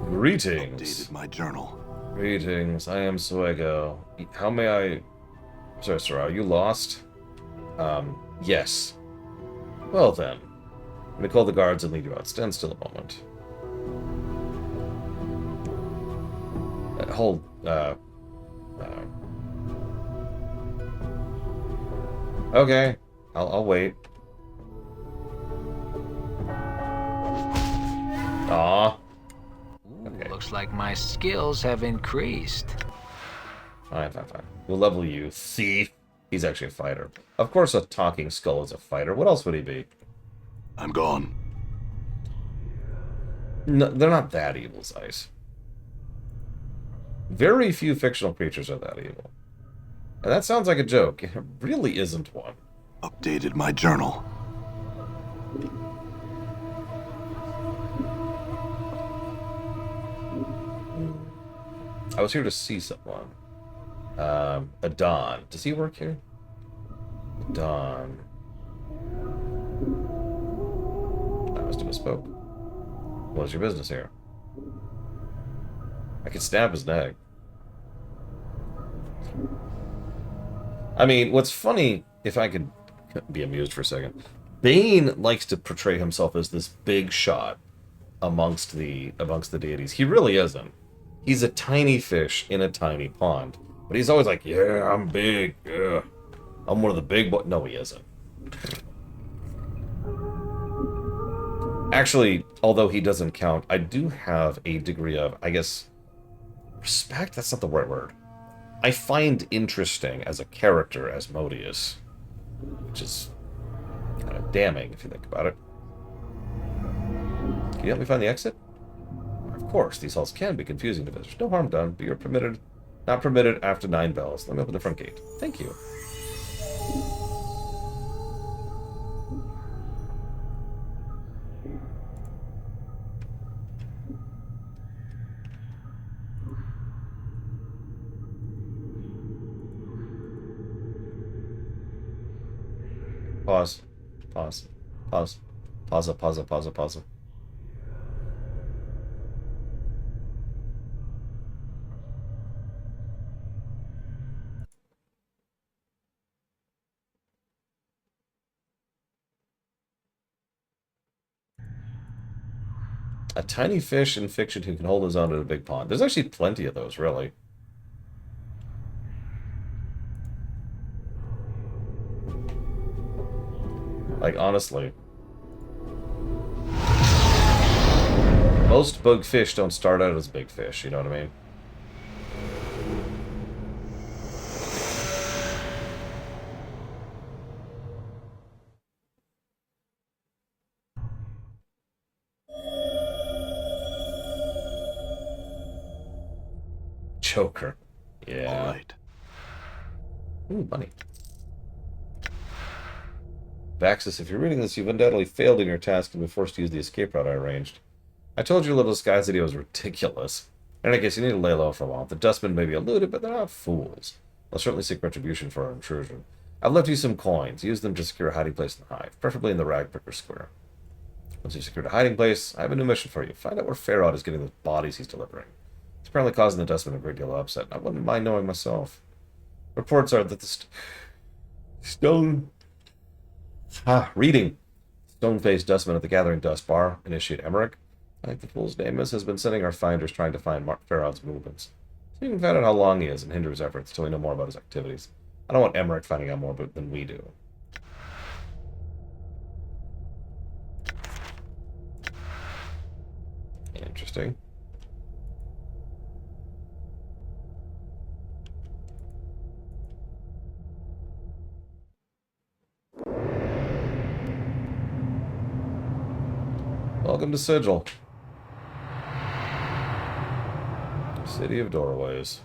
Greetings. Updated my journal. Greetings. I am Suego. How may I... Sorry, sir, are you lost? Yes. Well then. Let me call the guards and lead you out. Stand still a moment. Hold, Okay. I'll wait. Aw. Okay. Looks like my skills have increased. Fine. We'll level you, thief. He's actually a fighter. Of course a talking skull is a fighter. What else would he be? I'm gone. No, they're not that evil, Zeiss. Very few fictional creatures are that evil. And that sounds like a joke. It really isn't one. Updated my journal. I was here to see someone. Adon. Does he work here? Adon. I must have misspoke. What's your business here? I could stab his neck. I mean, what's funny, if I could be amused for a second, Bane likes to portray himself as this big shot amongst the deities. He really isn't. He's a tiny fish in a tiny pond. But he's always like, yeah, I'm big. Yeah. I'm one of the big boys. No, he isn't. Actually, although he doesn't count, I do have a degree of, I guess, respect? That's not the right word. I find interesting as a character as Modius, which is kind of damning if you think about it. Can you help me find the exit? Of course, these halls can be confusing to visitors. No harm done, but you're not permitted after 9 bells. Let me open the front gate. Thank you. Pause. Pause. Pause. Pause. Pause. Pause. Pause. A tiny fish in fiction who can hold his own in a big pond. There's actually plenty of those, really. Like, honestly. Most bug fish don't start out as big fish, you know what I mean? Joker. Yeah. All right. Ooh, money. Vaxis, if you're reading this, you've undoubtedly failed in your task and been forced to use the escape route I arranged. I told your little disguise video was ridiculous. In any case, you need to lay low for a while. The dustmen may be eluded, but they're not fools. They'll certainly seek retribution for our intrusion. I've left you some coins. Use them to secure a hiding place in the hive, preferably in the Ragpicker Square. Once you've secured a hiding place, I have a new mission for you. Find out where Farod is getting the bodies he's delivering. It's apparently causing the dustmen a great deal of upset, and I wouldn't mind knowing myself. Reports are that the reading. Stone-faced dustman at the Gathering Dust Bar, initiate Emmerich, I think the fool's name is, has been sending our finders trying to find Farod's movements. So you can find out how long he is and hinder his efforts till we know more about his activities. I don't want Emmerich finding out more than we do. Interesting. Welcome to Sigil. City of Doorways.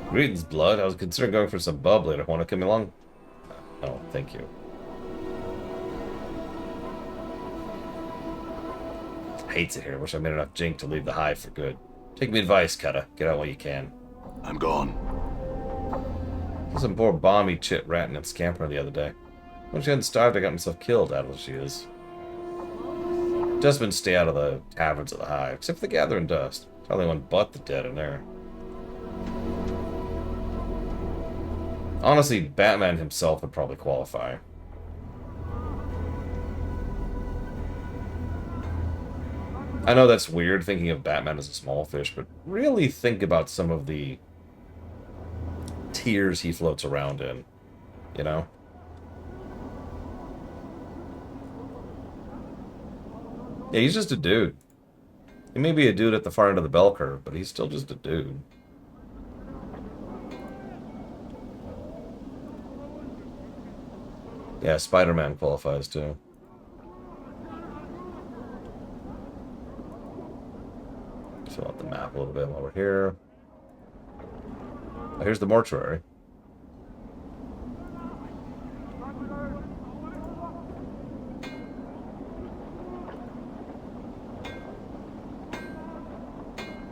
Greetings, blood. I was considering going for some bub later. Want to come along? Oh, thank you. Hates it here. Wish I made enough jink to leave the hive for good. Take me advice, Cutter. Get out while you can. I'm gone. Some poor balmy chit ratting and scampering the other day. When she hadn't starved, I got myself killed, out as she is. Dustmen stay out of the taverns of the hive, except for the gathering dust. It's the only one but the dead in there. Honestly, Batman himself would probably qualify. I know that's weird thinking of Batman as a small fish, but really think about some of the tiers he floats around in, you know? Yeah, he's just a dude. He may be a dude at the far end of the bell curve, but he's still just a dude. Yeah, Spider-Man qualifies too. Fill out the map a little bit while we're here. Oh, here's the mortuary.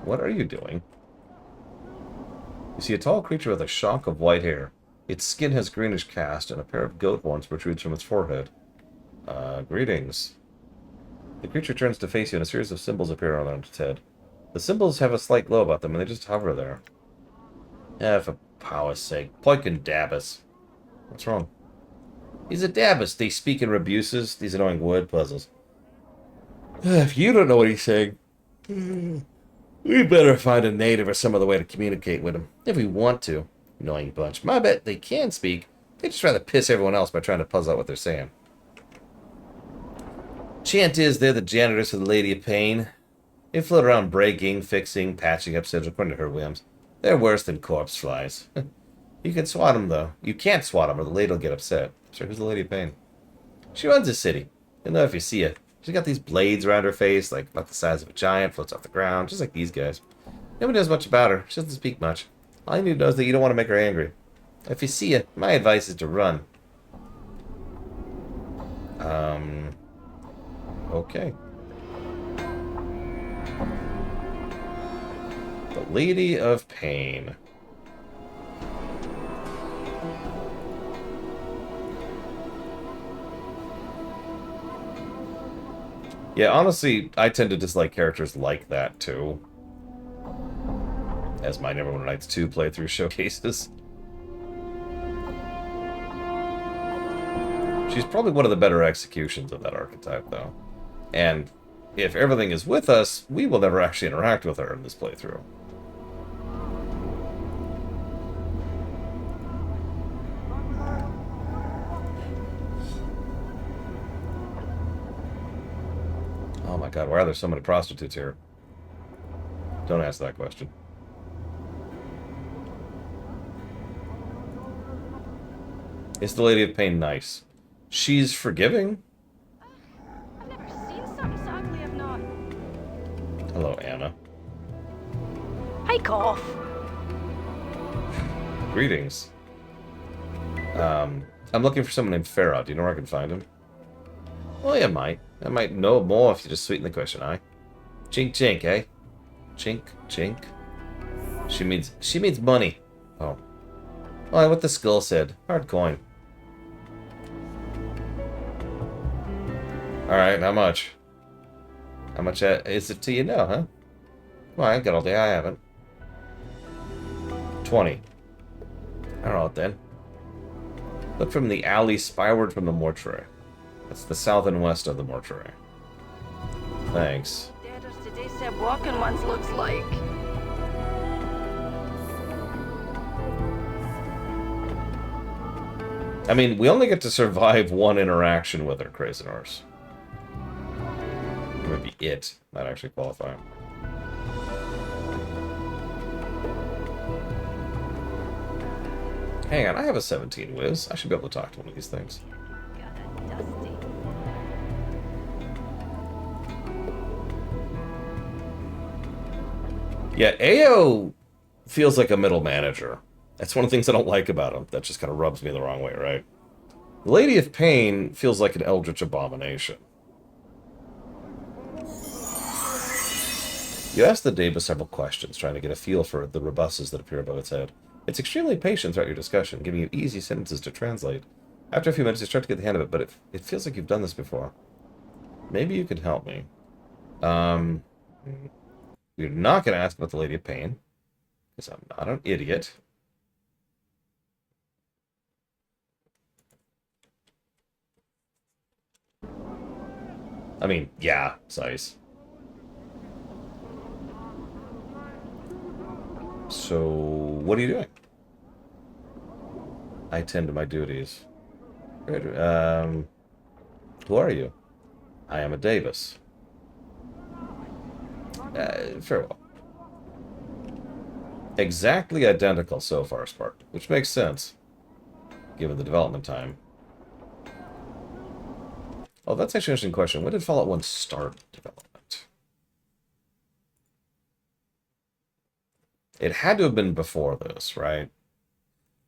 What are you doing? You see a tall creature with a shock of white hair. Its skin has greenish cast, and a pair of goat horns protrudes from its forehead. Greetings. The creature turns to face you, and a series of symbols appear on its head. The symbols have a slight glow about them, and they just hover there. For power's sake. Poikin Dabbus. What's wrong? He's a Dabbus. They speak in rebuses. These annoying word puzzles. If you don't know what he's saying, we better find a native or some other way to communicate with him. If we want to. Annoying bunch. My bet they can speak. They just rather piss everyone else by trying to puzzle out what they're saying. Chant is they're the janitors for the Lady of Pain. They float around breaking, fixing, patching up sigils according to her whims. They're worse than corpse flies. You can swat them, though. You can't swat them, or the lady will get upset. So who's the Lady of Pain? She runs a city. You'll know if you see her. She's got these blades around her face, like about the size of a giant, floats off the ground, just like these guys. Nobody knows much about her. She doesn't speak much. All you need to know is that you don't want to make her angry. If you see her, my advice is to run. Okay. The Lady of Pain. Yeah, honestly, I tend to dislike characters like that, too. As my Neverwinter Nights 2 playthrough showcases. She's probably one of the better executions of that archetype, though. And if everything is with us, we will never actually interact with her in this playthrough. Oh my god, why are there so many prostitutes here? Don't ask that question. Is the Lady of Pain nice? She's forgiving. I've never seen something so ugly I've not. Hello, Anna. Hi, Cough. Greetings. I'm looking for someone named Farah. Do you know where I can find him? Well, you might. I might know more if you just sweeten the question, eh? Chink chink, eh? Chink chink. She means money. Oh. Well, what the skull said. Hard coin. Alright, how much? How much is it to you now, huh? Well, I ain't got all day, I haven't. 20. Alright then. Look from the alley skyward from the mortuary. That's the south and west of the mortuary. Thanks. Deaders today said walking ones looks like. I mean, we only get to survive one interaction with her, Crazy Horse. Maybe it might actually qualify. Hang on, I have a 17 whiz. I should be able to talk to one of these things. Got a dusty. Yeah, AO feels like a middle manager. That's one of the things I don't like about him. That just kind of rubs me the wrong way, right? The Lady of Pain feels like an eldritch abomination. You ask the Deva several questions, trying to get a feel for the robusses that appear above its head. It's extremely patient throughout your discussion, giving you easy sentences to translate. After a few minutes, you start to get the hang of it, but it feels like you've done this before. Maybe you could help me. You're not going to ask about the Lady of Pain, because I'm not an idiot. I mean, yeah, size. So, what are you doing? I tend to my duties. Good. Who are you? I am a Davis. Very well. Exactly identical so far, Spartan, which makes sense, given the development time. Oh, that's actually an interesting question. When did Fallout 1 start development? It had to have been before this, right?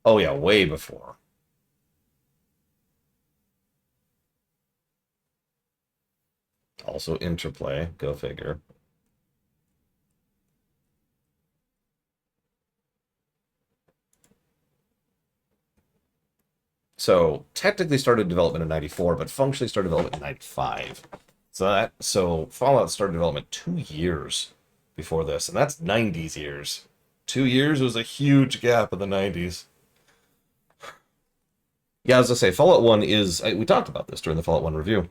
Oh yeah, way before. Also Interplay, go figure. So technically started development in 94, but functionally started development in 95. So Fallout started development 2 years before this, and that's 90s years. 2 years was a huge gap in the 90s. Yeah, as I say, Fallout 1 is... we talked about this during the Fallout 1 review.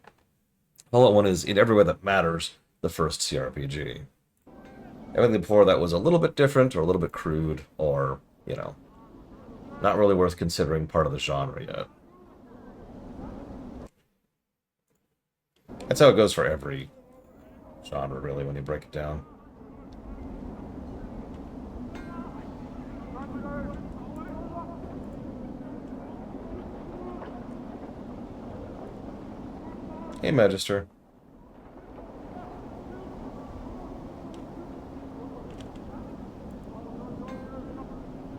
Fallout 1 is, in every way that matters, the first CRPG. Everything before that was a little bit different, or a little bit crude, or, you know, not really worth considering part of the genre yet. That's how it goes for every genre, really, when you break it down. Hey, Magister.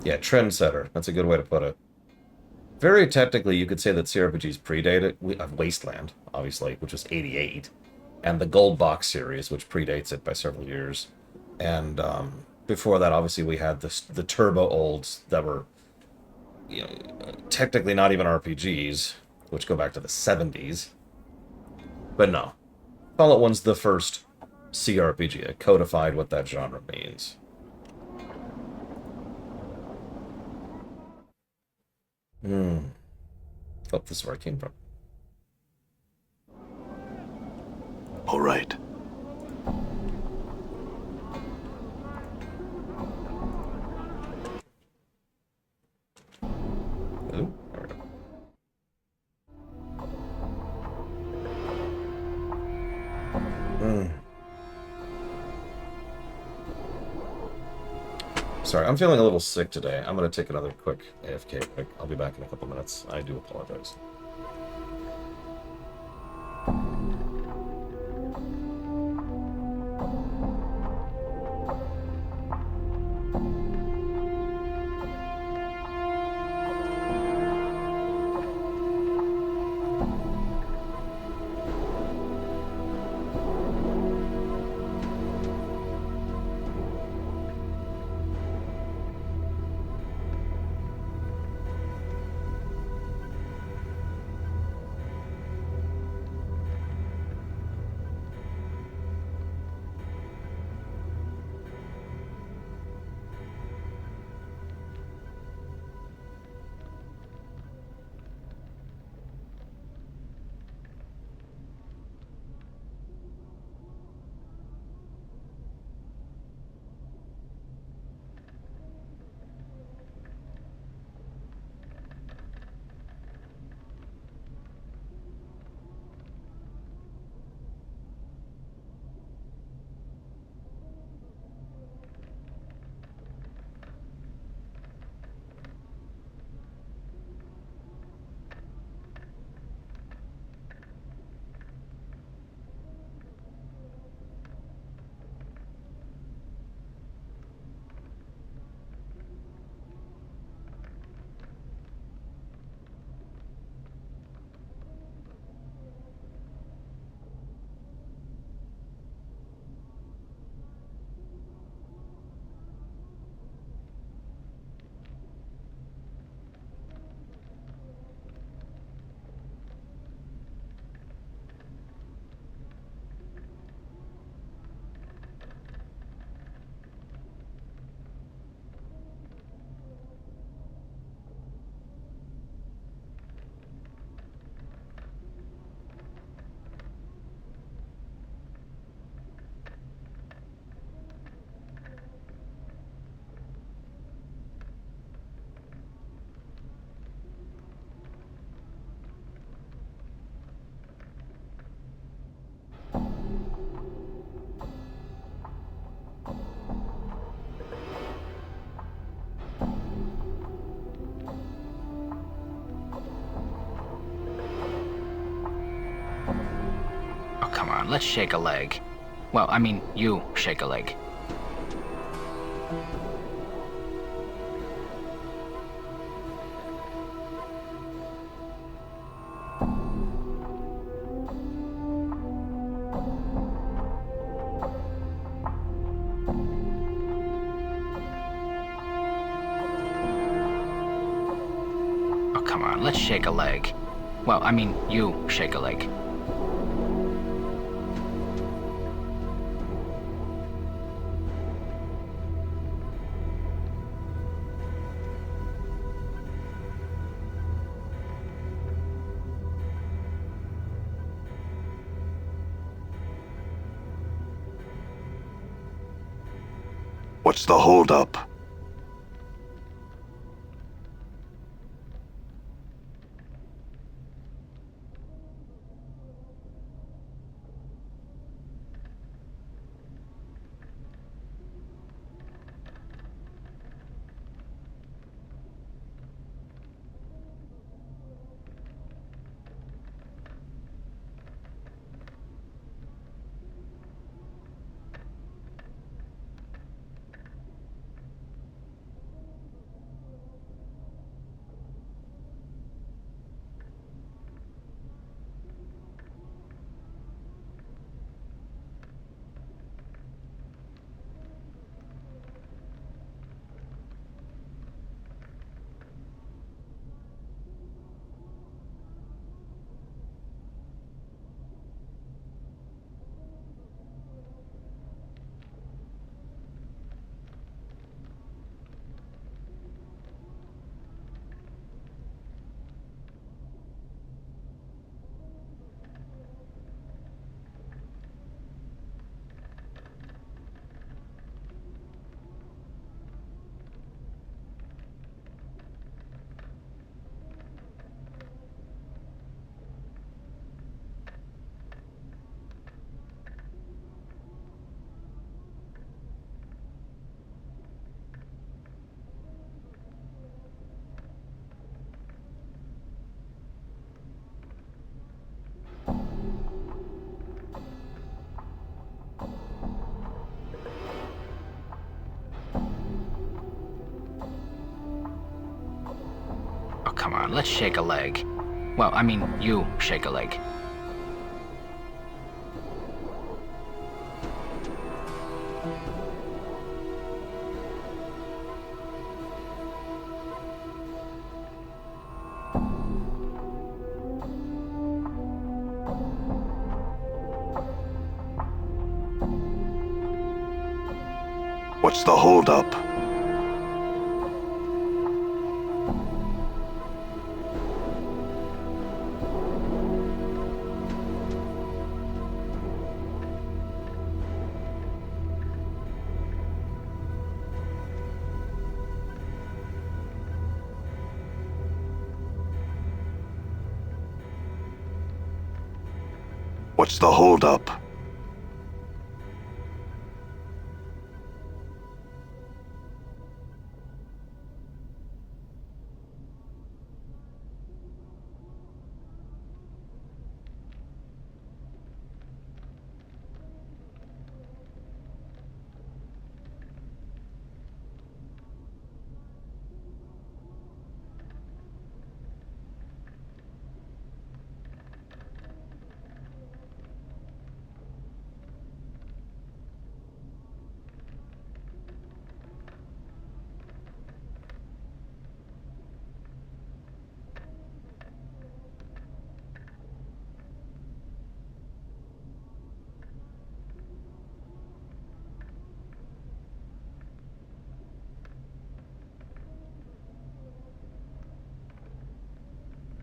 Yeah, trendsetter. That's a good way to put it. Very technically, you could say that CRPGs predate it. We have Wasteland, obviously, which was 88, and the Gold Box series, which predates it by several years. And before that, obviously, we had the Turbo Olds that were, you know, technically not even RPGs, which go back to the 70s. But no, Fallout 1's the first CRPG. It codified what that genre means. Oh, this is where I came from. All right. Ooh, there we go. Sorry, I'm feeling a little sick today. I'm going to take another quick AFK break. I'll be back in a couple minutes. I do apologize. come on, let's shake a leg. Well, I mean, you shake a leg. Oh, come on, let's shake a leg. Well, I mean, you shake a leg. What's the holdup? Oh, come on, let's shake a leg. Well, I mean, you shake a leg. What's the holdup? What's the holdup?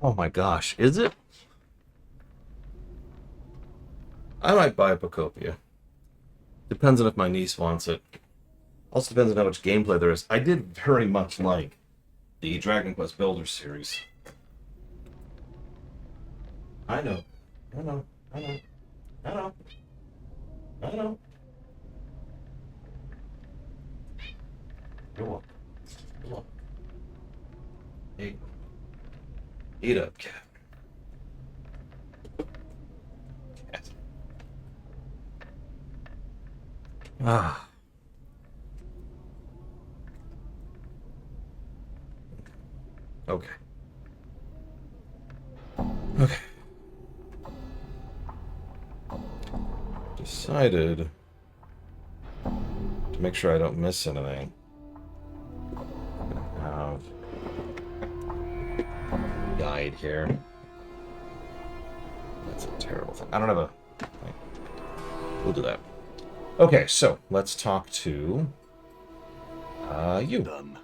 Oh my gosh, is it? I might buy a Pocopia. Depends on if my niece wants it. Also depends on how much gameplay there is. I did very much like the Dragon Quest Builders series. I know. I know. I know. I know. I know. Go on. Go on. Hey. Eat up, cat. Cat. Ah. Okay. Okay. Decided to make sure I don't miss anything. I'm gonna have a guide here. That's a terrible thing. I don't have a... We'll do that. Okay, so let's talk to you. Done.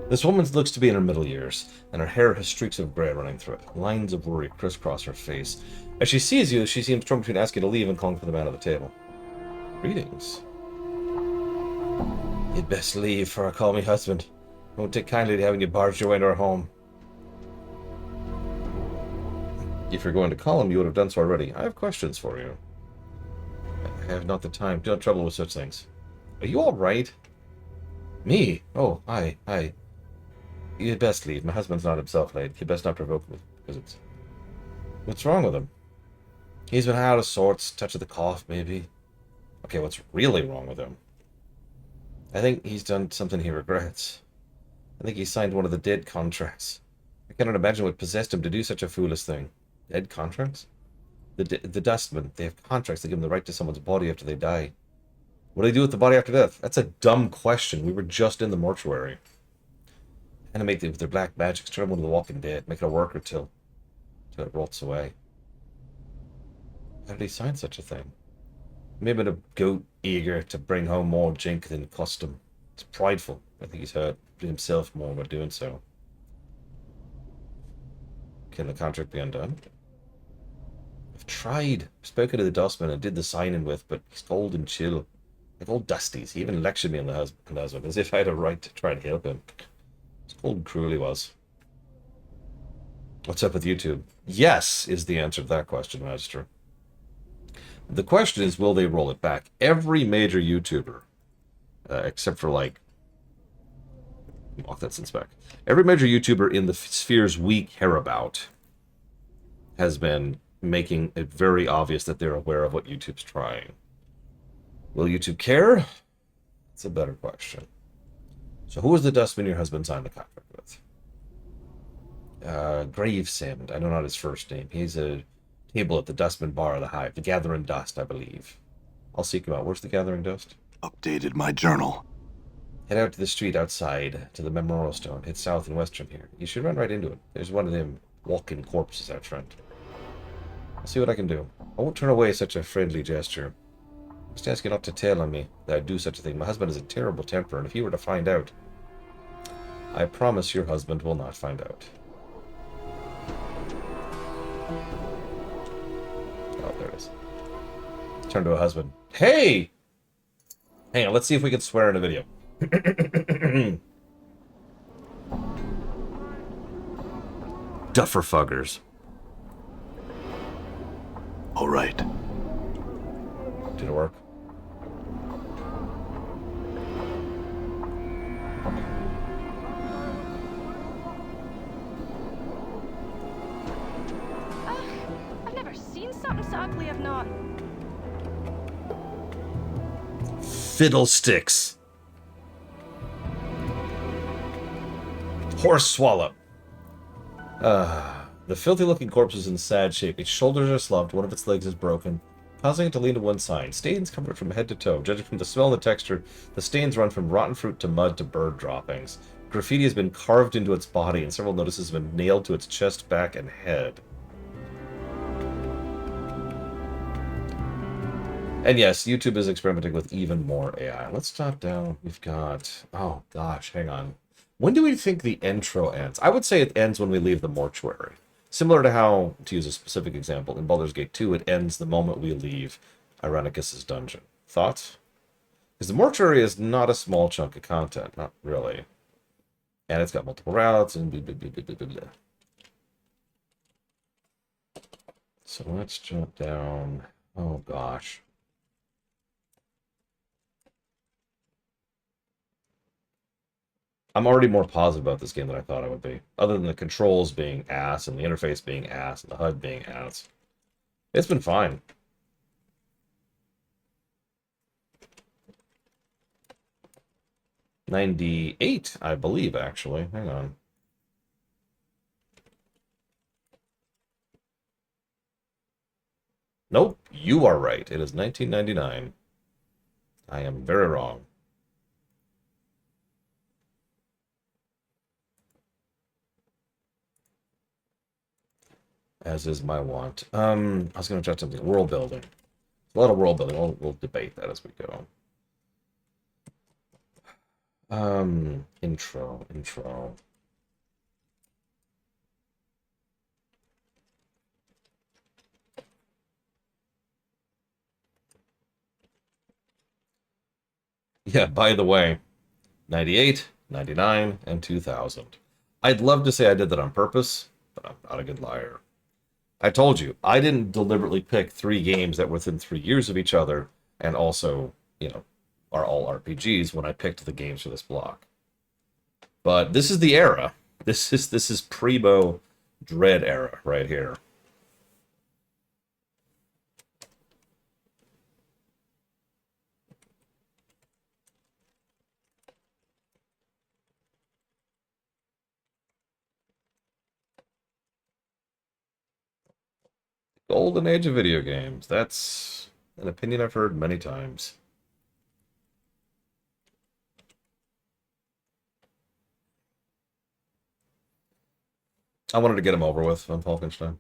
This woman looks to be in her middle years, and her hair has streaks of gray running through it. Lines of worry crisscross her face. As she sees you, she seems torn between asking to leave and calling for the man at the table. Greetings. You'd best leave, for I call me husband. I won't take kindly to having you barge your way into our home. If you're going to call him, you would have done so already. I have questions for you. I have not the time. Do not trouble with such things. Are you all right? Me? Oh, I. You'd best leave. My husband's not himself late. You'd best not provoke me, because it's... What's wrong with him? He's been out of sorts. Touch of the cough, maybe. Okay, what's really wrong with him? I think he's done something he regrets. I think he signed one of the dead contracts. I cannot imagine what possessed him to do such a foolish thing. Dead contracts? The dustmen, they have contracts that give them the right to someone's body after they die. What do they do with the body after death? That's a dumb question. We were just in the mortuary. Animate it with their black magics, turn them into the walking dead, make it a worker till it rots away. How did he sign such a thing? Maybe a goat eager to bring home more jink than custom. It's prideful. I think he's hurt himself more by doing so. Can the contract be undone? I've tried. I've spoken to the dustman and did the signing with, but he's cold and chill. Like old Dusties. He even lectured me on the husband, as if I had a right to try and help him. It's cold and cruel he was. What's up with YouTube? Yes, is the answer to that question, Master. The question is, will they roll it back? Every major YouTuber, except for, like... Lock that since back. Every major YouTuber in the spheres we care about has been making it very obvious that they're aware of what YouTube's trying. Will YouTube care? That's a better question. So who was the dustman your husband signed the contract with? Gravesend. I know not his first name. He's a table at the dustman bar of the hive. The Gathering Dust, I believe. I'll seek him out. Where's the Gathering Dust? Updated my journal. Head out to the street outside, to the memorial stone. Head south and west from here. You should run right into it. There's one of them walking corpses out front. I'll see what I can do. I won't turn away such a friendly gesture. Just ask you not to tell on me that I'd do such a thing. My husband has a terrible temper, and if he were to find out... I promise your husband will not find out. Oh, there it is. Turn to a husband. Hey! Hang on, let's see if we can swear in a video. Dufferfuggers. All right. Did it work? I've never seen something so ugly I've not. Fiddlesticks. Horse swallow. The filthy-looking corpse is in sad shape. Its shoulders are slumped, one of its legs is broken, causing it to lean to one side. Stains cover it from head to toe. Judging from the smell and the texture, the stains run from rotten fruit to mud to bird droppings. Graffiti has been carved into its body, and several notices have been nailed to its chest, back, and head. And yes, YouTube is experimenting with even more AI. Let's jot down. We've got... Oh, gosh, hang on. When do we think the intro ends? I would say it ends when we leave the mortuary. Similar to how, to use a specific example, in Baldur's Gate 2, it ends the moment we leave Irenicus' dungeon. Thoughts? Because the mortuary is not a small chunk of content. Not really. And it's got multiple routes and blah, blah, blah, blah, blah, blah. So let's jot down... Oh, gosh. I'm already more positive about this game than I thought I would be. Other than the controls being ass, and the interface being ass, and the HUD being ass. It's been fine. 98, I believe, actually. Hang on. Nope, you are right. It is 1999. I am very wrong. As is my want. I was going to try something. World building. A lot of world building. We'll debate that as we go. Intro. Yeah, by the way, 98, 99, and 2000. I'd love to say I did that on purpose, but I'm not a good liar. I told you, I didn't deliberately pick 3 games that were within 3 years of each other, and also, are all RPGs when I picked the games for this block. But this is the era. This is Primo Dread era right here. Golden age of video games. That's an opinion I've heard many times. I wanted to get him over with on Falkenstein.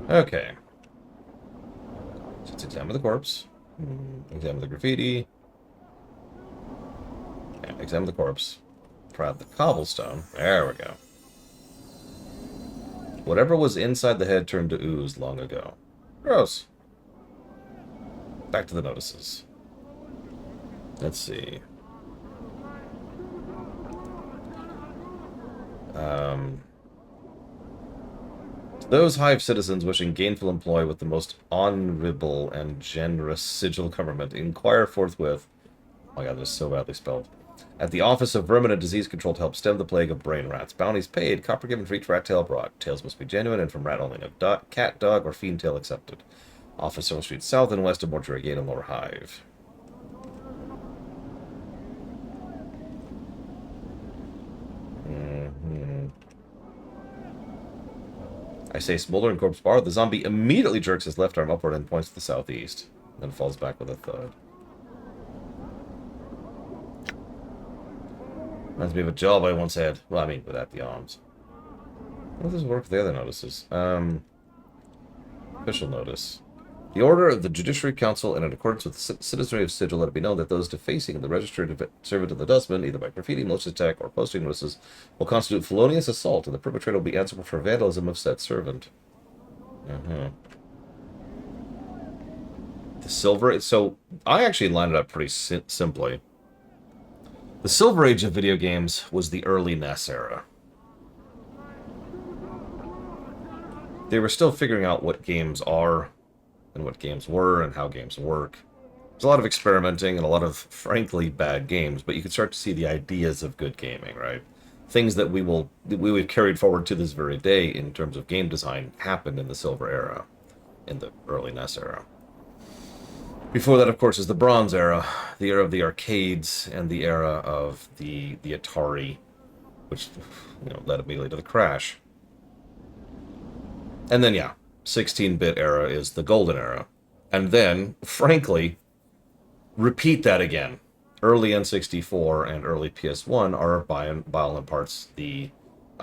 Okay. Let's examine the corpse. Examine the graffiti. And examine the corpse. Try out the cobblestone. There we go. Whatever was inside the head turned to ooze long ago. Gross. Back to the notices. Let's see. To those hive citizens wishing gainful employ with the most honorable and generous Sigil government, inquire forthwith. Oh my god, this is so badly spelled. At the Office of Vermin and Disease Control to help stem the plague of brain rats. Bounties paid. Copper given for each rat tail brought. Tails must be genuine and from rat only. No cat, dog, or fiend tail accepted. Office Silver Street south and west of Mortuary Gate and Lower Hive. I say smoldering corpse bar. The zombie immediately jerks his left arm upward and points to the southeast. Then falls back with a thud. Reminds me of a job I once had. Well, I mean, without the arms. How does this work with the other notices? Official notice. The order of the Judiciary Council, and in accordance with the citizenry of Sigil, let it be known that those defacing the registered servant of the dustman, either by graffiti, malicious attack, or posting notices, will constitute felonious assault, and the perpetrator will be answerable for vandalism of said servant. The silver... So, I actually lined it up pretty simply. The Silver Age of video games was the early NES era. They were still figuring out what games are, and what games were, and how games work. There's a lot of experimenting and a lot of, frankly, bad games, but you can start to see the ideas of good gaming, right? Things that we've carried forward to this very day in terms of game design happened in the Silver era, in the early NES era. Before that, of course, is the Bronze era, the era of the arcades, and the era of the Atari, which, led immediately to the crash. And then, 16-bit era is the golden era. And then, frankly, repeat that again. Early N64 and early PS1 are by all in parts the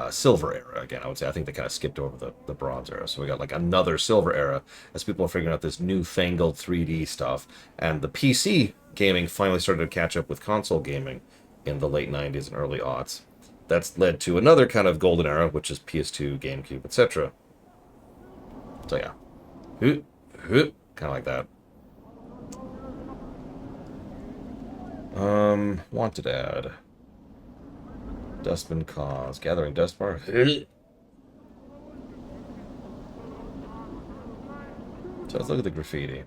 silver era again. I would say I think they kind of skipped over the bronze era. So we got like another silver era as people are figuring out this newfangled 3D stuff. And the PC gaming finally started to catch up with console gaming in the late 90s and early aughts. That's led to another kind of golden era, which is PS2, GameCube, etc. So yeah, kind of like that. Wanted ad. Dustman cause. Gathering dust bar. So let's look at the graffiti.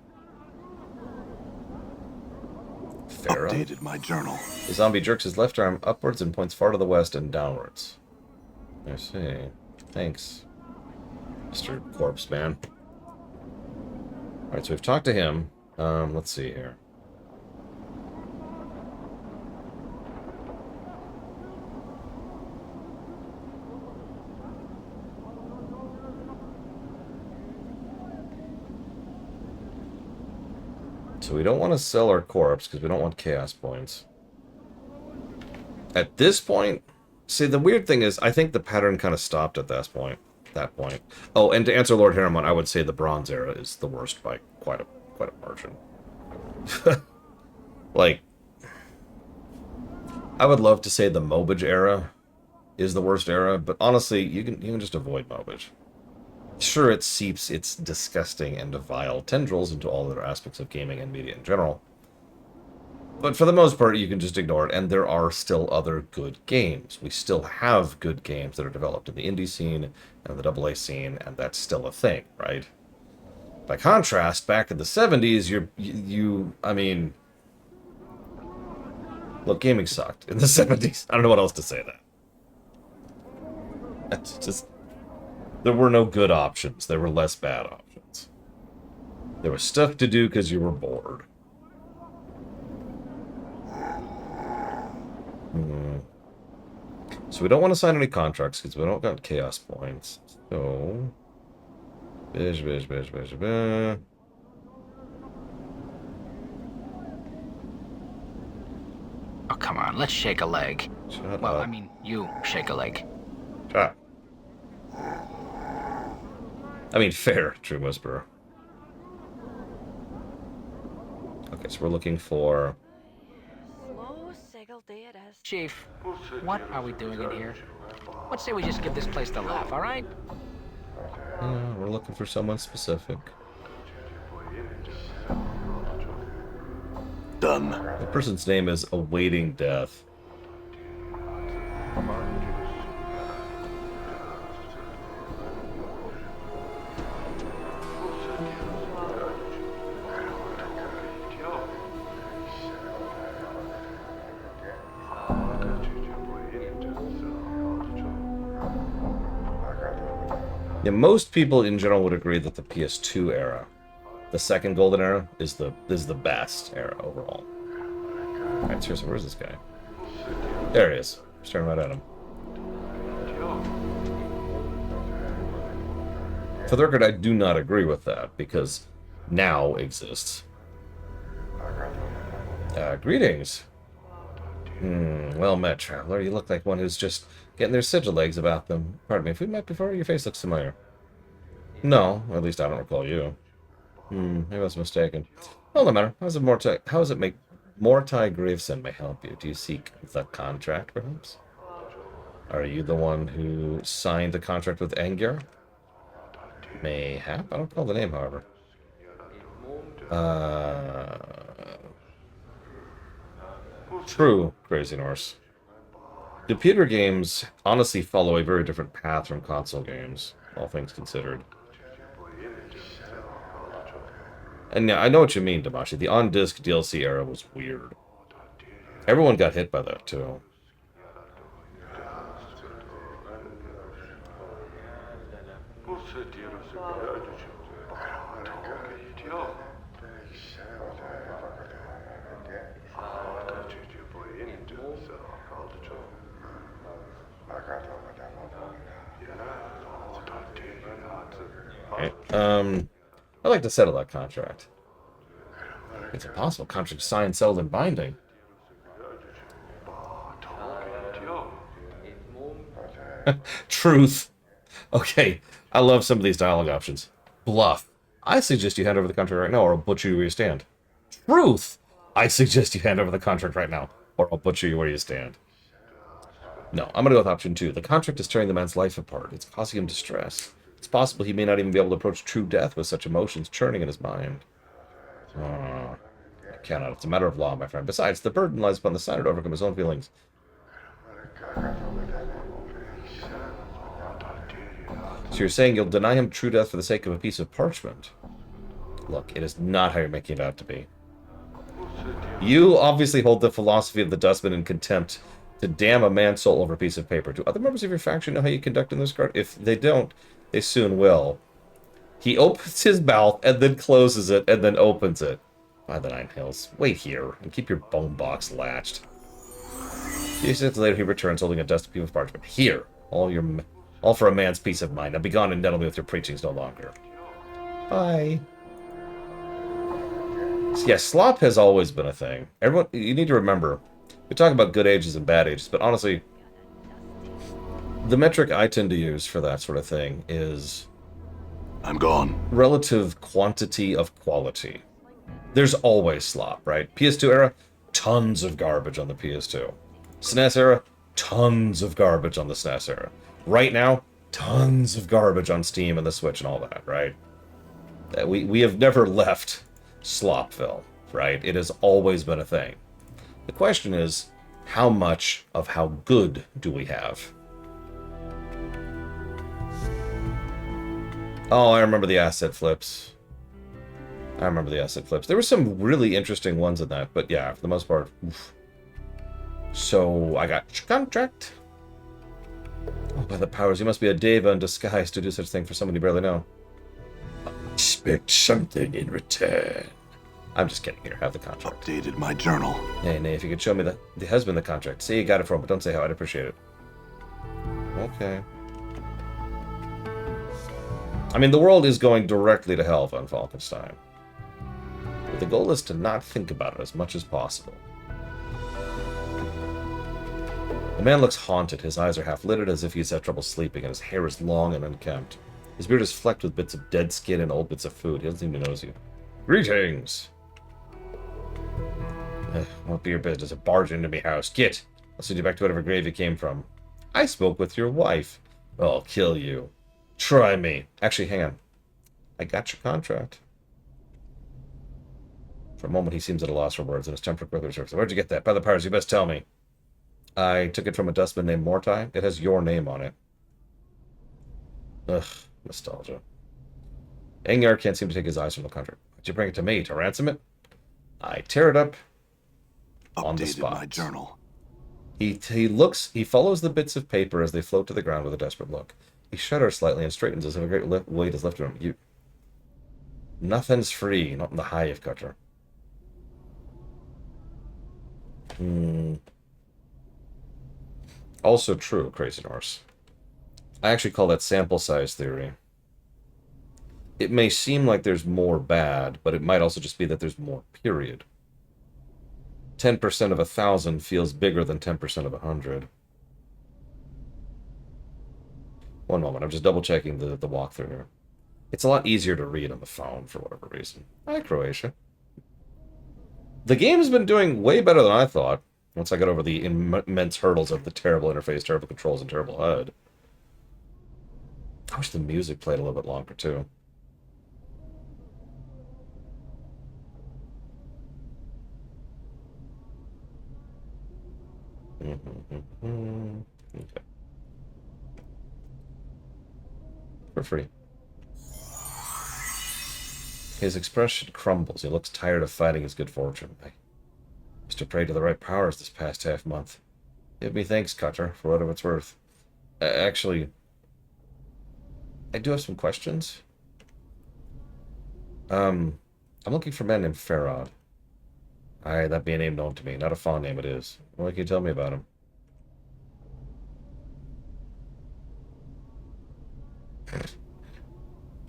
Pharaoh. Updated my journal. The zombie jerks his left arm upwards and points far to the west and downwards. I see. Thanks, Mr. Corpse Man. Alright, so we've talked to him. Let's see here. So we don't want to sell our corpse because we don't want chaos points. At this point, see, the weird thing is, I think the pattern kind of stopped at that point. Oh, and to answer Lord Harriman, I would say the Bronze Era is the worst by quite a margin. Like, I would love to say the Mobage era is the worst era, but honestly, you can just avoid Mobage. Sure, it seeps its disgusting and vile tendrils into all other aspects of gaming and media in general. But for the most part, you can just ignore it, and there are still other good games. We still have good games that are developed in the indie scene and the AA scene, and that's still a thing, right? By contrast, back in the 70s, I mean... Look, gaming sucked in the 70s. I don't know what else to say that. It's just... There were no good options. There were less bad options. There was stuff to do because you were bored. So we don't want to sign any contracts because we don't got chaos points. So... Oh, come on, let's shake a leg. Shut Well, up. I mean, you shake a leg. Shut up. I mean, fair, True Whisperer. Okay, so we're looking for... Slow Sigil day it is. Chief, what are we doing in here? Let's say we just give this place the laugh, all right? we're looking for someone specific. Done. The person's name is Awaiting Death. Yeah, most people in general would agree that the PS2 era, the second golden era, is the best era overall. Alright, seriously, where's this guy? There he is. Staring right at him. For the record, I do not agree with that, because now exists. Greetings. Well met, traveler. You look like one who's just getting their sigil legs about them. Pardon me, if we met before, your face looks familiar. No, or at least I don't recall you. Maybe I was mistaken. Well, no matter. How does it make Mortai Graveson may help you? Do you seek the contract, perhaps? Are you the one who signed the contract with Angier? Mayhap? I don't recall the name, however. True, Crazy Norse. Computer games honestly follow a very different path from console games, all things considered. And yeah, I know what you mean, Damashi. The on-disc DLC era was weird. Everyone got hit by that, too. I'd like to settle that contract. It's impossible. Contract signed, settled, and binding. Truth. Okay, I love some of these dialogue options. Bluff. I suggest you hand over the contract right now, or I'll butcher you where you stand. Truth. I suggest you hand over the contract right now, or I'll butcher you where you stand. No, I'm gonna go with option 2. The contract is tearing the man's life apart. It's causing him distress. It's possible he may not even be able to approach true death with such emotions churning in his mind. I cannot. It's a matter of law, my friend. Besides, the burden lies upon the signer to overcome his own feelings. So you're saying you'll deny him true death for the sake of a piece of parchment? Look, it is not how you're making it out to be. You obviously hold the philosophy of the dustman in contempt to damn a man's soul over a piece of paper. Do other members of your faction know how you conduct in this card? If they don't, they soon will. He opens his mouth and then closes it and then opens it. By the Nine Hills. Wait here and keep your bone box latched. Few seconds later, he returns holding a dusty piece of parchment. Here, all for a man's peace of mind. Now be gone and nettle me with your preachings no longer. Bye. Yeah, slop has always been a thing. Everyone, you need to remember, we talk about good ages and bad ages, but honestly, the metric I tend to use for that sort of thing is I'm gone. relative quantity of quality. There's always slop, right? PS2 era, tons of garbage on the PS2. SNES era, tons of garbage on the SNES era. Right now, tons of garbage on Steam and the Switch and all that, right? We have never left Slopville, right? It has always been a thing. The question is, how much of how good do we have? Oh, I remember the asset flips. There were some really interesting ones in that, but yeah, for the most part, oof. So, I got your contract. Oh, by the powers, you must be a deva in disguise to do such a thing for someone you barely know. Expect something in return. I'm just kidding here. Have the contract. Updated my journal. Nay, if you could show me the husband the contract. Say you got it from him, but don't say how. I'd appreciate it. Okay. I mean, the world is going directly to hell von Falkenstein. But the goal is to not think about it as much as possible. The man looks haunted. His eyes are half lidded as if he's had trouble sleeping, and his hair is long and unkempt. His beard is flecked with bits of dead skin and old bits of food. He doesn't seem to notice you. Greetings! Won't be your business to barge into me house. Get! I'll send you back to whatever grave you came from. I spoke with your wife. I'll kill you. Try me. Actually, hang on. I got your contract. For a moment, he seems at a loss for words, and his temper quickly resurfaces. Where'd you get that? By the powers, you best tell me. I took it from a dustman named Mortai. It has your name on it. Ugh, nostalgia. Engyar can't seem to take his eyes from the contract. Did you bring it to me to ransom it? I tear it up on the Updated spot. my journal. He follows the bits of paper as they float to the ground with a desperate look. He shudders slightly and straightens as if a great weight is lifted from him. Nothing's free, not in the hive, Cutter. Also true, Crazy Norse. I actually call that sample size theory. It may seem like there's more bad, but it might also just be that there's more, period. 10% of 1,000 feels bigger than 10% of 100. One moment, I'm just double-checking the walkthrough here. It's a lot easier to read on the phone, for whatever reason. Hi, Croatia. The game's been doing way better than I thought, once I got over the immense hurdles of the terrible interface, terrible controls, and terrible HUD. I wish the music played a little bit longer, too. Okay. For free. His expression crumbles. He looks tired of fighting his good fortune. I used to pray to the right powers this past half month. Give me thanks, Cutter, for whatever it's worth. Actually, I do have some questions. I'm looking for a man named Farod. Aye, that be a name known to me. Not a fond name it is. What can you tell me about him?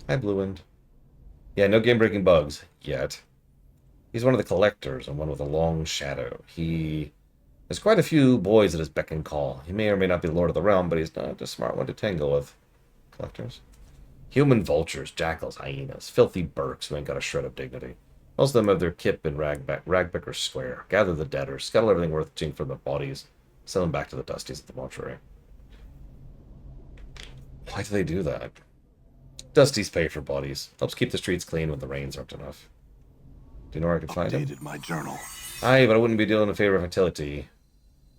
Hi, Blue Wind. Yeah, no game-breaking bugs. Yet. He's one of the collectors, and one with a long shadow. There's quite a few boys at his beck and call. He may or may not be the Lord of the Realm, but he's not a smart one to tangle with. Collectors. Human vultures, jackals, hyenas, filthy burks who ain't got a shred of dignity. Most of them have their kip in Ragbecker's Square. Gather the dead, scuttle everything worth seeing from their bodies, sell them back to the dusties at the mortuary. Why do they do that? Dusties pay for bodies. Helps keep the streets clean when the rains aren't enough. Do you know where I can find him? Updated my journal. Aye, but I wouldn't be dealing in favor of fertility.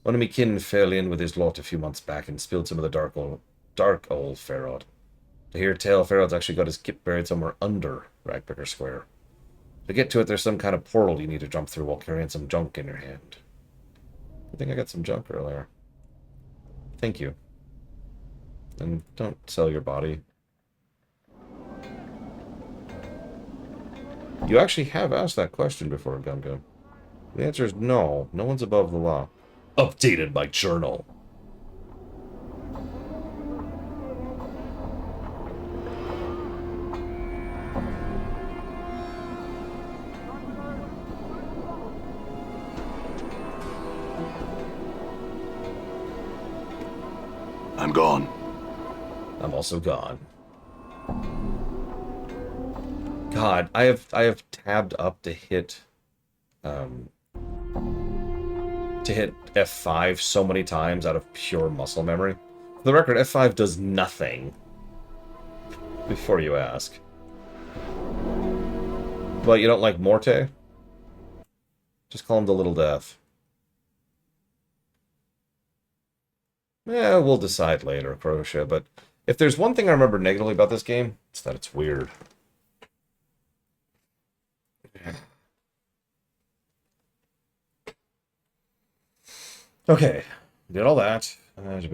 One of me kin fell in with his lot a few months back and spilled some of the dark old Farod. To hear tell, Farod's actually got his kip buried somewhere under Ragbecker's Square. To get to it, there's some kind of portal you need to jump through while carrying some junk in your hand. I think I got some junk earlier. Thank you. And don't sell your body. You actually have asked that question before, Gum Gum. The answer is no. No one's above the law. Updated my journal. I'm gone. I'm also gone. God, I have tabbed up to hit F5 so many times out of pure muscle memory. For the record, F5 does nothing. Before you ask. But you don't like Morte? Just call him the Little Death. Yeah, we'll decide later, Crochet, but if there's one thing I remember negatively about this game, it's that it's weird. Okay, did all that. Okay,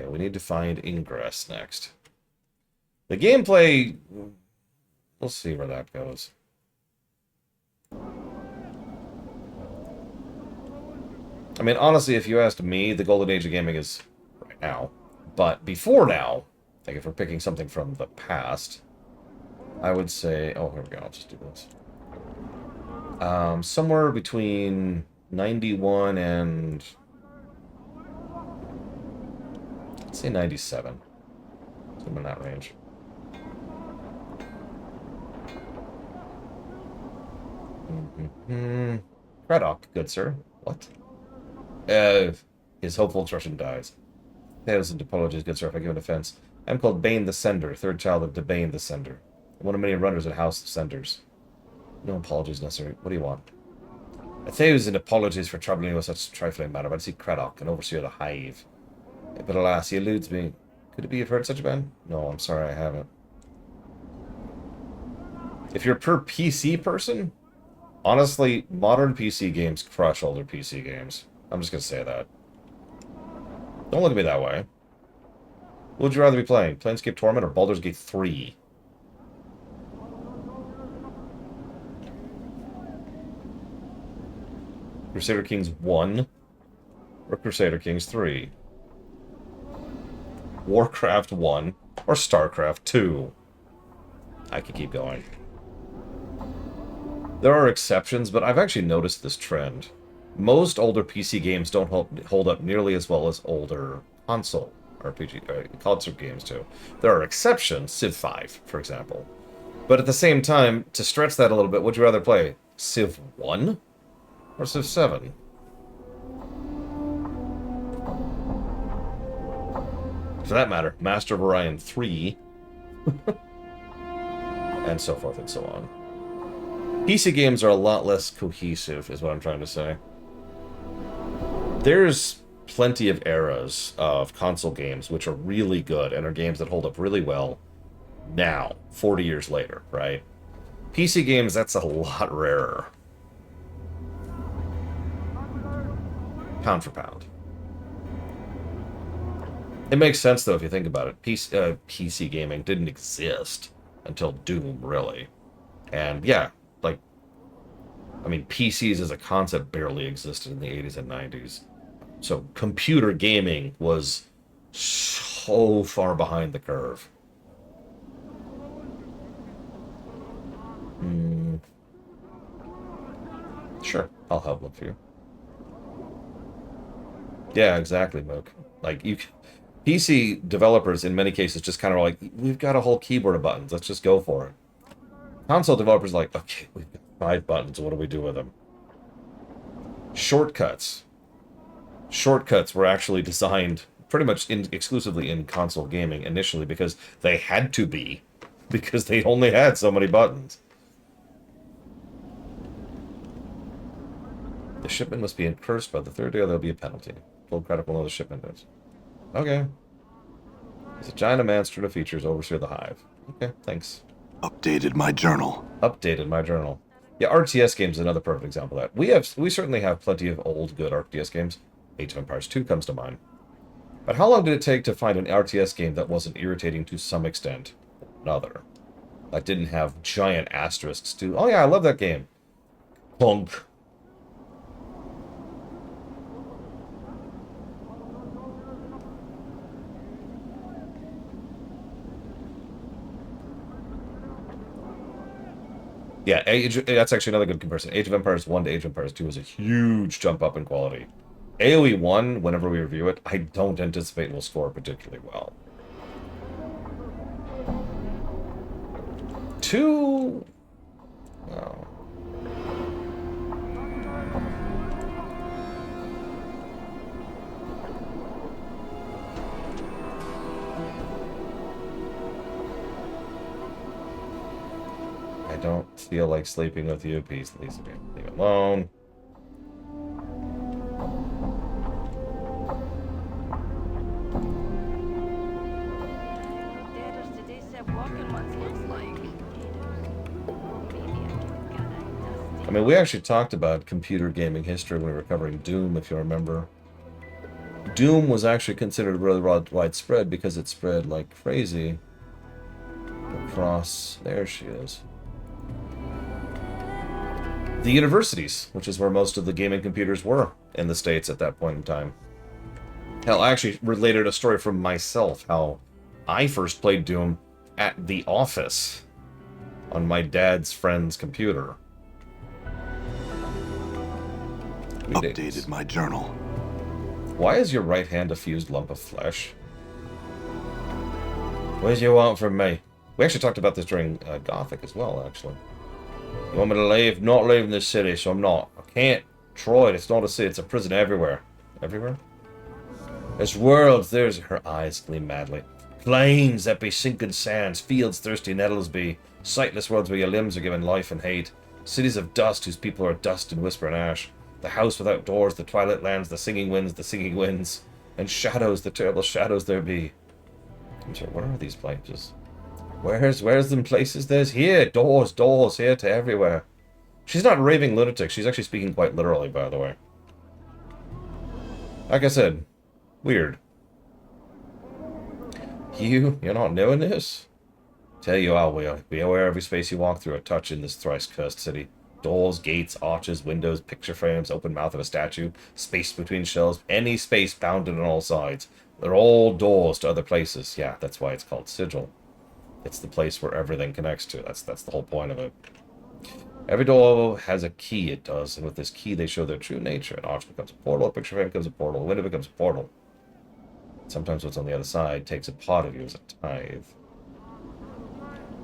we need to find Ingress next. The gameplay... We'll see where that goes. I mean, honestly, if you asked me, the golden age of gaming is right now. But before now, like if we're picking something from the past, I would say... Oh, here we go. I'll just do this. Somewhere between 91 and... Let's say 97. Somewhere in that range. Craddock, good sir. What? His hopeful expression dies. Thousand apologies, good sir, if I give an offense. I'm called Bane the Sender, third child of Debane the Sender. One of many runners at House of Senders. No apologies necessary. What do you want? 1,000 apologies for troubling you with such trifling matter, but I see Craddock, an overseer of the hive. But alas, he eludes me. Could it be you've heard such a band? No, I'm sorry, I haven't. If you're a per PC person, honestly, modern PC games crush older PC games. I'm just gonna say that. Don't look at me that way. What would you rather be playing? Planescape Torment or Baldur's Gate 3? Crusader Kings 1 or Crusader Kings 3? Warcraft 1 or StarCraft 2? I could keep going. There are exceptions, but I've actually noticed this trend. Most older PC games don't hold up nearly as well as older console console games do. There are exceptions, Civ 5, for example. But at the same time, to stretch that a little bit, would you rather play Civ 1 or Civ 7? For that matter, Master of Orion 3, and so forth and so on. PC games are a lot less cohesive, is what I'm trying to say. There's plenty of eras of console games which are really good and are games that hold up really well now, 40 years later, right? PC games, that's a lot rarer. Pound for pound. It makes sense, though, if you think about it. PC gaming didn't exist until Doom, really. And, yeah, like, I mean, PCs as a concept barely existed in the 80s and 90s. So, computer gaming was so far behind the curve. Sure, I'll help look for you. Yeah, exactly, Mook. Like, PC developers, in many cases, just kind of like, we've got a whole keyboard of buttons, let's just go for it. Console developers are like, okay, we've got 5 buttons, what do we do with them? Shortcuts. Shortcuts were actually designed pretty much exclusively in console gaming initially because they had to be, because they only had so many buttons. The shipment must be cursed by the 3rd day or there'll be a penalty. Full credit will know the shipment is. Okay. He's a giant monster of features, overseer of the hive. Okay, thanks. Updated my journal. Updated my journal. Yeah, RTS games is another perfect example of that. We certainly have plenty of old, good RTS games. Age of Empires 2 comes to mind. But how long did it take to find an RTS game that wasn't irritating to some extent? Another. That didn't have giant asterisks to... Oh yeah, I love that game. Punk. Yeah, that's actually another good comparison. Age of Empires 1 to Age of Empires 2 was a huge jump up in quality. AoE 1, whenever we review it, I don't anticipate will score particularly well. 2... Oh. I don't feel like sleeping with you. Please leave it alone. I mean, we actually talked about computer gaming history when we were covering Doom, if you remember. Doom was actually considered really widespread because it spread like crazy across... There she is. The universities, which is where most of the gaming computers were in the States at that point in time. Hell, I actually related a story from myself, how I first played Doom at the office on my dad's friend's computer. Updated my journal. Why is your right hand a fused lump of flesh? What do you want from me? We actually talked about this during Gothic as well, actually. You want me to leave? Not leaving this city, so I'm not. I can't. Troy, it's not a city, it's a prison everywhere. Everywhere? There's worlds, there's... Her eyes gleam madly. Plains that be sinking sands, fields thirsty nettles be, sightless worlds where your limbs are given life and hate, cities of dust whose people are dust and whisper and ash, the house without doors, the twilight lands, the singing winds, and shadows, the terrible shadows there be. I'm sorry, what are these places? Where's them places? There's here, doors, here to everywhere. She's not raving lunatic, she's actually speaking quite literally, by the way. Like I said, weird. You're not knowing this? Tell you I will. Be aware every space you walk through a touch in this thrice-cursed city. Doors, gates, arches, windows, picture frames, open mouth of a statue, space between shelves, any space bounded on all sides. They're all doors to other places. Yeah, that's why it's called Sigil. It's the place where everything connects to. That's the whole point of it. Every door has a key, it does, and with this key they show their true nature. An arch becomes a portal, a picture frame becomes a portal, a window becomes a portal. Sometimes what's on the other side takes a part of you as a tithe.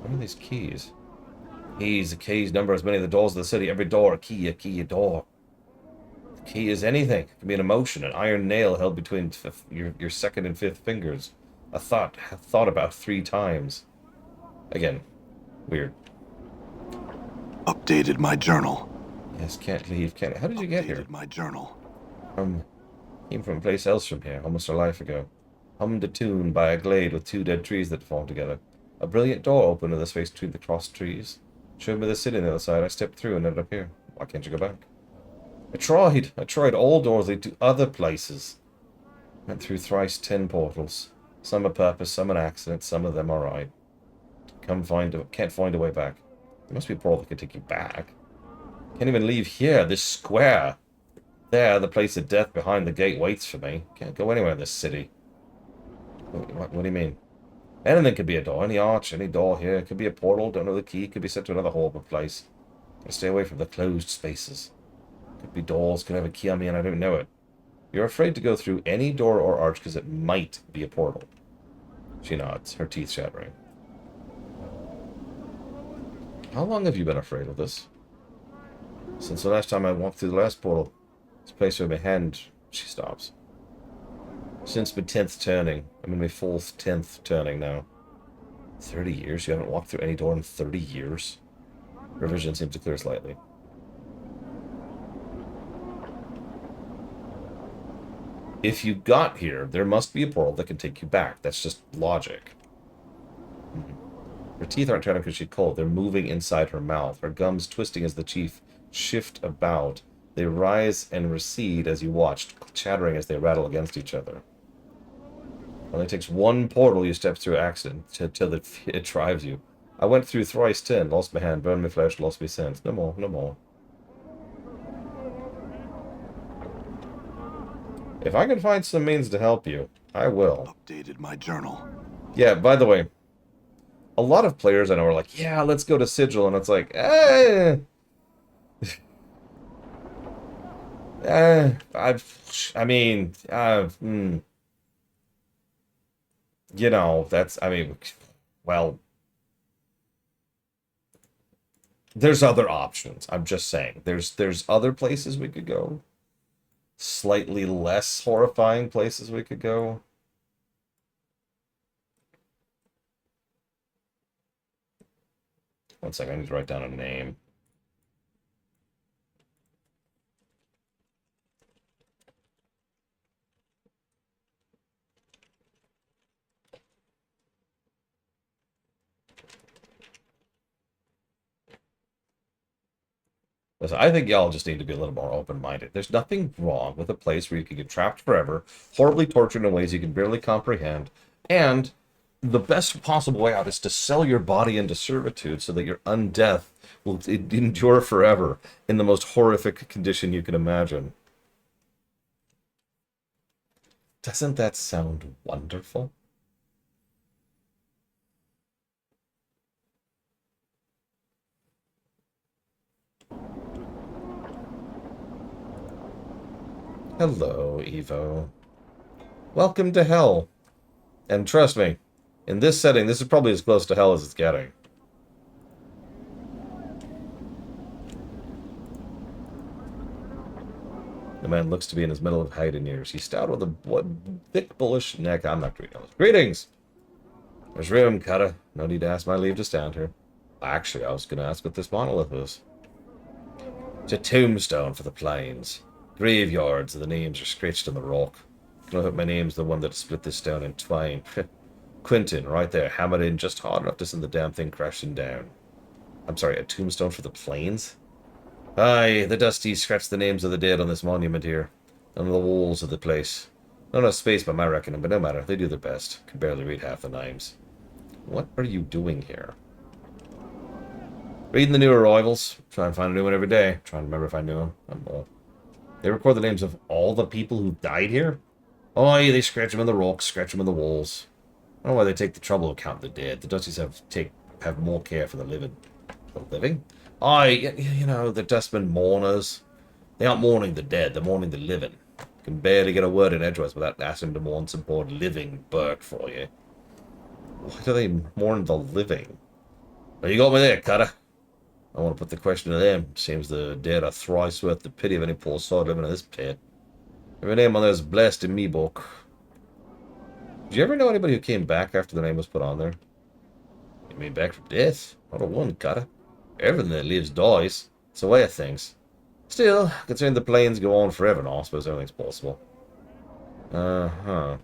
What are these keys? Keys, the keys number as many of the doors of the city. Every door, a key, a door. The key is anything. It can be an emotion, an iron nail held between your second and fifth fingers. A thought about 3 times. Again, weird. Updated my journal. Yes, can't leave, can't... How did you get here? Updated my journal. Came from a place else from here, almost a life ago. Hummed a tune by a glade with 2 dead trees that fall together. A brilliant door opened in the space between the crossed trees. Showed me the city on the other side. I stepped through and ended up here. Why can't you go back? I tried. All doors lead to other places. Went through thrice 10 portals. Some a purpose, some an accident, some of them are right. Can't find a way back. There must be a portal that could take you back. Can't even leave here, this square. There, the place of death behind the gate waits for me. Can't go anywhere in this city. What do you mean? Anything could be a door, any arch, any door here. It could be a portal, don't know the key, could be sent to another horrible place. I stay away from the closed spaces. Could be doors, could have a key on me and I don't know it. You're afraid to go through any door or arch because it might be a portal. She nods, her teeth chattering. How long have you been afraid of this? Since the last time I walked through the last portal. This place where my hand... She stops. Since my 10th turning. I'm in my 10th turning now. 30 years? You haven't walked through any door in 30 years? Her vision seems to clear slightly. If you got here, there must be a portal that can take you back. That's just logic. Her teeth aren't turning because she's cold. They're moving inside her mouth. Her gums twisting as the chief shift about. They rise and recede as you watch, chattering as they rattle against each other. It only takes one portal you step through accident till it drives you. I went through thrice 10, lost my hand, burned my flesh, lost my sense. No more, no more. If I can find some means to help you, I will. Updated my journal. Yeah, by the way, a lot of players I know are like, yeah, let's go to Sigil, and it's like, eh. I mean, you know, that's, I mean, well, there's other options. I'm just saying, there's other places we could go. Slightly less horrifying places we could go. One second, I need to write down a name. Listen, I think y'all just need to be a little more open-minded. There's nothing wrong with a place where you can get trapped forever, horribly tortured in ways you can barely comprehend, and the best possible way out is to sell your body into servitude so that your undeath will endure forever in the most horrific condition you can imagine. Doesn't that sound wonderful? Hello, Evo. Welcome to hell. And trust me, in this setting, this is probably as close to hell as it's getting. The man looks to be in his middle of hiding years. He's stout with a thick, bullish neck. I'm not reading those. Greetings! There's room, Kata. No need to ask my leave to stand here. Actually, I was going to ask what this monolith is. It's a tombstone for the plains. Graveyards, and the names are scratched in the rock. I hope my name's the one that split this stone in twain. Quentin, right there, hammered in just hard enough to send the damn thing crashing down. I'm sorry, a tombstone for the plains? Aye, the dusties scratched the names of the dead on this monument here, on the walls of the place. Not enough space by my reckoning, but no matter, they do their best. Can barely read half the names. What are you doing here? Reading the new arrivals. Try and find a new one every day. Trying to remember if I knew them. I'm old. They record the names of all the people who died here? Oh, yeah, they scratch them in the rocks, scratch them in the walls. I don't know why they take the trouble of counting the dead. The Dusties have more care for the living. The living? Oh, you know, the dustmen mourners. They aren't mourning the dead, they're mourning the living. Can barely get a word in edgewise without asking to mourn some poor living Burke for you. Why do they mourn the living? Well, you got me there, Cutter. I want to put the question to them. Seems the dead are thrice worth the pity of any poor soul living in this pit. Every name on there is blessed in me book. Did you ever know anybody who came back after the name was put on there? You mean back from death? Not a one, Cutter. Everything that lives dies. It's the way of things. Still, considering the planes go on forever now, I suppose everything's possible. Uh-huh.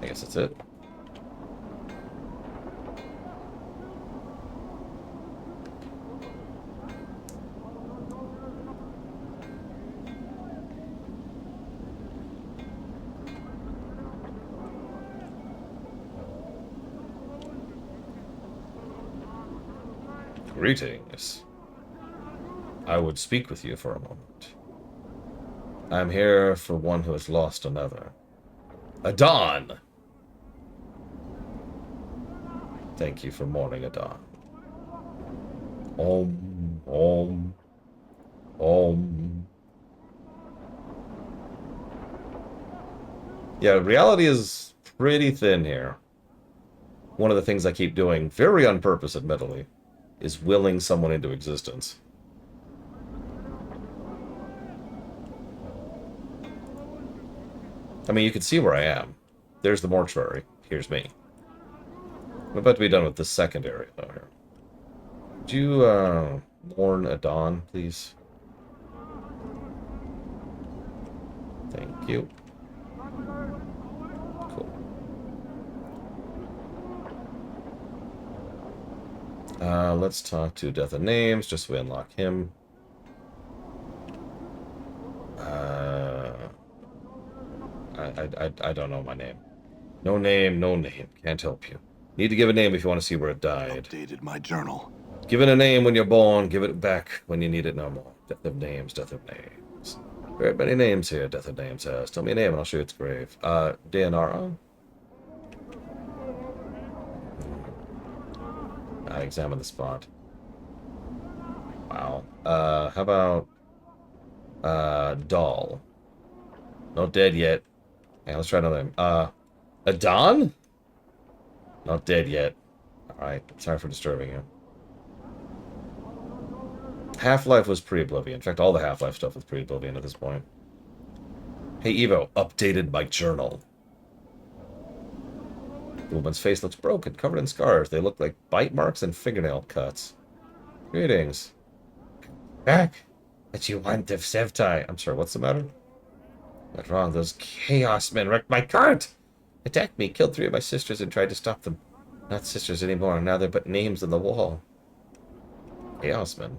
I guess that's it. Greetings. I would speak with you for a moment. I am here for one who has lost another. Adon! Thank you for mourning Adon. Om, om, om. Yeah, reality is pretty thin here. One of the things I keep doing, very on purpose admittedly, is willing someone into existence. I mean, you can see where I am. There's the mortuary. Here's me. I'm about to be done with the second area, though, here. Would you, mourn a dawn, please? Thank you. Cool. Let's talk to Death of Names, just so we unlock him. I don't know my name. No name, no name. Can't help you. Need to give a name if you want to see where it died. Updated my journal. Give it a name when you're born. Give it back when you need it no more. Death of Names, Death of Names. Very many names here, Death of Names has. Tell me a name and I'll show you its grave. Deionarra? I examine the spot. Wow. How about... Doll? Not dead yet. Yeah, let's try another name. Adon? Not dead yet. Alright, sorry for disturbing you. Half-Life was pre-Oblivion. In fact, all the Half-Life stuff was pre-Oblivion at this point. Hey, Evo, updated my journal. The woman's face looks broken, covered in scars. They look like bite marks and fingernail cuts. Greetings. Back! What you want of Sevtai? I'm sorry, what's the matter? What's wrong? Those Chaos Men wrecked my cart! Attacked me, killed 3 of my sisters, and tried to stop them. Not sisters anymore, now they're but names on the wall. Chaos Men.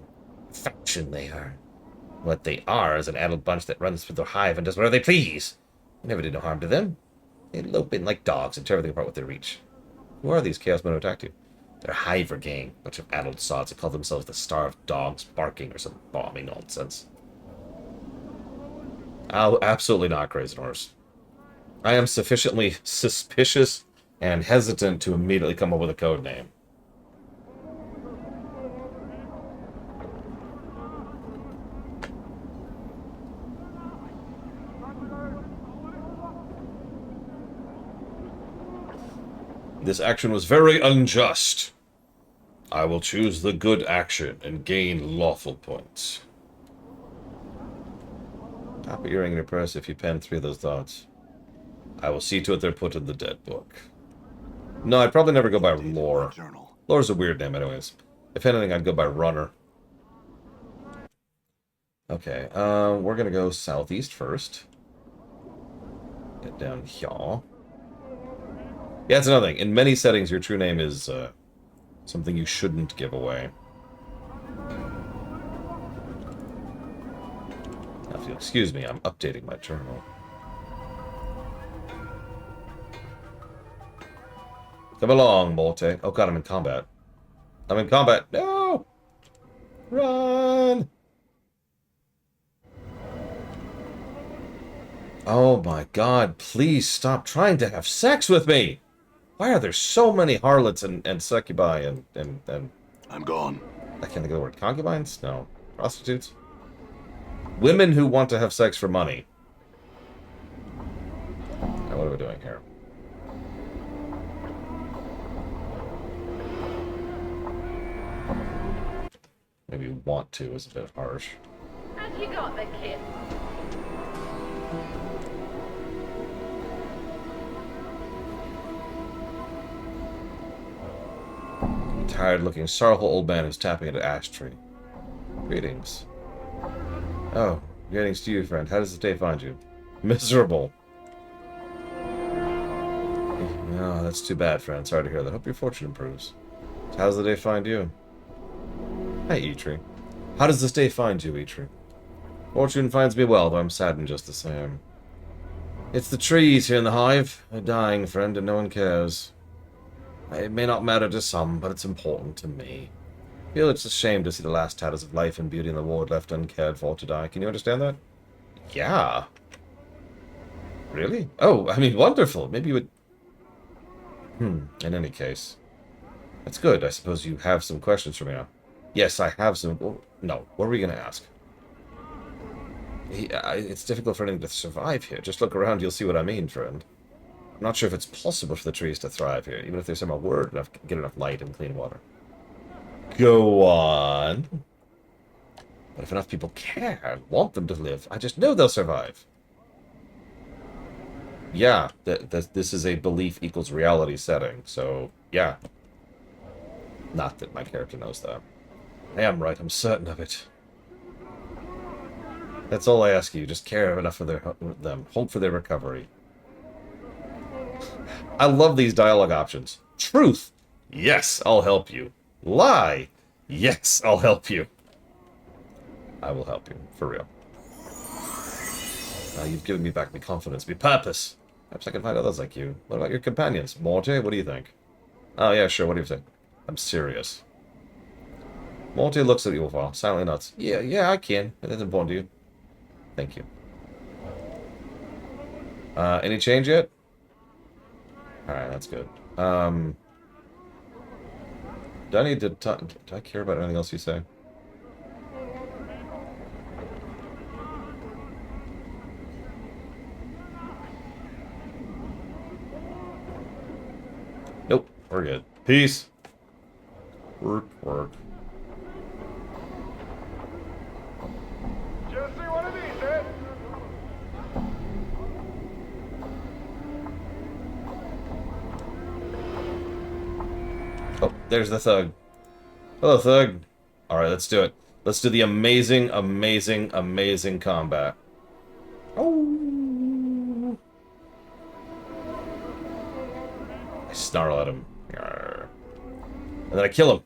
Faction they are. What they are is an addled bunch that runs through the hive and does whatever they please. I never did no harm to them. They lope in like dogs and tear everything apart with their reach. Who are these Chaos Men who attacked you? They're a hiver gang, bunch of addled sods that call themselves the Starved Dogs Barking or some balmy nonsense. Oh, absolutely not, Crazy Horse. I am sufficiently suspicious and hesitant to immediately come up with a code name. This action was very unjust. I will choose the good action and gain lawful points. Pop a earring in your purse if you pen 3 of those thoughts. I will see to it they're put in the dead book. No, I'd probably never go by Lore. Lore's a weird name anyways. If anything, I'd go by Runner. Okay, we're gonna go southeast first. Get down here. Yeah, that's another thing. In many settings, your true name is something you shouldn't give away. Now, if you'll excuse me, I'm updating my journal. Come along, Morte. Oh god, I'm in combat. I'm in combat. No! Run! Oh my god, please stop trying to have sex with me! Why are there so many harlots and succubi and... I'm gone. I can't think of the word. Concubines? No. Prostitutes? Women who want to have sex for money. Now, what are we doing here? Maybe want to is a bit harsh. Have you got the kid? Tired-looking, sorrowful old man who's tapping at an ash tree. Greetings. Oh, greetings to you, friend. How does this day find you? Miserable. Oh, that's too bad, friend. Sorry to hear that. Hope your fortune improves. So how does the day find you? Hi, Eitri. How does this day find you, Eitri? Fortune finds me well, though I'm saddened just the same. It's the trees here in the hive. They're dying, friend, and no one cares. It may not matter to some, but it's important to me. I feel it's a shame to see the last tatters of life and beauty in the ward left uncared for to die. Can you understand that? Yeah. Really? Oh, I mean, wonderful. Maybe you would... In any case. That's good. I suppose you have some questions for me now. Yes, I have some... Well, no, what were you going to ask? It's difficult for anything to survive here. Just look around, you'll see what I mean, friend. I'm not sure if it's possible for the trees to thrive here, even if there's somehow get enough light and clean water. Go on. But if enough people care and want them to live, I just know they'll survive. Yeah, this is a belief equals reality setting, so yeah, Not that my character knows that. I am right, I'm certain of it. That's all I ask you, just care enough for them. Hope for their recovery. I love these dialogue options. Truth! Yes, I'll help you. Lie! Yes, I'll help you. I will help you, for real. Now you've given me back my confidence, my purpose. Perhaps I can find others like you. What about your companions? Morty, what do you think? Oh yeah, sure, what do you think? I'm serious. Morty looks at you while silently nods. Yeah, I can. It is important to you. Thank you. Any change yet? Alright, that's good. Do I need to do I care about anything else you say? Nope, we're good. Peace. Work. Just see one of these, eh? Oh, there's the thug. Hello, thug. Alright, let's do it. Let's do the amazing combat. Oh! I snarl at him. Yarr. And then I kill him.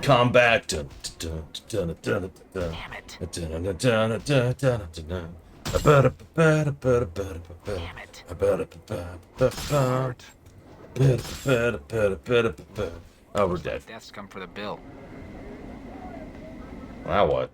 Combat. Damn it. Oh, we're dead. Death's come for the bill. Now what?